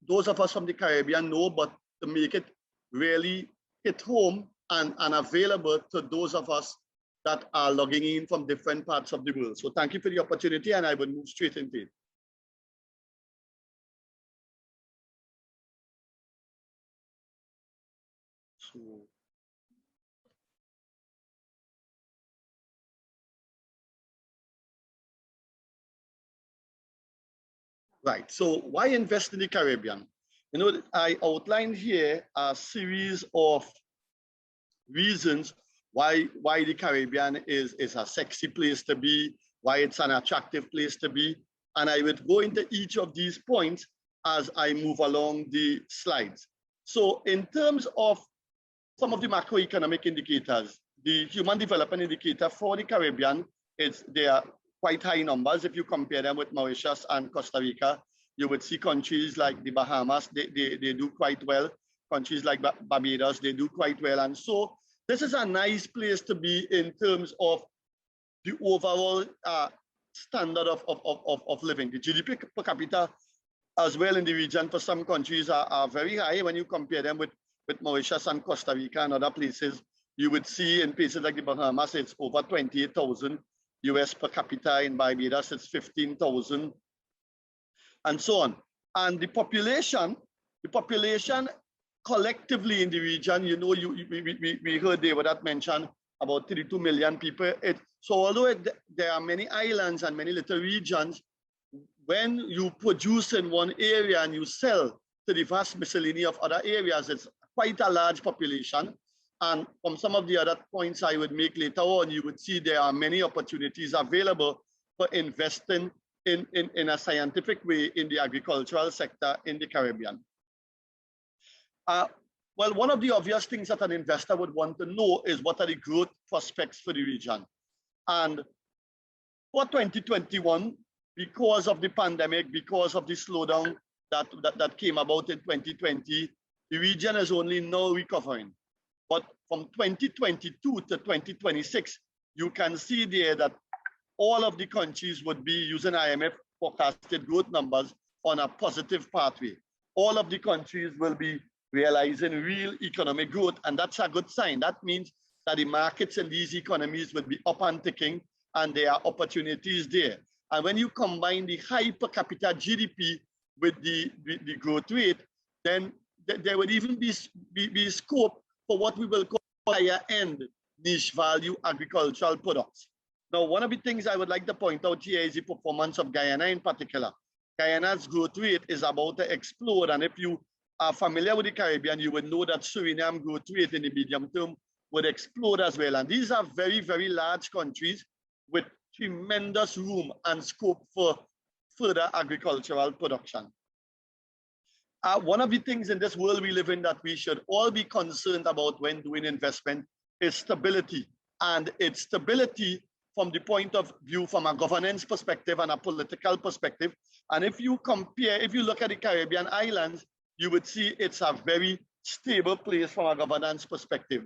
those of us from the Caribbean know, but to make it really hit home and available to those of us that are logging in from different parts of the world. So thank you for the opportunity, and I will move straight into it. So, right, so why invest in the Caribbean? I outlined here a series of reasons why the Caribbean is a sexy place to be, why it's an attractive place to be. And I would go into each of these points as I move along the slides. So in terms of some of the macroeconomic indicators, the Human Development Indicator for the Caribbean, they are quite high numbers. If you compare them with Mauritius and Costa Rica, you would see countries like the Bahamas, they do quite well. Countries like Barbados, they do quite well. And so this is a nice place to be in terms of the overall standard of living. The GDP per capita as well in the region for some countries are very high. When you compare them with Mauritius and Costa Rica and other places, you would see in places like the Bahamas, it's over 28,000 US per capita. In Barbados, it's 15,000 and so on. And the population collectively in the region, we heard David had mentioned about 32 million people. So although there are many islands and many little regions, when you produce in one area and you sell to the vast miscellany of other areas, it's quite a large population. And from some of the other points I would make later on, you would see there are many opportunities available for investing in a scientific way in the agricultural sector in the Caribbean. Well, one of the obvious things that an investor would want to know is what are the growth prospects for the region. And for 2021, because of the pandemic, because of the slowdown that came about in 2020, the region is only now recovering. But from 2022 to 2026, you can see there that all of the countries would be using IMF forecasted growth numbers on a positive pathway. All of the countries will be realizing real economic growth, and that's a good sign. That means that the markets in these economies will be up and ticking, and there are opportunities there. And when you combine the high per capita GDP with the growth rate, then there would even be scope for what we will call higher end niche value agricultural products. Now, one of the things I would like to point out here is the performance of Guyana in particular. Guyana's growth rate is about to explode, and if you are familiar with the Caribbean, you would know that Suriname growth rate in the medium term would explode as well. And these are very, very large countries with tremendous room and scope for further agricultural production. One of the things in this world we live in that we should all be concerned about when doing investment is stability. And it's stability from the point of view from a governance perspective and a political perspective. And if you look at the Caribbean islands, you would see it's a very stable place from a governance perspective.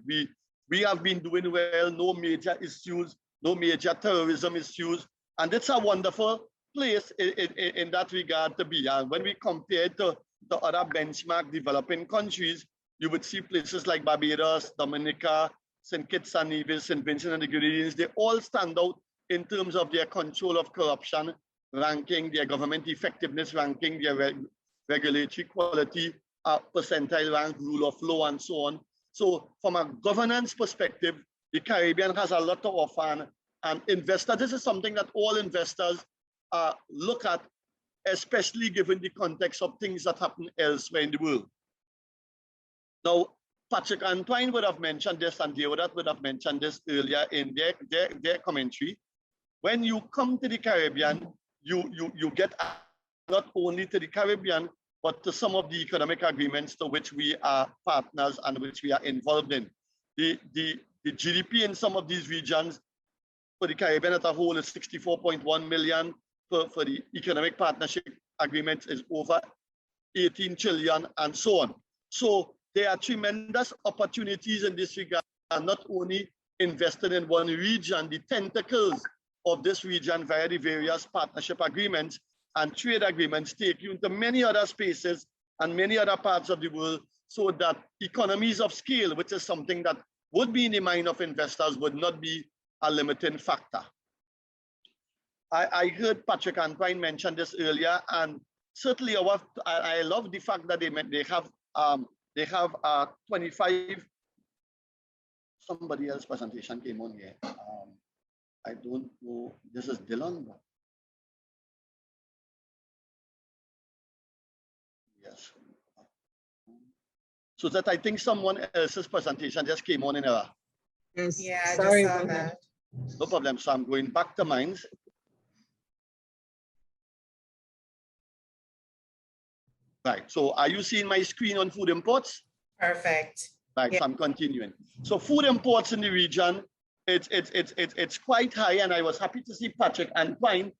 We have been doing well, no major issues, no major terrorism issues. And it's a wonderful place in that regard to be. And when we compare it to the other benchmark developing countries, you would see places like Barbados, Dominica, St. Kitts and Nevis, St. Vincent and the Grenadines, they all stand out in terms of their control of corruption ranking, their government effectiveness ranking, their regulatory quality percentile rank, rule of law, and so on. So from a governance perspective, the Caribbean has a lot to offer, and investors, this is something that all investors look at, especially given the context of things that happen elsewhere in the world. Now, Patrick Antoine would have mentioned this, and Deodat would have mentioned this earlier in their commentary. When you come to the Caribbean, you get not only to the Caribbean, but to some of the economic agreements to which we are partners and which we are involved in. The GDP in some of these regions for the Caribbean as a whole is 64.1 million. For the economic partnership agreements is over 18 trillion and so on. So there are tremendous opportunities in this regard, and not only invested in one region, the tentacles of this region via the various partnership agreements and trade agreements take you into many other spaces and many other parts of the world, so that economies of scale, which is something that would be in the mind of investors, would not be a limiting factor. I heard Patrick Antoine mention this earlier, and certainly I love the fact that they have 25. Somebody else's presentation came on here. I don't know. This is Dylan. Yes. So that I think someone else's presentation just came on in error. Yes. Yeah, Sorry I just saw about that. No problem. So I'm going back to mine. Right. So are you seeing my screen on food imports? Perfect. Right. Yeah. So I'm continuing. So food imports in the region, it's quite high, and I was happy to see Patrick Antoine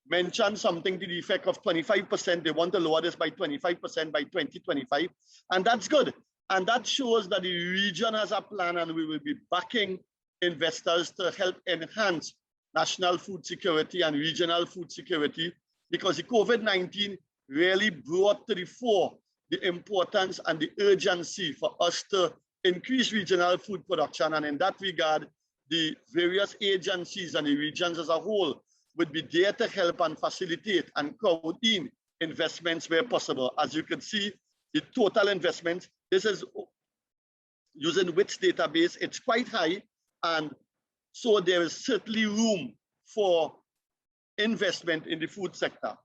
mention something to the effect of 25%. They want to lower this by 25% by 2025, and that's good. And that shows that the region has a plan, and we will be backing investors to help enhance national food security and regional food security, because the COVID-19 really brought to the fore the importance and the urgency for us to increase regional food production. And in that regard, the various agencies and the regions as a whole would be there to help and facilitate and crowd in investments where possible. As you can see, the total investment, this is using WITS database, it's quite high. And so there is certainly room for investment in the food sector.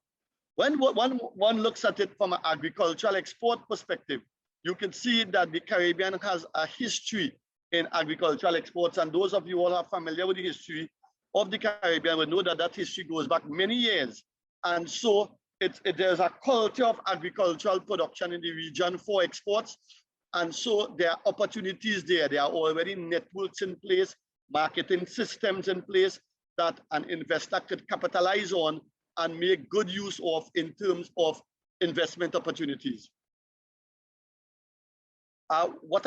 When one looks at it from an agricultural export perspective, you can see that the Caribbean has a history in agricultural exports, and those of you all are familiar with the history of the Caribbean will know that that history goes back many years. And so there's a culture of agricultural production in the region for exports, and so there are opportunities there. There are already networks in place, marketing systems in place that an investor could capitalize on and make good use of in terms of investment opportunities. What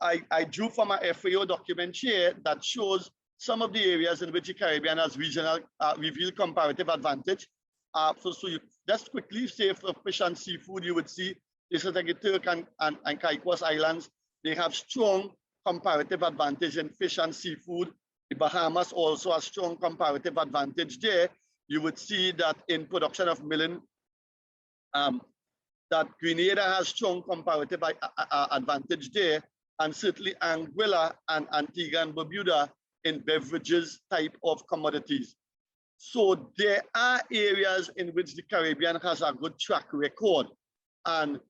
I drew from a FAO document here that shows some of the areas in which the Caribbean has regional revealed comparative advantage. So you just quickly say for fish and seafood, you would see this is like the Turk and Caicos Islands. They have strong comparative advantage in fish and seafood. The Bahamas also has strong comparative advantage there. You would see that in production of milling, that Grenada has strong comparative advantage there, and certainly Anguilla and Antigua and Barbuda in beverages type of commodities. So there are areas in which the Caribbean has a good track record, and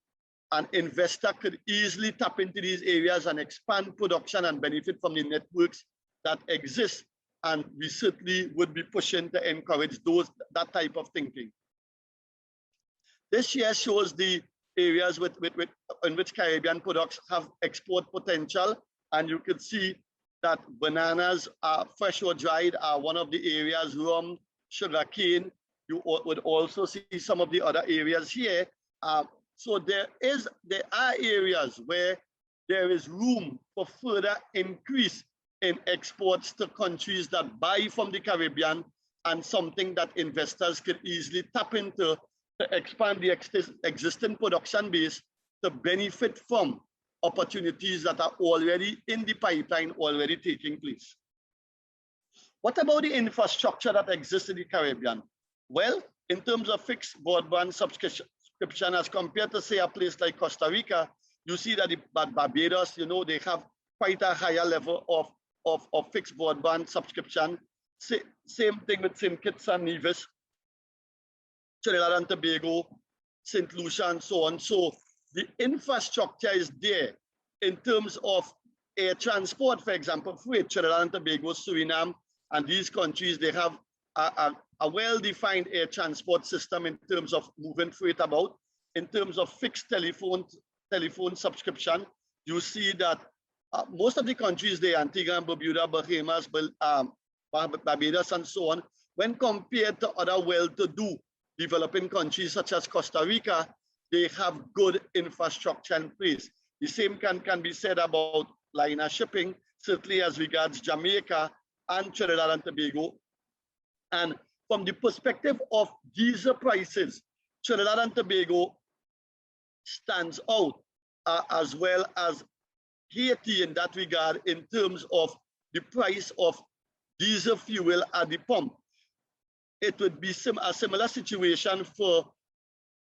an investor could easily tap into these areas and expand production and benefit from the networks that exist. And we certainly would be pushing to encourage that type of thinking. This here shows the areas in which Caribbean products have export potential. And you can see that bananas, fresh or dried, are one of the areas, rum, sugarcane. You would also see some of the other areas here. So there are areas where there is room for further increase in exports to countries that buy from the Caribbean, and something that investors could easily tap into to expand the existing production base to benefit from opportunities that are already in the pipeline, already taking place. What about the infrastructure that exists in the Caribbean? Well, in terms of fixed broadband subscription as compared to, say, a place like Costa Rica, you see that Barbados, you know, they have quite a higher level of fixed broadband subscription. Same thing with St. Kitts and Nevis, Trinidad and Tobago, St. Lucia, and so on. So the infrastructure is there in terms of air transport, for example, freight. Trinidad and Tobago, Suriname, and these countries, they have a well-defined air transport system in terms of moving freight about. In terms of fixed telephone subscription, you see that most of the countries, they Antigua and Barbuda, Bahamas, Barbados, and so on, when compared to other well-to-do developing countries such as Costa Rica, they have good infrastructure in place. The same can be said about liner shipping, certainly as regards Jamaica and Trinidad and Tobago. And from the perspective of diesel prices, Trinidad and Tobago stands out as well as Haiti in that regard in terms of the price of diesel fuel at the pump. It would be a similar situation for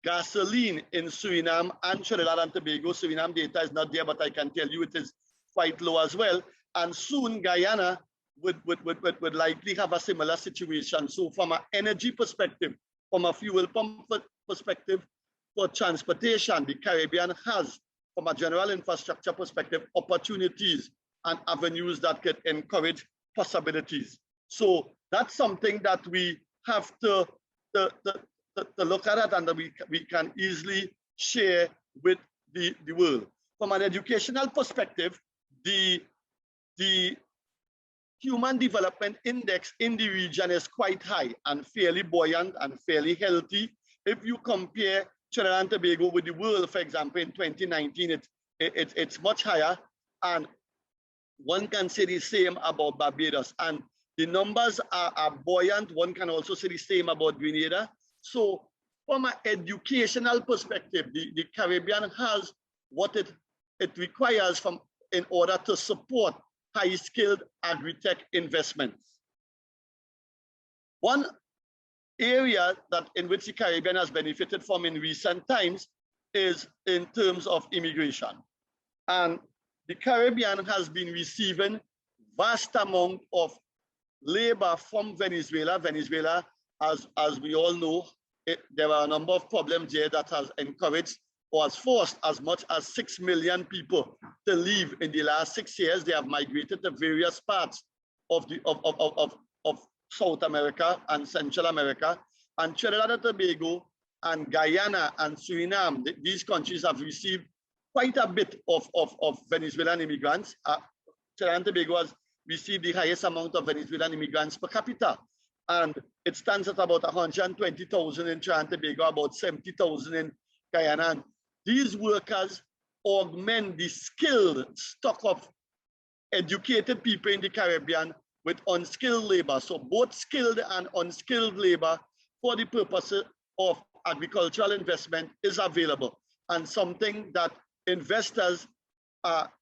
gasoline in Suriname and Trinidad and Tobago. Suriname data is not there, but I can tell you it is quite low as well. And soon Guyana would likely have a similar situation. So from an energy perspective, from a fuel pump perspective, for transportation, the Caribbean has, from a general infrastructure perspective, opportunities and avenues that could encourage possibilities. So that's something that we have to look at it, and that we can easily share with the world. From an educational perspective, the Human Development Index in the region is quite high and fairly buoyant and fairly healthy. If you compare Trinidad and Tobago with the world, for example, in 2019, it's much higher, and one can say the same about Barbados. And the numbers are buoyant. One can also say the same about Grenada. So from an educational perspective, the Caribbean has what it requires in order to support high-skilled agri-tech investments. One area in which the Caribbean has benefited from in recent times is in terms of immigration. And the Caribbean has been receiving vast amount of labor from Venezuela. Venezuela, as we all know, there are a number of problems there that has encouraged or has forced as much as 6 million people to leave in the last 6 years. They have migrated to various parts of South America and Central America. And Trinidad and Tobago and Guyana and Suriname, these countries have received quite a bit of Venezuelan immigrants. Trinidad and Tobago has received the highest amount of Venezuelan immigrants per capita. And it stands at about 120,000 in Trinidad and Tobago, about 70,000 in Guyana. And these workers augment the skilled stock of educated people in the Caribbean with unskilled labor. So both skilled and unskilled labor for the purposes of agricultural investment is available, and something that investors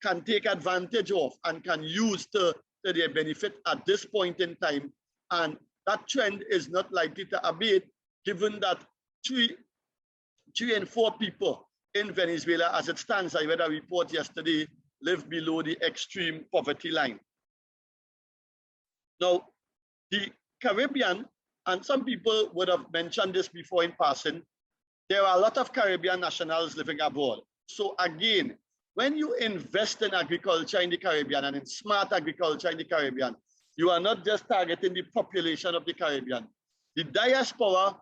can take advantage of and can use to their benefit at this point in time. And that trend is not likely to abate, given that 3 in 4 people in Venezuela, as it stands, I read a report yesterday, live below the extreme poverty line. Now, the Caribbean, and some people would have mentioned this before in passing, there are a lot of Caribbean nationals living abroad. So again, when you invest in agriculture in the Caribbean and in smart agriculture in the Caribbean, you are not just targeting the population of the Caribbean. The diaspora,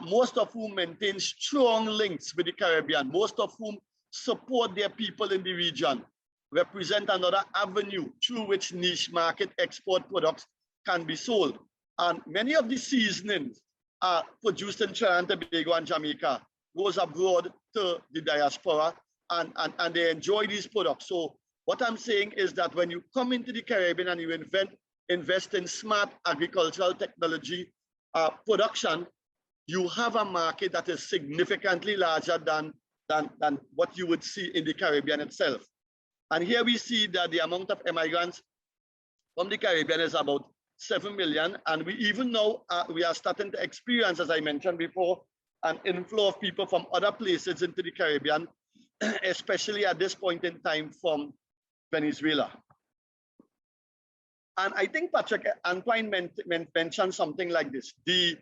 most of whom maintain strong links with the Caribbean, most of whom support their people in the region, represent another avenue through which niche market export products can be sold. And many of the seasonings are produced in Trinidad and Tobago and Jamaica, goes abroad to the diaspora, and they enjoy these products. So what I'm saying is that when you come into the Caribbean and you invest in smart agricultural technology production, you have a market that is significantly larger than what you would see in the Caribbean itself. And here we see that the amount of immigrants from the Caribbean is about 7 million. And we even now, we are starting to experience, as I mentioned before, an inflow of people from other places into the Caribbean, especially at this point in time from Venezuela. And I think Patrick Antoine mentioned something like this. The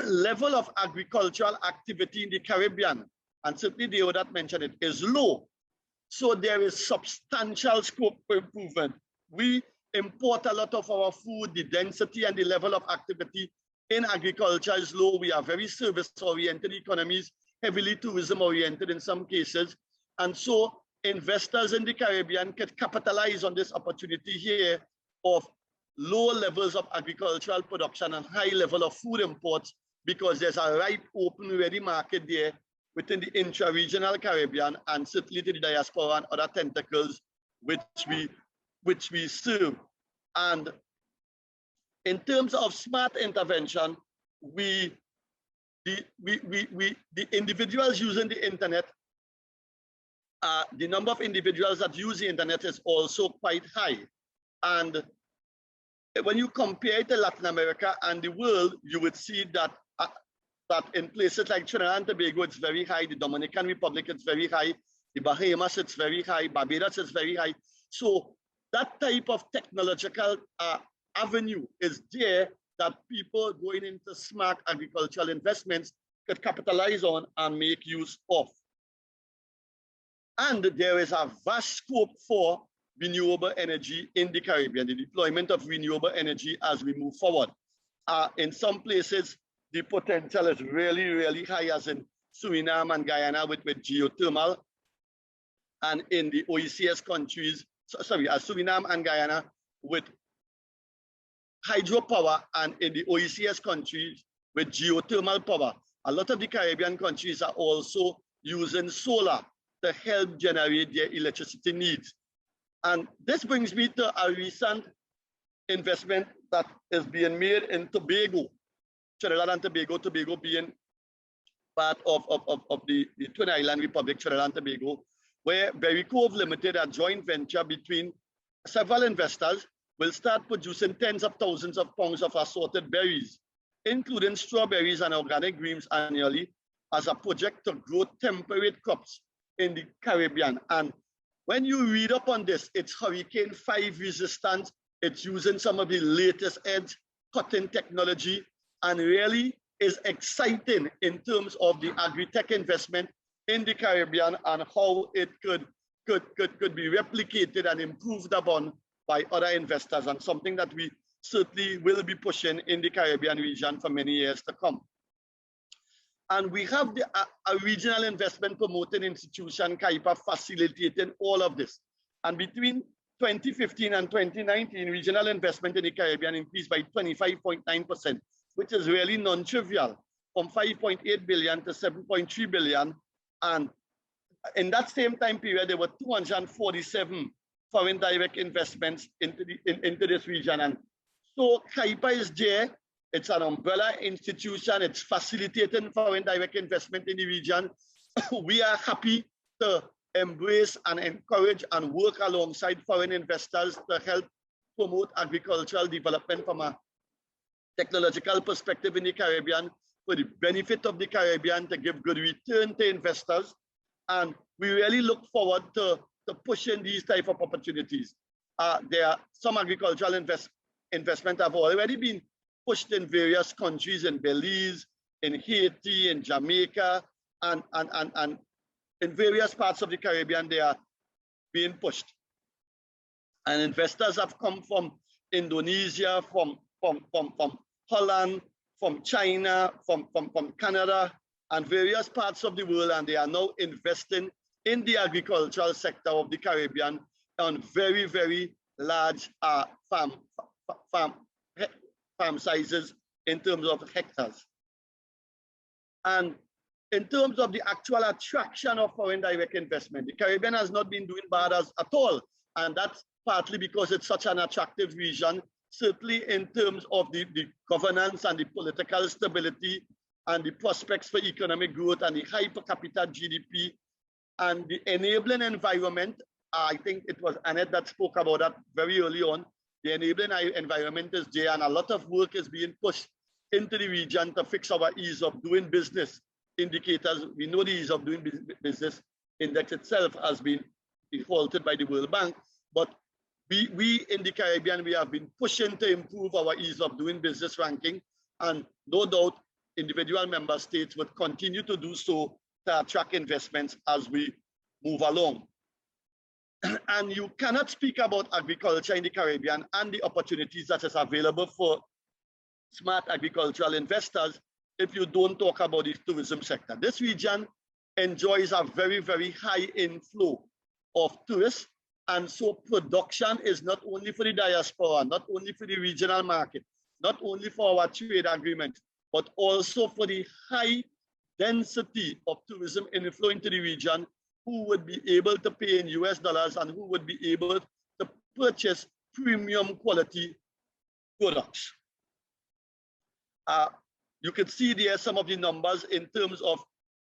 level of agricultural activity in the Caribbean, and certainly Deodat mentioned it, is low. So there is substantial scope for improvement. We import a lot of our food, the density and the level of activity in agriculture is low. We are very service-oriented economies, heavily tourism-oriented in some cases. And so investors in the Caribbean can capitalize on this opportunity here of low levels of agricultural production and high level of food imports, because there's a ripe, open, ready market there within the intra-regional Caribbean and certainly to the diaspora and other tentacles which we serve. And in terms of smart intervention, the individuals using the internet, the number of individuals that use the internet is also quite high. And when you compare it to Latin America and the world, you would see that that in places like Trinidad and Tobago, it's very high. The Dominican Republic, it's very high. The Bahamas, it's very high. Barbados, it's very high. So that type of technological avenue is there that people going into smart agricultural investments could capitalize on and make use of. And there is a vast scope for renewable energy in the Caribbean, the deployment of renewable energy as we move forward. In some places, the potential is really, really high, as in Suriname and Guyana with geothermal. And in the OECS countries, Suriname and Guyana with hydropower, and in the OECS countries with geothermal power. A lot of the Caribbean countries are also using solar to help generate their electricity needs. And this brings me to a recent investment that is being made in Tobago, Trinidad and Tobago, Tobago being part of the Twin Island Republic, Trinidad and Tobago, where Berry Cove Limited, a joint venture between several investors, will start producing tens of thousands of pounds of assorted berries, including strawberries and organic greens annually, as a project to grow temperate crops in the Caribbean. And when you read up on this, it's Hurricane 5 resistant. It's using some of the latest edge cotton technology, and really is exciting in terms of the Agritech investment in the Caribbean and how it could be replicated and improved upon by other investors, and something that we certainly will be pushing in the Caribbean region for many years to come. And we have a regional investment promoting institution, CAIPA, facilitating all of this. And between 2015 and 2019, regional investment in the Caribbean increased by 25.9%, which is really non-trivial, from 5.8 billion to 7.3 billion. And in that same time period, there were 247 foreign direct investments into this region. And so CAIPA is there. It's an umbrella institution. It's facilitating foreign direct investment in the region. We are happy to embrace and encourage and work alongside foreign investors to help promote agricultural development from a technological perspective in the Caribbean, for the benefit of the Caribbean, to give good return to investors. And we really look forward to pushing these type of opportunities. There are some agricultural investment have already been pushed in various countries, in Belize, in Haiti, in Jamaica, and in various parts of the Caribbean. They are being pushed. And investors have come from Indonesia, from Holland, from China, from Canada, and various parts of the world, and they are now investing in the agricultural sector of the Caribbean on very, very large farm sizes in terms of hectares. And in terms of the actual attraction of foreign direct investment, the Caribbean has not been doing bad at all. And that's partly because it's such an attractive region, certainly in terms of the governance and the political stability and the prospects for economic growth and the high per capita GDP and the enabling environment I think it was Annette that spoke about that very early on. The enabling environment is there, and a lot of work is being pushed into the region to fix our ease of doing business indicators. We know the ease of doing business index itself has been defaulted by the World Bank, but we in the Caribbean, we have been pushing to improve our ease of doing business ranking, and no doubt individual member states would continue to do so to attract investments as we move along. And you cannot speak about agriculture in the Caribbean and the opportunities that is available for smart agricultural investors if you don't talk about the tourism sector. This region enjoys a very, very high inflow of tourists. And so production is not only for the diaspora, not only for the regional market, not only for our trade agreement, but also for the high density of tourism inflow into the region, who would be able to pay in US dollars and who would be able to purchase premium quality products. You can see there some of the numbers in terms of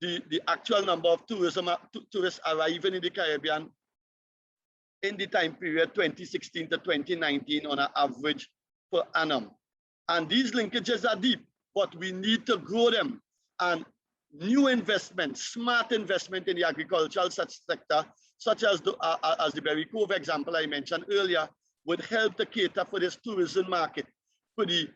the actual number of tourists arriving in the Caribbean in the time period 2016 to 2019 on an average per annum. And these linkages are deep, but we need to grow them. And new investment, smart investment in the agricultural sector, such as the Berry Cove example I mentioned earlier, would help to cater for this tourism market, for the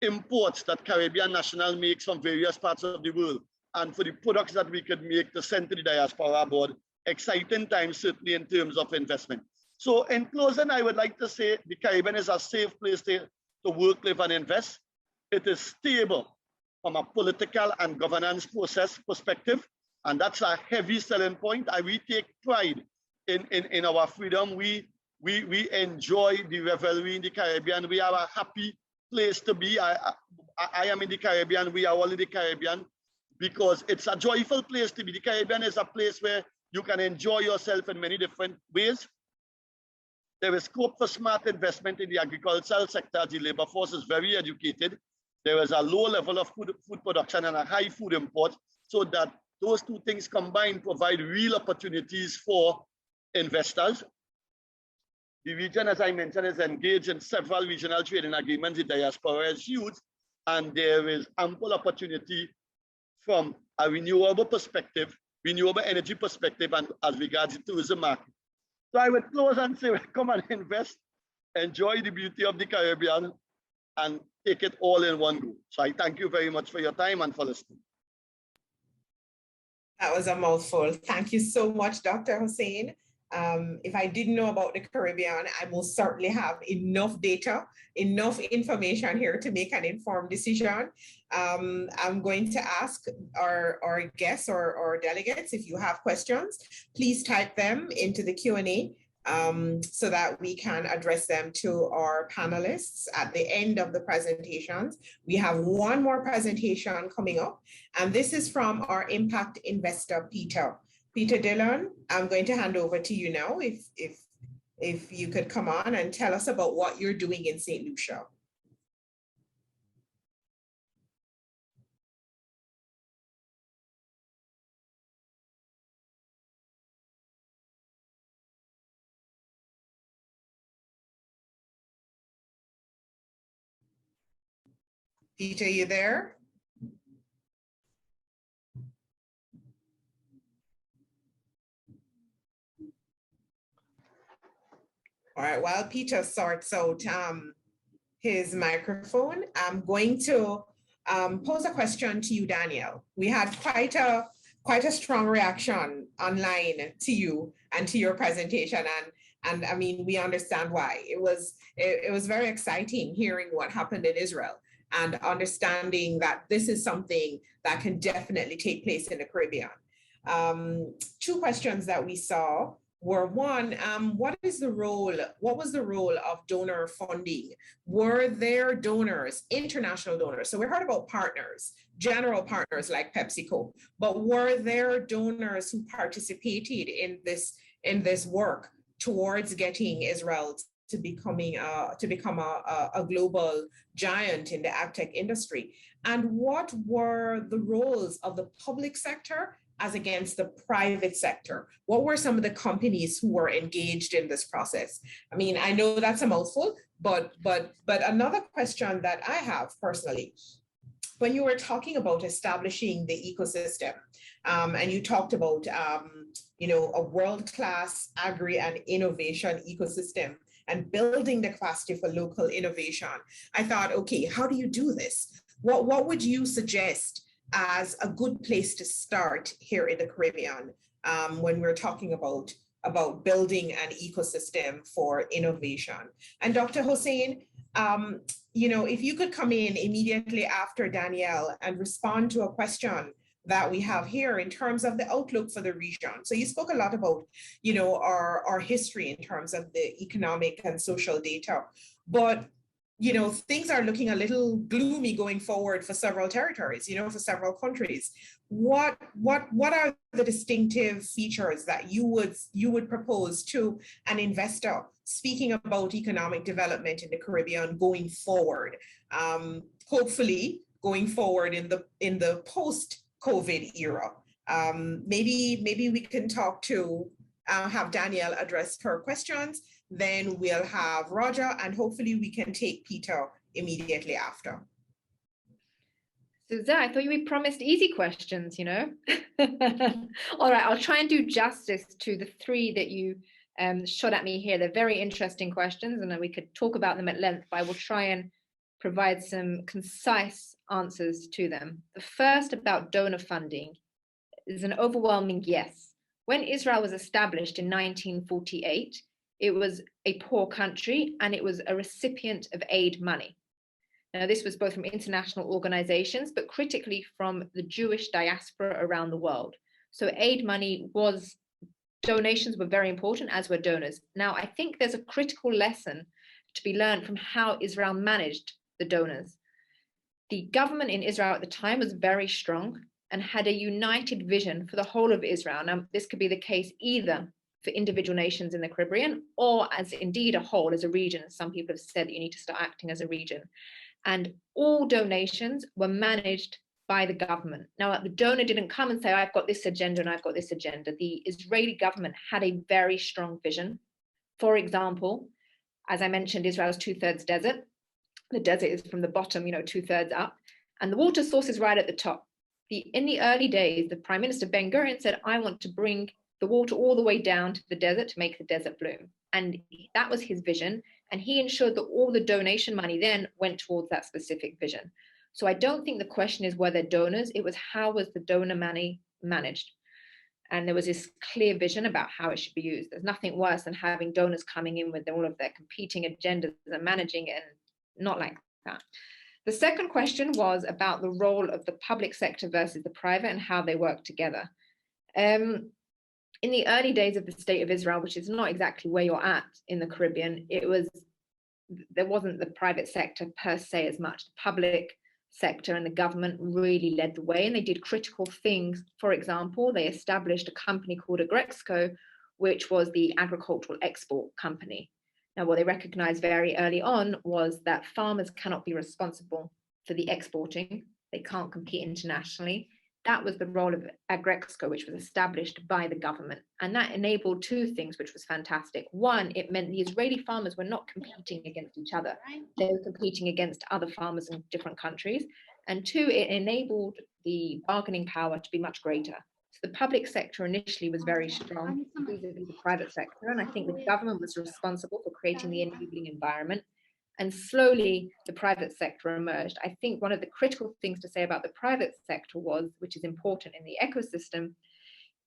imports that Caribbean national makes from various parts of the world, and for the products that we could make to send to the diaspora abroad. Exciting times, certainly in terms of investment. So in closing, I would like to say the Caribbean is a safe place to work, live, and invest. It is stable from a political and governance process perspective, and that's a heavy selling point. We take pride in our freedom. We enjoy the revelry in the Caribbean. We are a happy place to be. I am in the Caribbean. We are all in the Caribbean because it's a joyful place to be. The Caribbean is a place where you can enjoy yourself in many different ways. There is scope for smart investment in the agricultural sector. The labor force is very educated. There is a low level of food production and a high food import, so that those two things combined provide real opportunities for investors. The region, as I mentioned, is engaged in several regional trading agreements. The diaspora is huge, and there is ample opportunity from a renewable energy perspective, and as regards the tourism market. So I would close and say, come and invest, enjoy the beauty of the Caribbean, and take it all in one go. So I thank you very much for your time and for listening. That was a mouthful. Thank you so much, Dr. Hussein. If I didn't know about the Caribbean, I most certainly have enough data, enough information here to make an informed decision. I'm going to ask our guests or delegates, if you have questions, please type them into the Q&A so that we can address them to our panelists at the end of the presentations. We have one more presentation coming up, and this is from our impact investor, Peter Dillon. I'm going to hand over to you now, if you could come on and tell us about what you're doing in St. Lucia. Peter, you there? All right, while Peter sorts out his microphone, I'm going to pose a question to you, Daniel. We had quite a strong reaction online to you and to your presentation, and I mean, we understand why. It was very exciting hearing what happened in Israel and understanding that this is something that can definitely take place in the Caribbean. Two questions that we saw were, one, what was the role of donor funding? Were there donors, international donors? So we heard about partners, general partners like PepsiCo, but were there donors who participated in this work towards getting Israel to become a global giant in the Agtech industry? And what were the roles of the public sector as against the private sector? What were some of the companies who were engaged in this process? I mean, I know that's a mouthful, but another question that I have personally, when you were talking about establishing the ecosystem, and you talked about a world-class agri and innovation ecosystem and building the capacity for local innovation, I thought, okay, how do you do this? What would you suggest as a good place to start here in the Caribbean when we're talking about building an ecosystem for innovation? And Dr. Hossein, if you could come in immediately after Danielle and respond to a question that we have here in terms of the outlook for the region. So you spoke a lot about, our history in terms of the economic and social data, but things are looking a little gloomy going forward for several territories, for several countries. What are the distinctive features that you would propose to an investor speaking about economic development in the Caribbean going forward? Hopefully going forward in the post-COVID era. Maybe we can talk to have Danielle address her questions. Then we'll have Roger, and hopefully we can take Peter immediately after. Suzanne, I thought you promised easy questions, All right, I'll try and do justice to the three that you shot at me here. They're very interesting questions, and we could talk about them at length, but I will try and provide some concise answers to them. The first, about donor funding, is an overwhelming yes. When Israel was established in 1948, it was a poor country and it was a recipient of aid money. Now, this was both from international organizations, but critically from the Jewish diaspora around the world. So aid money donations were very important, as were donors. Now, I think there's a critical lesson to be learned from how Israel managed the donors. The government in Israel at the time was very strong and had a united vision for the whole of Israel. Now, this could be the case either for individual nations in the Caribbean or as indeed a whole, as a region. Some people have said that you need to start acting as a region. And all donations were managed by the government. Now, the donor didn't come and say, I've got this agenda and I've got this agenda. The Israeli government had a very strong vision. For example, as I mentioned, Israel is 2/3 desert. The desert is from the bottom, 2/3 up, and the water source is right at the top. In the early days, the Prime Minister Ben Gurion said, I want to bring the water all the way down to the desert to make the desert bloom. And that was his vision. And he ensured that all the donation money then went towards that specific vision. So I don't think the question is were there donors, it was how was the donor money managed? And there was this clear vision about how it should be used. There's nothing worse than having donors coming in with all of their competing agendas and managing it, and not like that. The second question was about the role of the public sector versus the private and how they work together. In the early days of the State of Israel, which is not exactly where you're at in the Caribbean, there wasn't the private sector per se as much. The public sector and the government really led the way, and they did critical things. For example, they established a company called Agritech, which was the agricultural export company. Now, what they recognized very early on was that farmers cannot be responsible for the exporting. They can't compete internationally. That was the role of Agritech, which was established by the government. And that enabled two things, which was fantastic. One, it meant the Israeli farmers were not competing against each other. They were competing against other farmers in different countries. And two, it enabled the bargaining power to be much greater. So the public sector initially was very strong vis-a-vis the private sector. And I think the government was responsible for creating the enabling environment. And slowly the private sector emerged. I think one of the critical things to say about the private sector was, which is important in the ecosystem,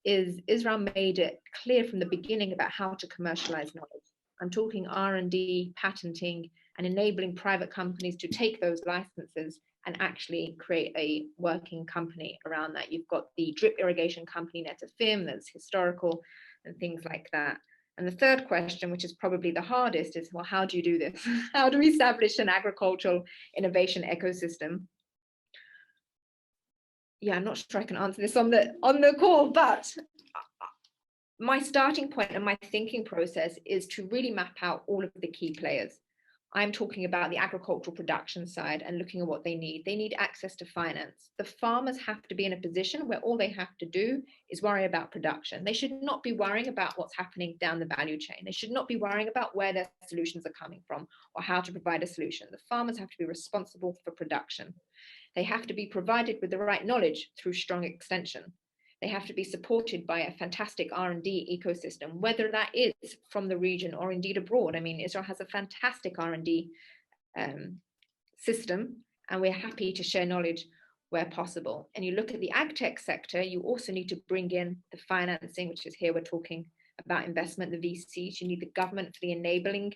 is Israel made it clear from the beginning about how to commercialize knowledge. I'm talking R&D, patenting, and enabling private companies to take those licenses and actually create a working company around that. You've got the drip irrigation company Netafim that's historical and things like that. And the third question, which is probably the hardest, is, well, how do you do this? How do we establish an agricultural innovation ecosystem? Yeah, I'm not sure I can answer this on the call, but my starting point and my thinking process is to really map out all of the key players. I'm talking about the agricultural production side and looking at what they need. They need access to finance. The farmers have to be in a position where all they have to do is worry about production. They should not be worrying about what's happening down the value chain. They should not be worrying about where their solutions are coming from or how to provide a solution. The farmers have to be responsible for production. They have to be provided with the right knowledge through strong extension. They have to be supported by a fantastic R&D ecosystem, whether that is from the region or indeed abroad. I mean, Israel has a fantastic R&D system, and we're happy to share knowledge where possible. And you look at the Agtech sector, you also need to bring in the financing, which is here we're talking about investment, the VCs. You need the government for the enabling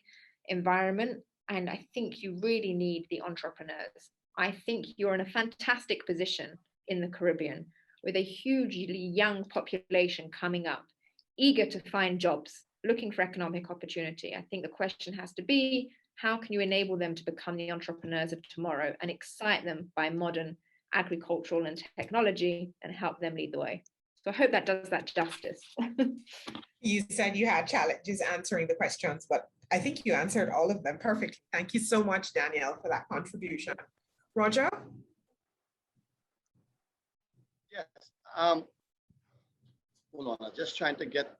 environment. And I think you really need the entrepreneurs. I think you're in a fantastic position in the Caribbean, with a hugely young population coming up, eager to find jobs, looking for economic opportunity. I think the question has to be, how can you enable them to become the entrepreneurs of tomorrow and excite them by modern agricultural and technology and help them lead the way? So I hope that does that justice. You said you had challenges answering the questions, but I think you answered all of them perfectly. Thank you so much, Danielle, for that contribution. Roger? Yes. Hold on, I'm just trying to get.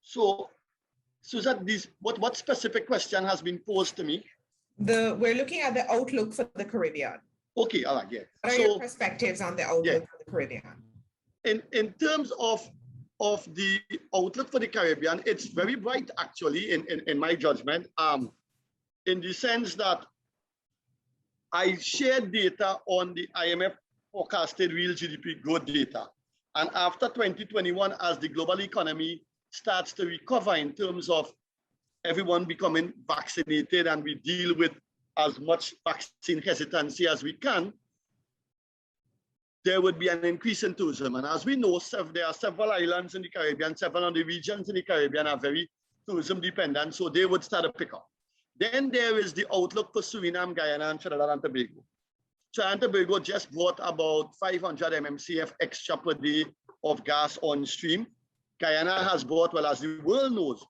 So, Suzette, what specific question has been posed to me? We're looking at the outlook for the Caribbean. Okay, all right, yeah. What are your perspectives on the outlook for the Caribbean? In terms of the outlook for the Caribbean, it's very bright actually, in my judgment, in the sense that I shared data on the IMF forecasted real GDP growth data. And after 2021, as the global economy starts to recover in terms of everyone becoming vaccinated and we deal with as much vaccine hesitancy as we can, there would be an increase in tourism. And as we know, there are several islands in the Caribbean, several of the regions in the Caribbean are very tourism dependent, so they would start to pick up. Then there is the outlook for Suriname, Guyana, and Trinidad and Tobago. Trinidad and Tobago just brought about 500 MMCF extra per day of gas on stream. Guyana has brought, well, as the world knows,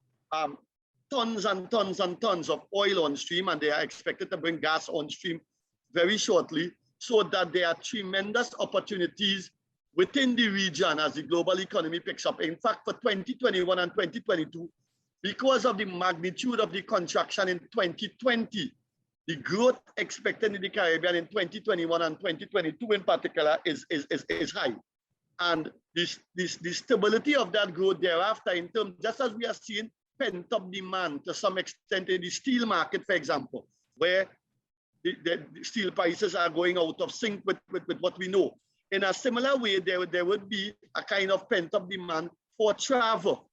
tons and tons and tons of oil on stream, and they are expected to bring gas on stream very shortly, so that there are tremendous opportunities within the region as the global economy picks up. In fact, for 2021 and 2022, because of the magnitude of the contraction in 2020, the growth expected in the Caribbean in 2021 and 2022 in particular is high. And the stability of that growth thereafter, in terms, just as we are seeing pent-up demand to some extent in the steel market, for example, where the steel prices are going out of sync with what we know. In a similar way, there would be a kind of pent-up demand for travel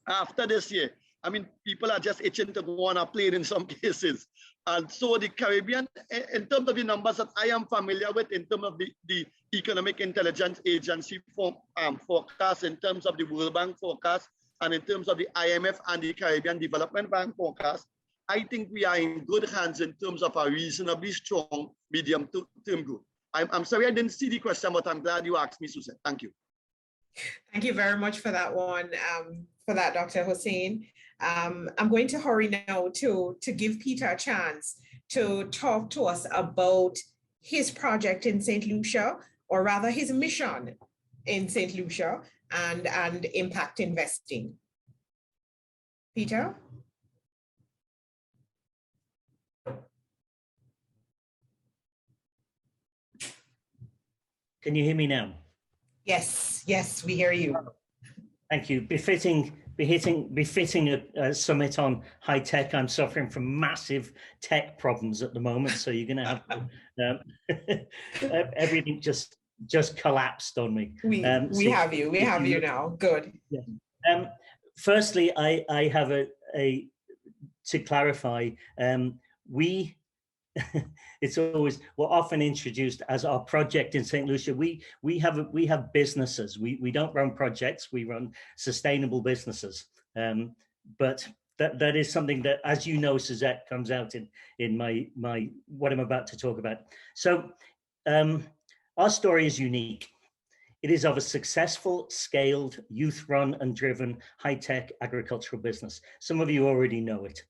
after this year. I mean, people are just itching to go on a plane in some cases. And so the Caribbean, in terms of the numbers that I am familiar with, in terms of the Economic Intelligence Agency forecast, in terms of the World Bank forecast, and in terms of the IMF and the Caribbean Development Bank forecast, I think we are in good hands in terms of a reasonably strong medium-term growth. I'm sorry I didn't see the question, but I'm glad you asked me, Susan. Thank you. Thank you very much for that one, for that, Dr. Hussein. I'm going to hurry now to give Peter a chance to talk to us about his project in St. Lucia, or rather his mission in St. Lucia, and impact investing. Peter? Can you hear me now? Yes, yes, we hear you. Thank you. Befitting a summit on high tech, I'm suffering from massive tech problems at the moment, so you're going to have everything just collapsed on me. We have you now. Good. Yeah. Firstly, I have to clarify, it's always, we're often introduced as our project in St. Lucia. We have businesses. We don't run projects. We run sustainable businesses. But that is something that, as you know, Suzette, comes out in my what I'm about to talk about. So Our story is unique. It is of a successful, scaled, youth-run and driven high-tech agricultural business. Some of you already know it.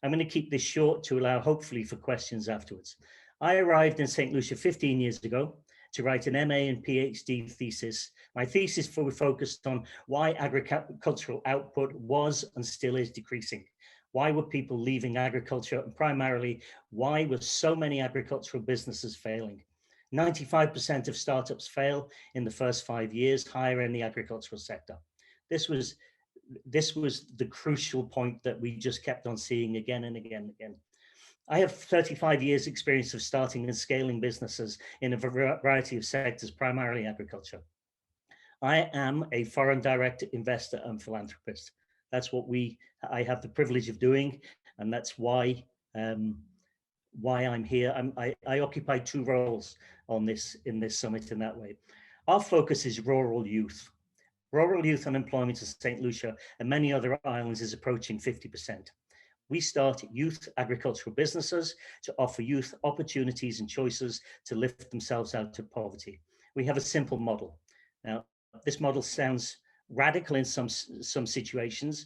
I'm going to keep this short to allow, hopefully, for questions afterwards. I arrived in St. Lucia 15 years ago to write an MA and PhD thesis. My thesis focused on why agricultural output was and still is decreasing. Why were people leaving agriculture? And primarily, why were so many agricultural businesses failing? 95% of startups fail in the first 5 years, higher in the agricultural sector. This was the crucial point that we just kept on seeing again and again and again. I have 35 years experience of starting and scaling businesses in a variety of sectors, primarily agriculture. I am a foreign direct investor and philanthropist. That's what I have the privilege of doing, and that's why I'm here. I occupy two roles in this summit in that way. Our focus is rural youth. Rural youth unemployment in St. Lucia and many other islands is approaching 50%. We start youth agricultural businesses to offer youth opportunities and choices to lift themselves out of poverty. We have a simple model. Now, this model sounds radical in some situations.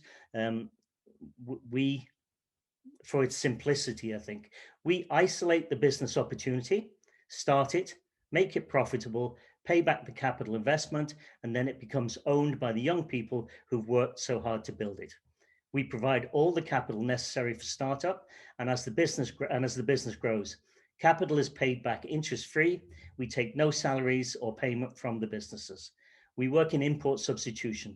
For its simplicity, I think, we isolate the business opportunity, start it, make it profitable, pay back the capital investment, and then it becomes owned by the young people who've worked so hard to build it. We provide all the capital necessary for startup, and as the business grows, capital is paid back interest-free. We take no salaries or payment from the businesses. We work in import substitution.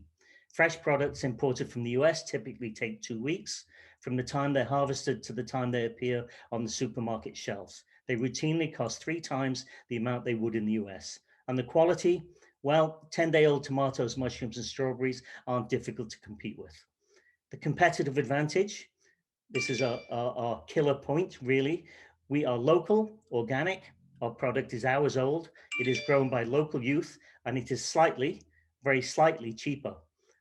Fresh products imported from the US typically take 2 weeks from the time they're harvested to the time they appear on the supermarket shelves. They routinely cost 3 times the amount they would in the US. And the quality, well, 10-day-old tomatoes, mushrooms, and strawberries aren't difficult to compete with. The competitive advantage, this is our killer point, really. We are local, organic. Our product is hours old. It is grown by local youth, and it is very slightly cheaper.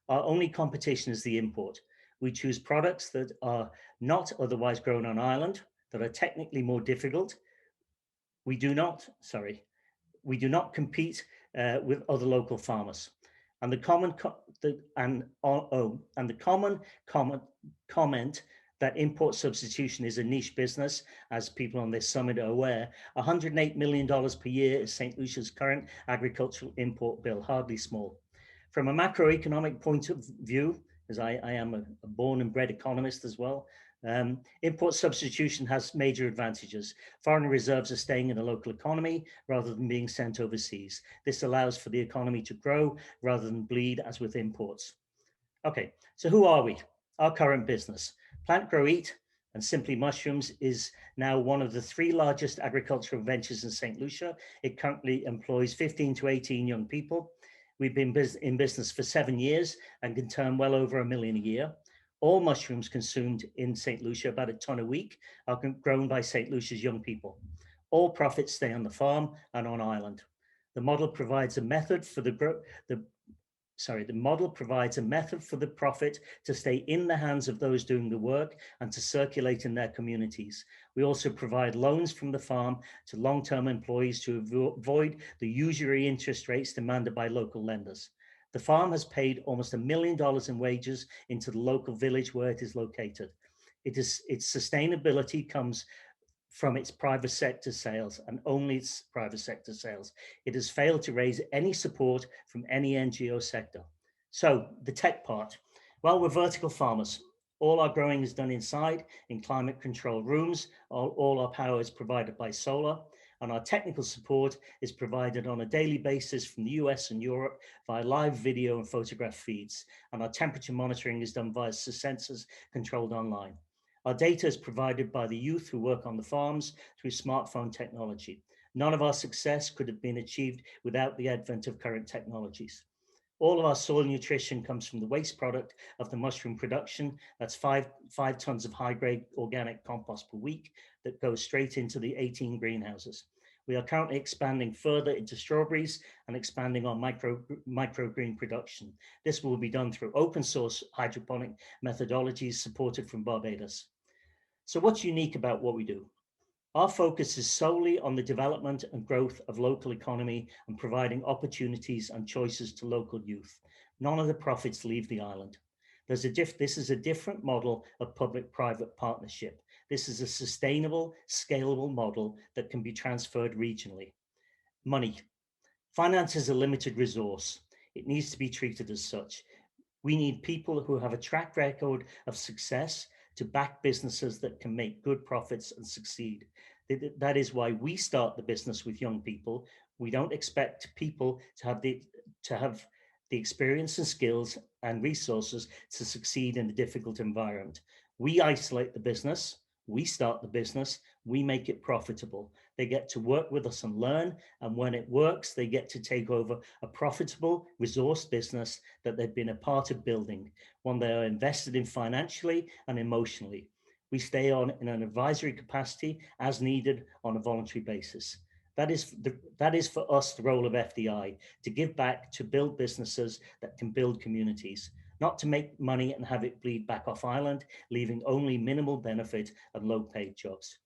Our only competition is the import. We choose products that are not otherwise grown on island, that are technically more difficult. We do not compete with other local farmers. And the common comment that import substitution is a niche business, as people on this summit are aware. $108 million per year is St. Lucia's current agricultural import bill, hardly small. From a macroeconomic point of view, as I am a born and bred economist as well, import substitution has major advantages. Foreign reserves are staying in the local economy rather than being sent overseas. This allows for the economy to grow rather than bleed as with imports. Okay, so who are we? Our current business. Plant, Grow, Eat, and Simply Mushrooms is now one of the 3 largest agricultural ventures in St. Lucia. It currently employs 15 to 18 young people. We've been in business for 7 years and can turn well over $1 million a year. All mushrooms consumed in St. Lucia, about a ton a week, are grown by St. Lucia's young people. All profits stay on the farm and on island. The model provides a method for the profit to stay in the hands of those doing the work and to circulate in their communities. We also provide loans from the farm to long-term employees to avoid the usury interest rates demanded by local lenders. The farm has paid almost $1 million in wages into the local village where it is located. Its sustainability comes from its private sector sales and only its private sector sales. It has failed to raise any support from any NGO sector. So the tech part, well, we're vertical farmers. All our growing is done inside in climate controlled rooms. All our power is provided by solar, and our technical support is provided on a daily basis from the US and Europe via live video and photograph feeds. And our temperature monitoring is done via sensors controlled online. Our data is provided by the youth who work on the farms through smartphone technology. None of our success could have been achieved without the advent of current technologies. All of our soil nutrition comes from the waste product of the mushroom production. That's 5 tons of high-grade organic compost per week that goes straight into the 18 greenhouses. We are currently expanding further into strawberries and expanding our microgreen production. This will be done through open source hydroponic methodologies supported from Barbados. So what's unique about what we do? Our focus is solely on the development and growth of local economy and providing opportunities and choices to local youth. None of the profits leave the island. This is a different model of public-private partnership. This is a sustainable, scalable model that can be transferred regionally. Money. Finance is a limited resource. It needs to be treated as such. We need people who have a track record of success to back businesses that can make good profits and succeed. That is why we start the business with young people. We don't expect people to have the experience and skills and resources to succeed in a difficult environment. We isolate the business, we start the business, we make it profitable. They get to work with us and learn, and when it works, they get to take over a profitable resource business that they've been a part of building, one they are invested in financially and emotionally. We stay on in an advisory capacity as needed on a voluntary basis. That is for us the role of FDI, to give back, to build businesses that can build communities, not to make money and have it bleed back off island, leaving only minimal benefit and low paid jobs.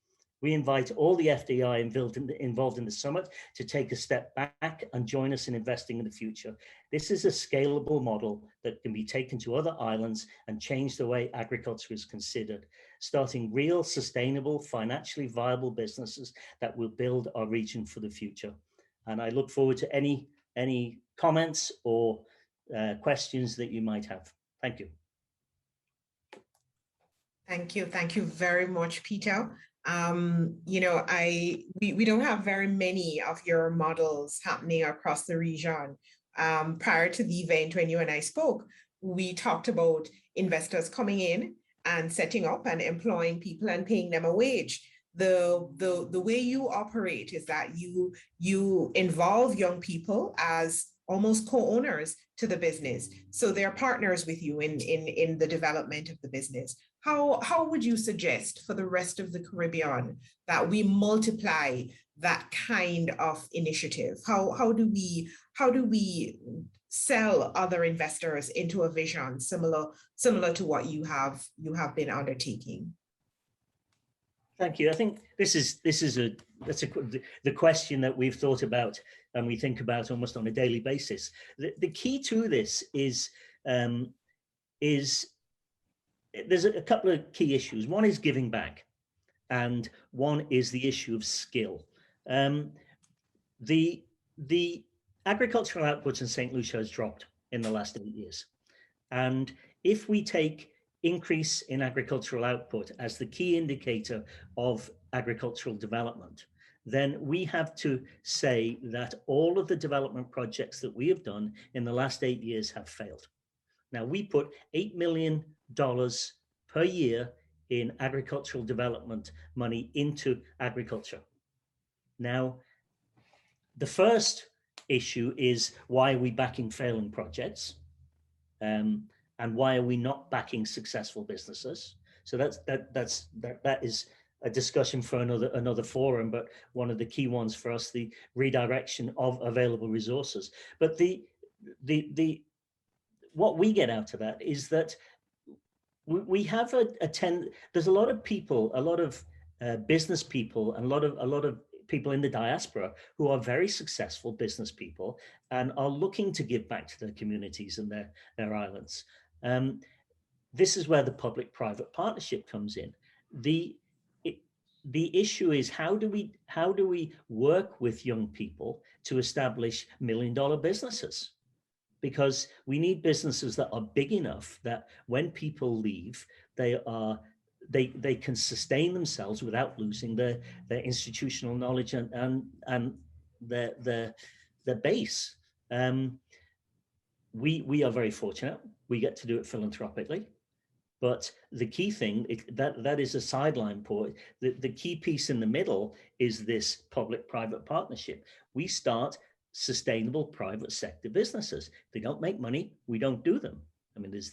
We invite all the FDI involved in the summit to take a step back and join us in investing in the future. This is a scalable model that can be taken to other islands and change the way agriculture is considered, starting real, sustainable, financially viable businesses that will build our region for the future. And I look forward to any comments or questions that you might have. Thank you. Thank you very much, Peter. You know, we don't have very many of your models happening across the region. Prior to the event, when you and I spoke, we talked about investors coming in and setting up and employing people and paying them a wage. The way you operate is that you involve young people as almost co-owners to the business. So they're partners with you in the development of the business. How would you suggest for the rest of the Caribbean that we multiply that kind of initiative? How do we sell other investors into a vision similar to what you have been undertaking? Thank you. I think this is the question that we've thought about and we think about almost on a daily basis. The key to this is there's a couple of key issues. One is giving back, and one is the issue of skill. The agricultural output in St. Lucia has dropped in the last 8 years, and if we take increase in agricultural output as the key indicator of agricultural development, then we have to say that all of the development projects that we have done in the last 8 years have failed. Now, we put $8 million per year in agricultural development money into agriculture. Now, the first issue is, why are we backing failing projects? And why are we not backing successful businesses? So that is a discussion for another forum, but one of the key ones for us, the redirection of available resources. But what we get out of that is that we have there's a lot of people, a lot of business people, and a lot of people in the diaspora who are very successful business people and are looking to give back to their communities and their islands. This is where the public-private partnership comes in. The issue is, how do we work with young people to establish million-dollar businesses? Because we need businesses that are big enough that when people leave, they can sustain themselves without losing their institutional knowledge and their base. We are very fortunate. We get to do it philanthropically. But the key thing, that is a sideline point. The key piece in the middle is this public-private partnership. We start sustainable private sector businesses. If they don't make money, we don't do them. I mean, there's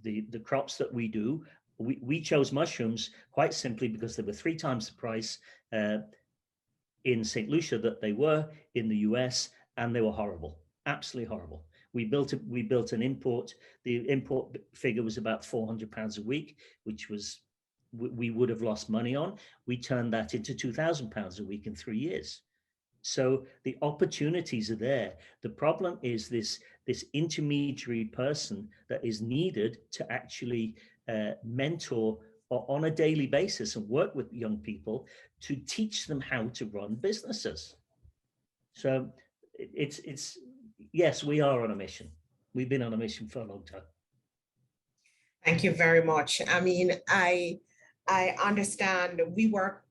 the crops that we do. We chose mushrooms quite simply because they were 3 times the price in St. Lucia that they were in the US, and they were horrible, absolutely horrible. We built an import. The import figure was about £400 a week, which was we would have lost money on, we turned that into £2,000 a week in 3 years. So the opportunities are there. The problem is this intermediary person that is needed to actually mentor on a daily basis and work with young people to teach them how to run businesses. So it's yes, we are on a mission. We've been on a mission for a long time. Thank you very much. I mean, I understand we work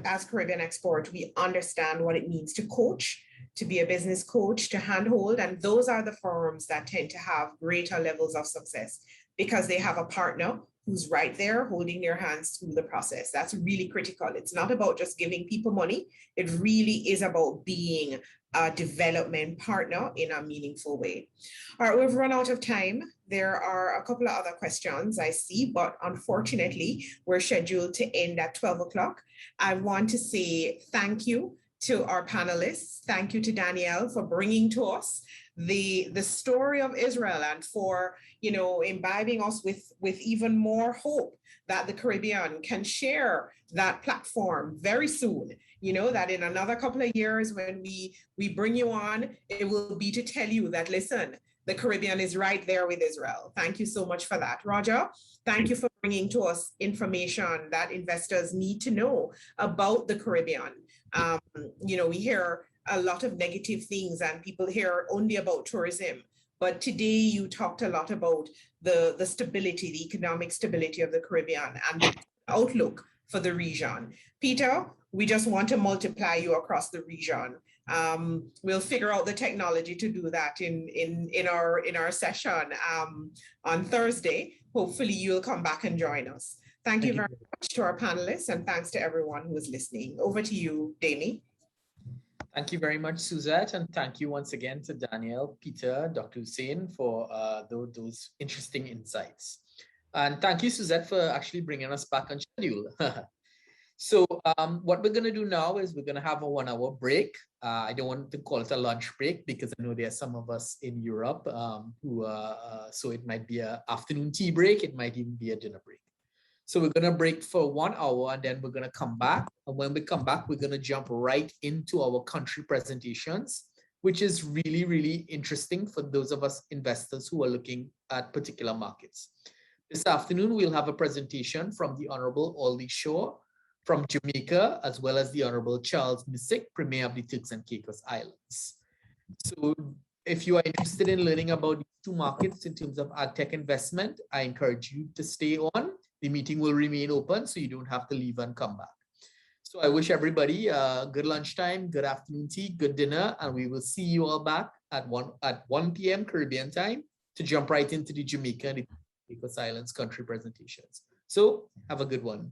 as Caribbean Export, we understand what it means to coach, to be a business coach, to handhold, and those are the firms that tend to have greater levels of success because they have a partner who's right there holding their hands through the process. That's really critical. It's not about just giving people money. It really is about being a development partner in a meaningful way. All right, we've run out of time. There are a couple of other questions I see, but unfortunately, we're scheduled to end at 12 o'clock. I want to say thank you to our panelists. Thank you to Danielle for bringing to us the story of Israel and for, you know, imbibing us with even more hope that the Caribbean can share that platform very soon. You know, that in another couple of years when we bring you on, it will be to tell you that, listen, the Caribbean is right there with Israel. Thank you so much for that. Roger, thank you for bringing to us information that investors need to know about the Caribbean. You know, we hear a lot of negative things and people hear only about tourism. But today you talked a lot about the stability, the economic stability of the Caribbean and the outlook for the region. Peter, we just want to multiply you across the region. We'll figure out the technology to do that in our session on Thursday. Hopefully you'll come back and join us. Thank you very much to our panelists and thanks to everyone who is listening. Over to you, Damie. Thank you very much, Suzette, and thank you once again to Danielle, Peter, Dr. Hussein for those interesting insights. And thank you, Suzette, for actually bringing us back on schedule. So what we're going to do now is we're going to have a 1 hour break. I don't want to call it a lunch break because I know there are some of us in Europe so it might be an afternoon tea break. It might even be a dinner break. So we're going to break for 1 hour and then we're going to come back. And when we come back, we're going to jump right into our country presentations, which is really, really interesting for those of us investors who are looking at particular markets. This afternoon, we'll have a presentation from the Honorable Aldi Shaw from Jamaica, as well as the Honorable Charles Misick, Premier of the Turks and Caicos Islands. So if you are interested in learning about these two markets in terms of Agtech investment, I encourage you to stay on. The meeting will remain open, so you don't have to leave and come back. So I wish everybody a good lunchtime, good afternoon tea, good dinner, and we will see you all back at 1 p.m. Caribbean time to jump right into the Jamaica and the Caicos Islands country presentations. So have a good one.